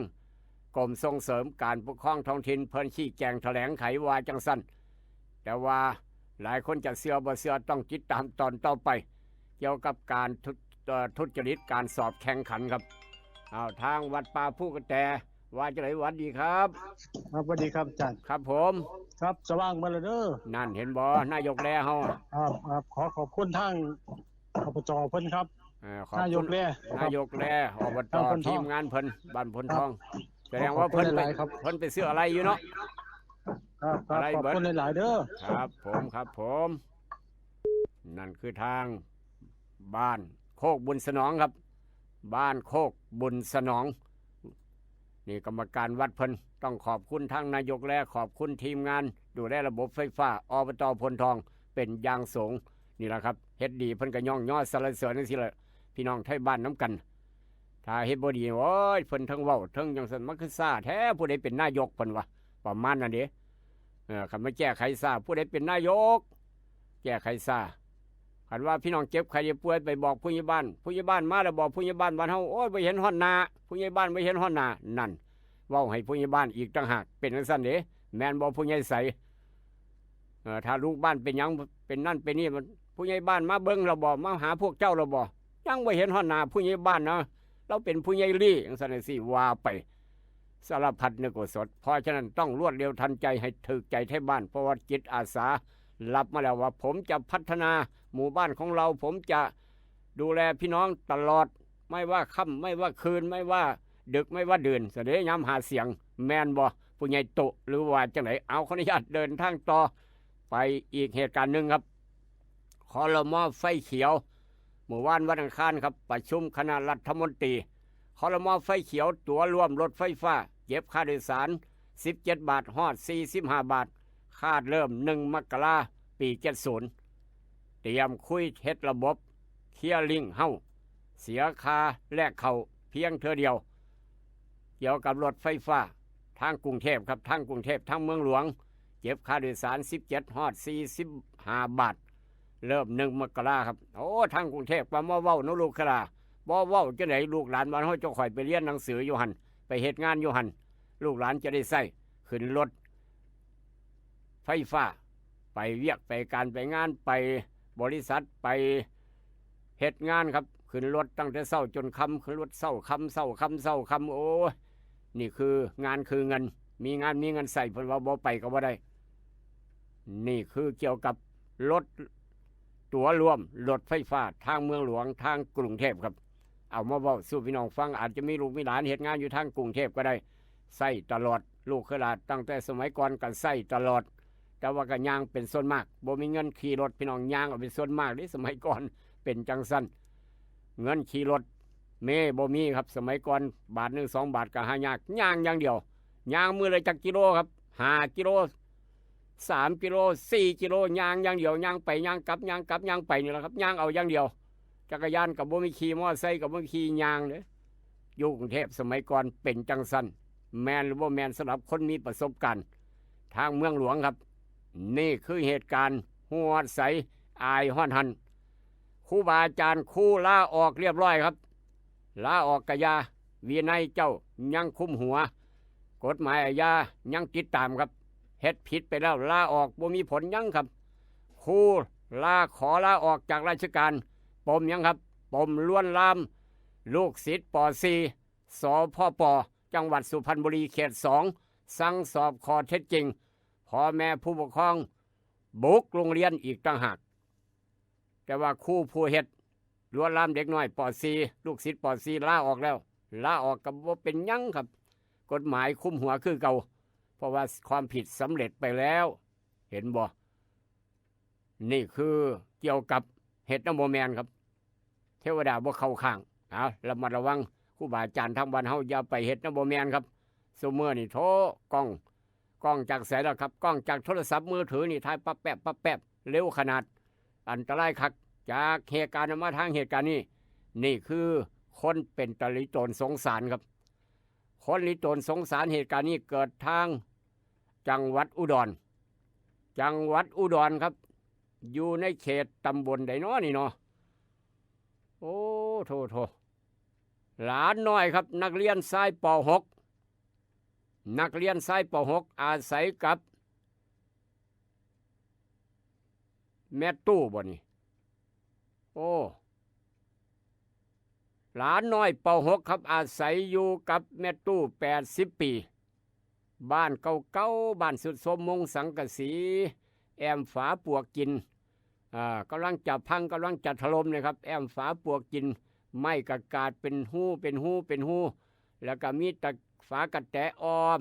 กรมส่งเสริมการปกครองท้องถิ่นเพิ่นชี้แจงแถลงไขว่าจังสั้นแต่ว่าหลายคนจะเสือบ่เสือต้องติดตามตอนต่อไปเกี่ยวกับการทุจริตการสอบแข่งขันครับเอาทางวัดป่าผู้กระแตว่าจะไหนวัดดีครับครับสวัสดีครับอาจารย์ครับผมครับสว่างมาเลยเด้อนั่นเห็นบ่นายกแลเฮาครับขอบคุณทางอบจเพิ่นครับนายกแลอบตทีมงานเพิ่นบ้านพลทองแสดงว่าเพิ่นไปซื้ออะไรอยู่เนาะครับขอบคุณหลายๆเด้อครับผมนั่นคือทางบ้านโคกบุญสนองครับบ้านโคกบุญสนองนี่กรรมการวัดเพิ่นต้องขอบคุณทั้งนายกและขอบคุณทีมงานดูแลระบบไฟฟ้าอบตพลทองเป็นอย่างสูงนี่แหละครับเฮ็ดดีเพิ่นก็ย่องสรรเสริญจังซี่แหละพี่น้องไทยบ้านน้ำกันถ้าเฮ็ดบ่ดีโอ้ยเพิ่นทั้งเว้าทั้งจังซั่นมันคือซ่าแท้ผู้ใดเป็นนายกเพิ่นว่าประมาณนั้นเด้คันมาแก้ไขซ่าผู้ใดเป็นนายกแก้ไขซ่าคันว่าพี่น้องเจ็บใครจะป่วยไปบอกผู้ใหญ่บ้านมาแล้วบอกผู้ใหญ่บ้านบ้านเฮาโอ้ยบ่เห็นฮ้อนหน้าผู้ใหญ่บ้านบ่เห็นฮ้อนหน้านั่นเว้าให้ผู้ใหญ่บ้านอีกต่างหากเป็นจังซั่นเด้แม่นบ่ผู้ใหญ่ใสถ้าลูกบ้านเป็นหยังเป็นนั่นเป็นนี่มันผู้ใหญ่บ้านมาเบิ่งเราบ่มาหาพวกเจ้าเราบ่ยังบ่เห็นฮ้อนหน้าผู้ใหญ่บ้านนะเราเป็นผู้ใหญ่ลี่จังซั่นสิว่าไปสารพัดนึกว่าสดเพราะฉะนั้นต้องรวดเร็วทันใจให้ถึกใจไทบ้านเพราะว่าจิตอาสารับมาแล้วว่าผมจะพัฒนาหมู่บ้านของเราผมจะดูแลพี่น้องตลอดไม่ว่าค่ำไม่ว่าคืนไม่ว่าดึกไม่ว่าเดือนเสด็จย้ำหาเสียงแมนบ่ผู้ใหญ่โตหรือว่าจังไหนเอาขออนุญาตเดินทางต่อไปอีกเหตุการณ์หนึ่งครับครม.ไฟเขียวเมื่อวานวันอังคารครับประชุมคณะรัฐมนตรีครม.ไฟเขียวตั๋วรวมรถไฟฟ้าเก็บค่าโดยสาร17 บาทฮอด45 บาทคาดเริ่ม1 มกราคมปี70เตรียมคุยเฮ็ดระบบเคลียร์ลิงเฮาเสียค่าแลกเข้าเพียงเท่าเดียวเกี่ยวกับรถไฟฟ้าทางกรุงเทพครับทางกรุงเทพทางเมืองหลวง ก็บค่าโดยสาร17ฮอด45 บาทเริ่ม1 มกราครับโอ้ทางกรุงเทพว่าบ่เว้าเนาะลูกคลาบ่เว้าจังได๋ลูกหลานบ้านเฮาจะค่อยไปเรียนหนังสืออยู่หั่นไปเฮ็ดงานอยู่หั่นลูกหลานจะได้ใช้ขึ้นรถไฟฟ้าไปเวียกไปการไปงานไปบริษัทไปเฮ็ดงานครับขึ้นรถตั้งแต่เช้าจนค่ำขึ้นรถเช้าค่ำเช้าค่ำเช้าค่ำโอ้ยนี่คืองานคือเงินมีงานมีเงินใส่เพิ่นว่าบ่ไปก็บ่ได้นี่คือเกี่ยวกับรถตั๋วรวมรถไฟฟ้าทางเมืองหลวงทางกรุงเทพครับเอามาเว้าสู่พี่น้องฟังอาจจะมีลูกมีหลานเฮ็ดงานอยู่ทางกรุงเทพก็ได้ใช้ตลอดลูกเคยหลานตั้งแต่สมัยก่อนก็ใช้ตลอดแต่ว่าก็ย่างเป็นส่วนมากบ่มีเงินขี่รถพี่น้องย่างเอาเป็นส่วนมากนี่สมัยก่อนเป็นจังซั่นเงินขี่รถเมบ่มีครับสมัยก่อนบาท1 2 บาทก็หายากย่างอย่างเดียวย่างมื้อละจักกิโลครับ5 กิโล3 กิโล4 กิโลย่างอย่างเดียวย่างไปย่างกลับย่างกลับย่างไปนี่แหละครับย่างเอาอย่างเดียวจักรยานกับบ่มีขี่มอไซค์กับบ่มีขี่ย่างเด้อยู่กรุงเทพสมัยก่อนเป็นจังซั่นแม่นหรือบ่แม่นสำหรับคนมีประสบการณ์ทางเมืองหลวงครับนี่คือเหตุการณ์หัวใสอายฮ้อนหันครูบาอาจารย์ครูลาออกเรียบร้อยครับลาออกกะยาวินัยเจ้ายังคุมหัวกฎหมายอาญายังติดตามครับเฮ็ดผิดไปแล้วลาออกบ่มีผลยังครับครูขอลาออกจากราชการปมยังครับปมล้วนลามลูกศิษย์ป .4 สพป.จังหวัดสุพรรณบุรีเขต2สั่งสอบข้อเท็จจริงพ่อแม่ผู้ปกครองบุกโรงเรียนอีกต่างหากแต่ว่าครูผู้เฮ็ดล้วนลามเด็กน้อยป .4 ลูกศิษย์ป .4 ลาออกแล้วลาออกกับบ่เป็นยังครับกฎหมายคุมหัวคือเก่าเพราะว่าความผิดสำเร็จไปแล้วเห็นบ่นี่คือเกี่ยวกับเฮ็ดน้ำโมแมนครับเทวดาบ่เข้าข้างระมัดระวังครูบาอาจารย์ทางบ้านเฮาอย่าไปเฮ็ดน้ำโมแมนครับซุมื้อนี่โทรกล้องจากแสนแล้วครับกล้องจากโทรศัพท์มือถือนี่ถ่ายปั๊บแป๊บเร็วขนาดอันตรายคักจากเหตุการณ์มาทางเหตุการณ์นี้นี่คือคนเป็นตลิโจรสงสารครับคนลิโจรสงสารเหตุการณ์นี้เกิดทางจังหวัดอุดรครับอยู่ในเขตตำบลใดน้อนี่เนาะโอ้โถหลานน้อยครับนักเรียนชายป .6 นักเรียนชายป .6 อาศัยกับแม่ตู้บ่นี่โอ้หลานน้อยป .6 ครับอาศัยอยู่กับแม่ตู้80 ปีบ้านเก่าๆบ้านสุดสมมงสังกะสีแอมฝาปวกกินกำลังจะพังกำลังจะถล่มเลยครับแอมฝาปวกกินไม้กระกาดเป็นหูแล้วก็มีตะฝากระแตอ้อม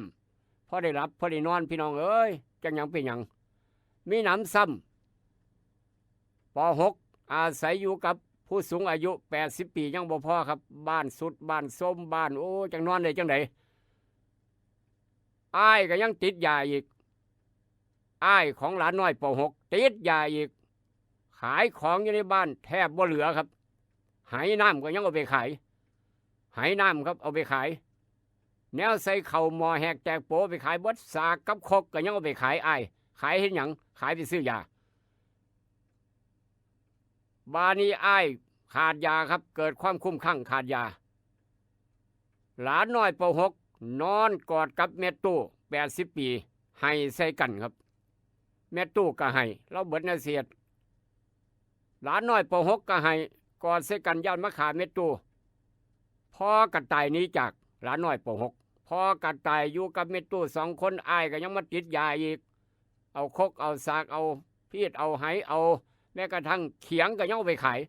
พอได้รับพอได้นอนพี่น้องเอ้ยจังยังเป็นยังมีหนำซ้ำป .6 อาศัยอยู่กับผู้สูงอายุ80 ปียังบ่พอครับบ้านสุดบ้านส้มบ้านโอ้จังนอนได้จังไดอ้ายก็ยังติดยาอีกอ้ายของหลานน้อยป .6 ติดยาอีกขายของอยู่ในบ้านแทบบ่เหลือครับไหน้ำก็ยังเอาไปขายไหน้ำครับเอาไปขายแนวใส่เข่าหมอแหกแจกโปไปขายบดสากกับคกก็ยังเอาไปขายอ้ายขายเห็นหยังขายไปซื้อยาบานี้อ้ายขาดยาครับเกิดความคุ้มคลั่งขาดยาหลานน้อยป .6 นอนกอดกับแม่ตู้80 ปีให้ใส่กันครับแม่ตู้ก็ให้เราเบิดนาเสียดหลานน้อยป .6 ก็ให้กอดใส่กันย่านมะขามแม่ตู้พ่อกระต่ายนี้จากหลานน้อยป .6 พ่อกระต่ายอยู่กับแม่ตู้2 คนอ้ายก็ยังมาติดยาอีกเอาคกเอาสากเอาพีดเอาไหเอาแม้กระทั่งเขียงก็ยังเอาไปขาย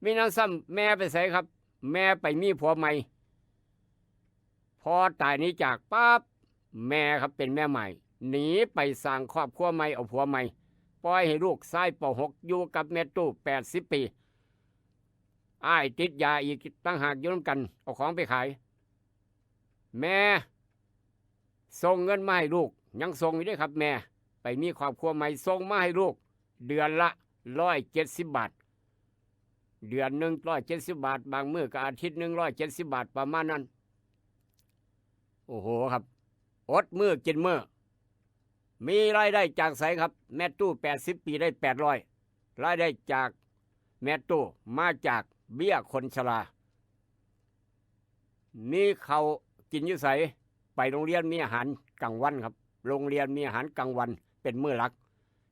มีน้ำซ้ำแม่ไปใส่ครับแม่ไปมีผัวใหม่พอตายนี้จากปั๊บแม่ครับเป็นแม่ใหม่หนีไปสร้างครอบครัวใหม่เอาผัวใหม่ปล่อยให้ลูกชายป .6 อยู่กับแม่ตู้80 ปีอ้ายติดยาอีกตั้งหากอยู่นำกันเอาของไปขายแม่ส่งเงินมาให้ลูกยังส่งอยู่ด้วยครับแม่ไปมีครอบครัวใหม่ส่งมาให้ลูกเดือนละ170 บาทเดือนหนึ่ง170 บาทบางมื้อก็อาทิตย์หนึ่ง170 บาทประมาณนั้นโอ้โหครับอดมื้อกินมื้อ มีรายได้จากไสครับแม่ตู้80 ปีได้800รายได้จากแม่ตู้มาจากเบี้ยคนชรามีเขากินอยู่ไสไปโรงเรียนมีอาหารกลางวันครับโรงเรียนมีอาหารกลางวันเป็นมื้อหลัก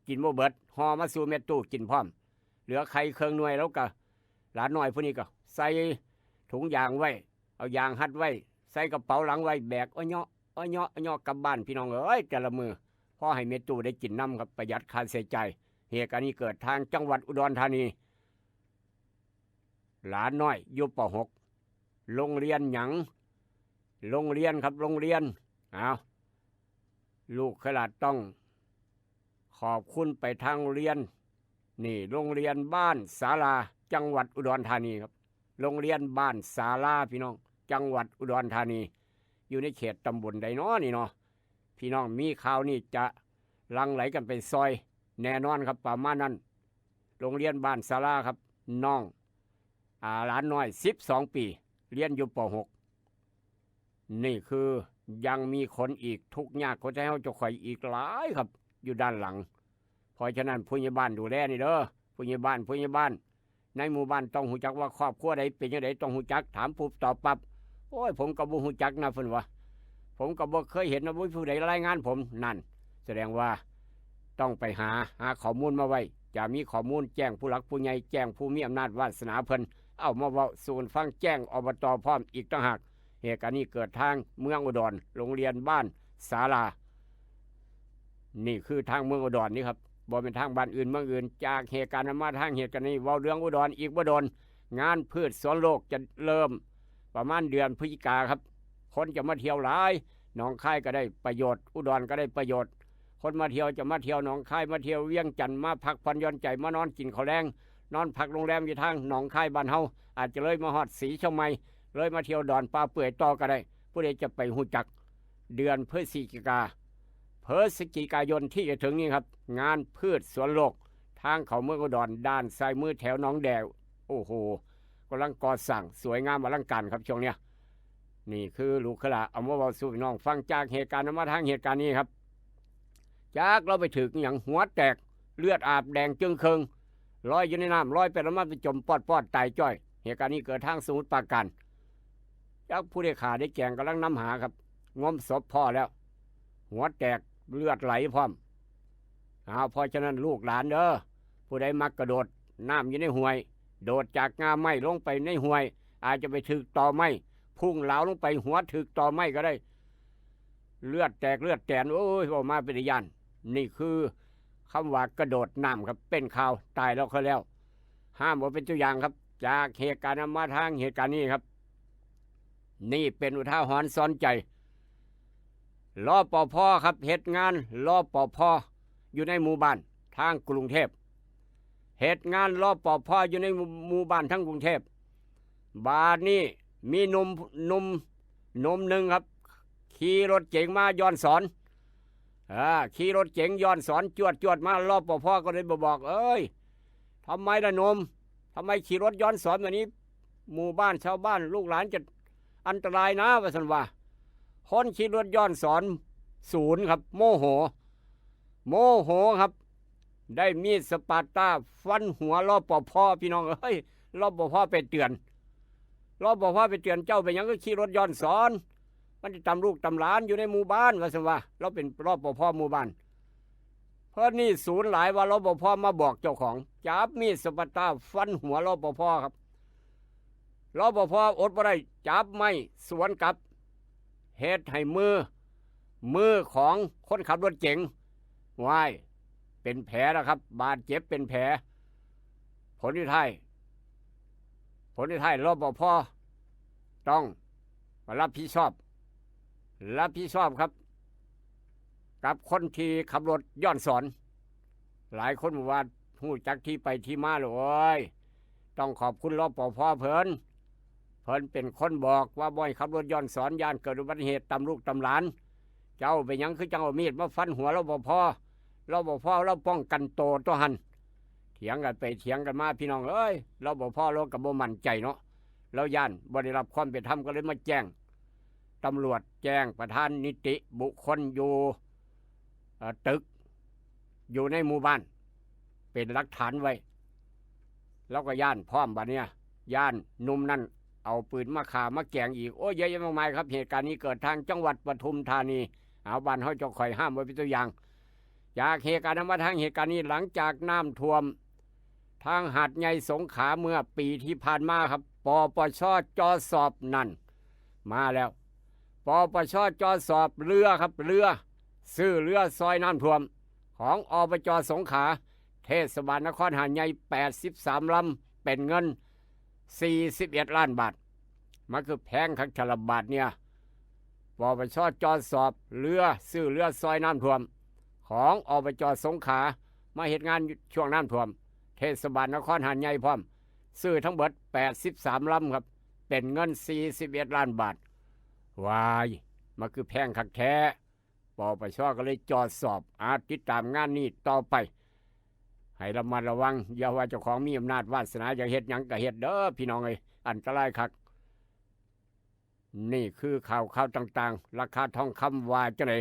กินบ่เบิดห่อมาสู่แม่ตู้กินพร้อมเหลือไข่เครื่องหน่วยแล้วก็หลานน้อยผู้นี้ก็ใส่ถุงยางไว้เอายางหัดไว้ใส่กระเป๋าหลังไว้แบกอ้อยเนาะกลับบ้านพี่น้องเอ้ยแต่ละมือพอให้แม่ตู้ได้กินน้ำครับประหยัดค่าใช้จ่ายเหตุการณ์นี้เกิดทางจังหวัดอุดรธานีหลานน้อยอยู่ป .6 โรงเรียนหยังโรงเรียนครับโรงเรียนลูกขลาดต้องขอบคุณไปทางเรียนนี่โรงเรียนบ้านศาลาจังหวัดอุดรธานีครับโรงเรียนบ้านศาลาพี่น้องจังหวัดอุดรธานีอยู่ในเขตตำบลใดน้อนี่เนาะพี่น้องมีข่าวนี่จะลังไหลกันไปซอยแน่นอนครับประมาณนั้นโรงเรียนบ้านศาลาครับน้องหลานน้อย12 ปีเรียนอยู่ป .6 นี่คือยังมีคนอีกทุกข์ยากคนจะให้จะคอยอีกหลายครับอยู่ด้านหลังเพราะฉะนั้นผู้ใหญ่บ้านดูแลนี่เด้อผู้ใหญ่บ้านในหมู่บ้านต้องหูจักว่าครอบครัวใดเป็นยังไงต้องหูจักถามปุ๊บตอบปั๊บโอ้ยผมก็บ่หูจักนะเพิ่นว่าผมก็บ่เคยเห็นนะผู้ใดรายงานผมนั่นแสดงว่าต้องไปหาข้อมูลมาไว้จะมีข้อมูลแจ้งผู้หลักผู้ใหญ่แจ้งผู้มีอำนาจวาสนาเพิ่นเอามาเว้าสู่ฟังแจ้งอบตพร้อมอีกต่างหากเหตุการณ์นี้เกิดทางเมืองอุดรโรงเรียนบ้านศาลานี่คือทางเมืองอุดรนี่ครับบ่เป็นทางบ้านอื่นเมืองอื่นจากเหตุการณ์มาทางเหตุการณ์นี้เว้าเรื่องอุดรอีกบ่โดนงานพืชสวนโลกจะเริ่มประมาณเดือนพฤศจิกาครับคนจะมาเที่ยวหลายหนองคายก็ได้ประโยชน์อุดรก็ได้ประโยชน์คนมาเที่ยวจะมาเที่ยวหนองคายมาเที่ยวเวียงจันทร์มาพักผ่อนหย่อนใจมานอนกินข้าวแรงนอนพักโรงแรมอยู่ทางหนองคายบ้านเฮาอาจจะเลยมาฮอดศรีเชียงใหม่เลยมาเที่ยวดอนปลาเปื่อยต่อก็ได้ผู้ใดจะไปหูจักเดือนพฤศจิกายนที่จะถึงนี้ครับงานพืชสวนโลกทางเขาเมืองอุดรด้านซ้ายมือแถวหนองแดวโอ้โหกำลังก่อสร้างสวยงามอลังการครับช่วงเนี้ยนี่คือลูกขลาเอามาเว้าสู่พี่น้องฟังจากเหตุการณ์มาทางเหตุการณ์นี้ครับจากเราไปถึงอย่างหัวแตกเลือดอาบแดงจึงเคิงลอยอยู่ในน้ำลอยไปแล้วมันไปจมปอดตายจ้อยเหตุการณ์นี้เกิดทางสมุทรปราการจากผู้ได้ขาได้แกงกำลังนำหาครับงมศพพ่อแล้วหัวแตกเลือดไหลพร้อมเพราะฉะนั้นลูกหลานเด้อผู้ใดมักกระโดดน้ำอยู่ในห้วยโดดจากงาไม้ลงไปในห้วยอาจจะไปถึกต่อไม้พุ่งเหลาลงไปหัวถึกต่อไม้ก็ได้เลือดแตกเลือดแตนโอ้ยออกมาเป็นยานนี่คือคำว่ากระโดดน้ำครับเป็นข่าวตายแล้วเขาแล้วห้ามว่าเป็นตัวอย่างครับจากเหตุการณ์มาทางเหตุการณ์นี้ครับนี่เป็นอุทาหรณ์สอนใจรปภ.ครับเหตุงานรปภ.อยู่ในหมู่บ้านทางกรุงเทพเหตุงานรปภ.อยู่ในหมู่บ้านทั้งกรุงเทพบาดนี้มีหนุ่มหนึ่งครับขี่รถเก๋งมาย้อนสอนขี่รถเก๋งย้อนสอนจวดมารปภ.ก็เลยบอกเอ้ยทำไมล่ะหนุ่มทำไมขี่รถย้อนสอนแบบนี้หมู่บ้านชาวบ้านลูกหลานจะอันตรายนะว่าสันว่าคนขี่รถย้อนสอนศูนย์ครับโมโหครับได้มีดสปาร์ต้าฟันหัวรปภ.พี่น้องเอ้ยรปภ.ไปเตือนเจ้าไปยังก็ขี่รถย้อนสอนมันจะตำลูกตำหลานอยู่ในหมู่บ้านว่าสันว่าเราเป็นรปภ.หมู่บ้านเพราะนี่ศูนย์หลายว่ารปภ.มาบอกเจ้าของจับมีดสปาร์ต้าฟันหัวรปภ.ครับรปภ.อดบ่ได้จับไม่สวนกลับเหตุให้มือของคนขับรถเก๋งว่ายเป็นแผลแล้วครับบาดเจ็บเป็นแผลผลที่ท้ายรปภ.ต้องรับผิดชอบครับกับคนที่ขับรถย้อนสอนหลายคนบอกว่าหูจักที่ไปที่มาเลยต้องขอบคุณรปภ.เพิ่นเป็นคนบอกว่าบ่อยขับรถย้อนสอนย่านเกิดอุบัติเหตุตำลูกตำหลานเจ้าไปยังคือจังเอามีดมาฟันหัวรปภ.เราป้องกันโตตัวหันเถียงกันไปเถียงกันมาพี่น้องเอ้ยรปภ.เราก็บ่มั่นใจเนาะเราย่านบ่ได้รับความเป็นธรรมก็เลยมาแจ้งตำรวจแจ้งประธานนิติบุคคลอยู่ ตึกอยู่ในหมู่บ้านเป็นหลักฐานไว้แล้วก็ย่านพร้อมบัดเนี่ยย่านหนุ่มนั่นเอาปืนมาฆ่ามาแกงอีกโอ้ยเยอะแยะมากมายครับเหตุการณ์นี้เกิดทางจังหวัดปทุมธานีเอาบ้านเฮาจะคอยห้ามไว้เป็นตัวอย่างจากเหตุการณ์นั้นมาทางเหตุการณ์นี้หลังจากน้ำท่วมทางหาดใหญ่สงขลาเมื่อปีที่ผ่านมาครับปปช.จ.สอบนั่นมาแล้วปปช.จ.สอบเรือครับเรือซื้อเรือซอยน้ำท่วมของอบจ.สงขลาเทศบาลนครหาดใหญ่83ลำเป็นเงิน41ล้านบาทมันคือแพงคักฉลบาทเนี่ยปปช.จ.สอบเรือซื้อเรือซอยน้ำท่วมของอบจ.สงขลามาเหตุงานช่วงน้ำท่วมเทศบาลนครหาดใหญ่พร้อมซื้อทั้งหมด83ลำครับเป็นเงิน41ล้านบาทวายมันคือแพงคักแท้ปปช.ก็เลยจอดสอบติดตามงานนี้ต่อไปให้ระมัดระวังอย่าว่าเจ้าของมีอำนาจวาสนาอยากเฮ็ดหยังก็เฮ็ดเด้อพี่น้องเอ้ยอันตรายคักนี่คือข่าวต่างๆราคาทองคำว่าจังได๋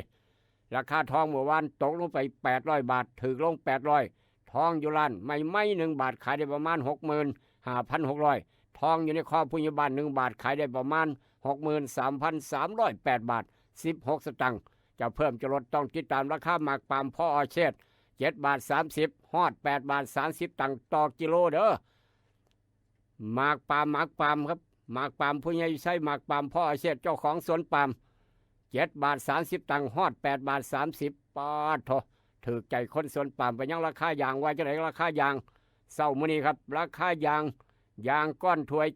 ราคาทองเมื่อวานตกลงไป800บาทถึงลง800ทองอยู่ร้านไม่1บาทขายได้ประมาณ 65,600 ทองอยู่ในคอผู้ใหญ่บ้าน1บาทขายได้ประมาณ 63,308 บาท16สตางค์จะเพิ่มจะลดต้องติดตามราคาหมากปาล์มพ่ออเชษฐ์7บาท30ฮอด8บาท30ตังค์ต่อกิโลเด้อหมากปาล์มครับหมากปาล์มผู้ใหญ่ใช้หมากปาล์มพ่ออเชษฐ์เจ้าของสวนปาล์ม7บาท30ตังค์ฮอด8บาท30ปาทโถถือใจคนสวนปาล์มไปยังราคายางว่าจะไหนราคายางเศร้ามื้อนี้ครับราคายางก้อนถ้วย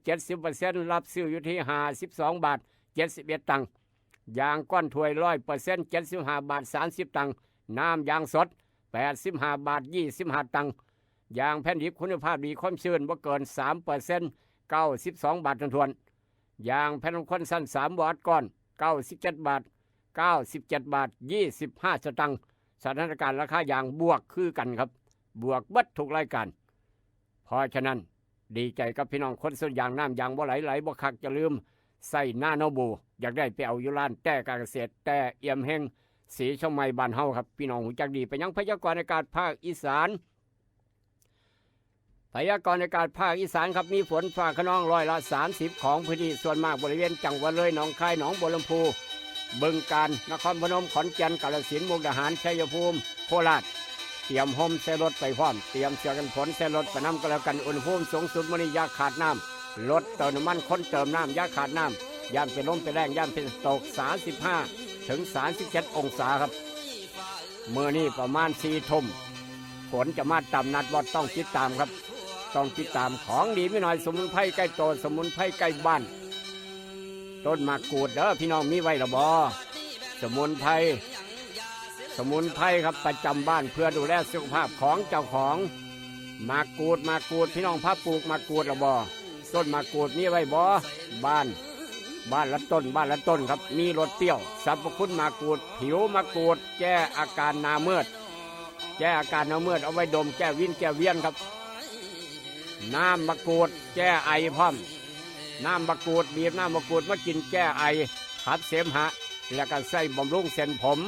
70% รับซื้ออยู่ที่52บาท71ตังค์ยางก้อนถ้วย 100% 75บาท30ตังค์น้ำยางสด85บาท25ตังค์ยางแผ่นดิบคุณภาพดีความชื้นบ่เกิน 3% 92บาททวนยางแผ่นคนสั้น3วัตต์ก้อน97บาท97บาท25สตางค์สถานการณ์ราคายางบวกคือกันครับบวกเบิดทุกรายการเพราะฉะนั้นดีใจกับพี่น้องคนสวนยางน้ำยางบ่ไหลบ่คักจะลืมใส่หน้าโนบูอยากได้ไปเอาอยู่ร้านแต่การเกษตรแต่เอี่ยมแห่งสีชมไมบ้านเฮาครับพี่น้องหูจักดีไปยังพยากรณ์อากาศภาคอีสานพยากรณ์อากาศภาคอีสานครับมีฝนฟ้าคะนอง30%ของพื้นที่ส่วนมากบริเวณจังหวัดเลยหนองคายหนองบัวลำพูบึงกาฬนครพนมขอนแก่นกาฬสินธุ์มุกดาหารชัยภูมิโคราชเตรียมห่มใส่รถไปพร้อมเตรียมเสื้อกันฝนใส่รถไปน้ำก็แล้วกันอุณหภูมิสูงสุดมื้อนี้อย่าขาดน้ำรถเติมน้ำมันคนเติมน้ำอย่าขาดน้ำย่านเป็นลมเป็นแรงย่านเป็นตก35ถึง37องศาครับมื้อนี้ประมาณ4 ทุ่มฝนจะมาต่ำนัดบ่ต้องติดตามครับต้องติดตามของดีไม่น้อยสมุนไพรใกล้โตสมุนไพรใกล้บ้านต้นมะกรูดเด้อพี่น้องมีไว้ละบ่สมุนไพรครับประจำบ้านเพื่อดูแลสุขภาพของเจ้าของมะกรูดพี่น้องพาปลูกมะกรูดละบ่ต้นมะกรูดมีไว้บ่บ้านละต้นครับมีรสเปรี้ยวสรรพคุณมะกรูดผิวมะกรูดแก้อาการหน้ามืดเอาไว้ดมแก้วินแก้เวียนครับน้ำมะกรูดแก้ไอพร้อมน้ำมะกรูดบีบน้ำมะกรูดมากินแก้ไอขับเสมหะแล้วก็ใส่บำรุงเส้นผม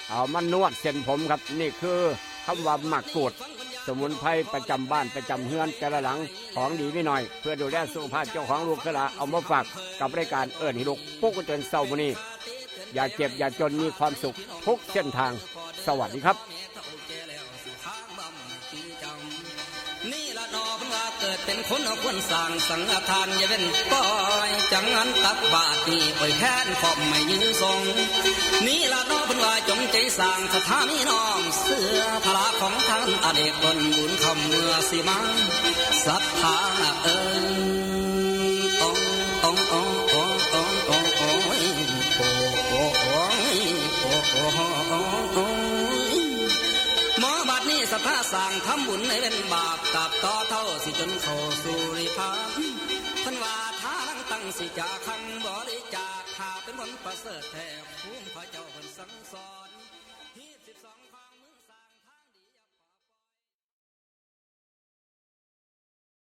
เอามานวดเส้นผมครับนี่คือคำว่ามะกรูดสมุนไพรประจำบ้านประจำเฮือนแต่ละหลังของดีไม่น้อยเพื่อดูแลสุขภาพเจ้าของลูกหลานเอามาฝากกับรายการเอิ้นให้ลูกปลุกจนเศร้ามื้อนี้อย่าเจ็บอย่าจนมีความสุขทุกเส้นทางสวัสดีครับนี่ละนอเพิ่งว่าเกิดเป็นคนเอาควรสั่งสังฆทานอย่าเป็นก้อยจังงั้นตักบาตรนี่ปล่อยแค้นขอบไม่ยื้อทรงนี่ละนอเพิ่งว่าจงใจสั่งสถานีน้องเสื้อพระของท่านอเนกบนบุญคำเมื่อสิมาศรัทธาสัทธาสั่งทำบุญในเป็นบาปกับต่อเท่าสิจนเข้าสู่นิพพานท่านว่าท้าลังตั้งสิจาคังบริจาคหาเป็นผลประเสริฐแท้ภูมิพระเจ้าเป็นสังสอน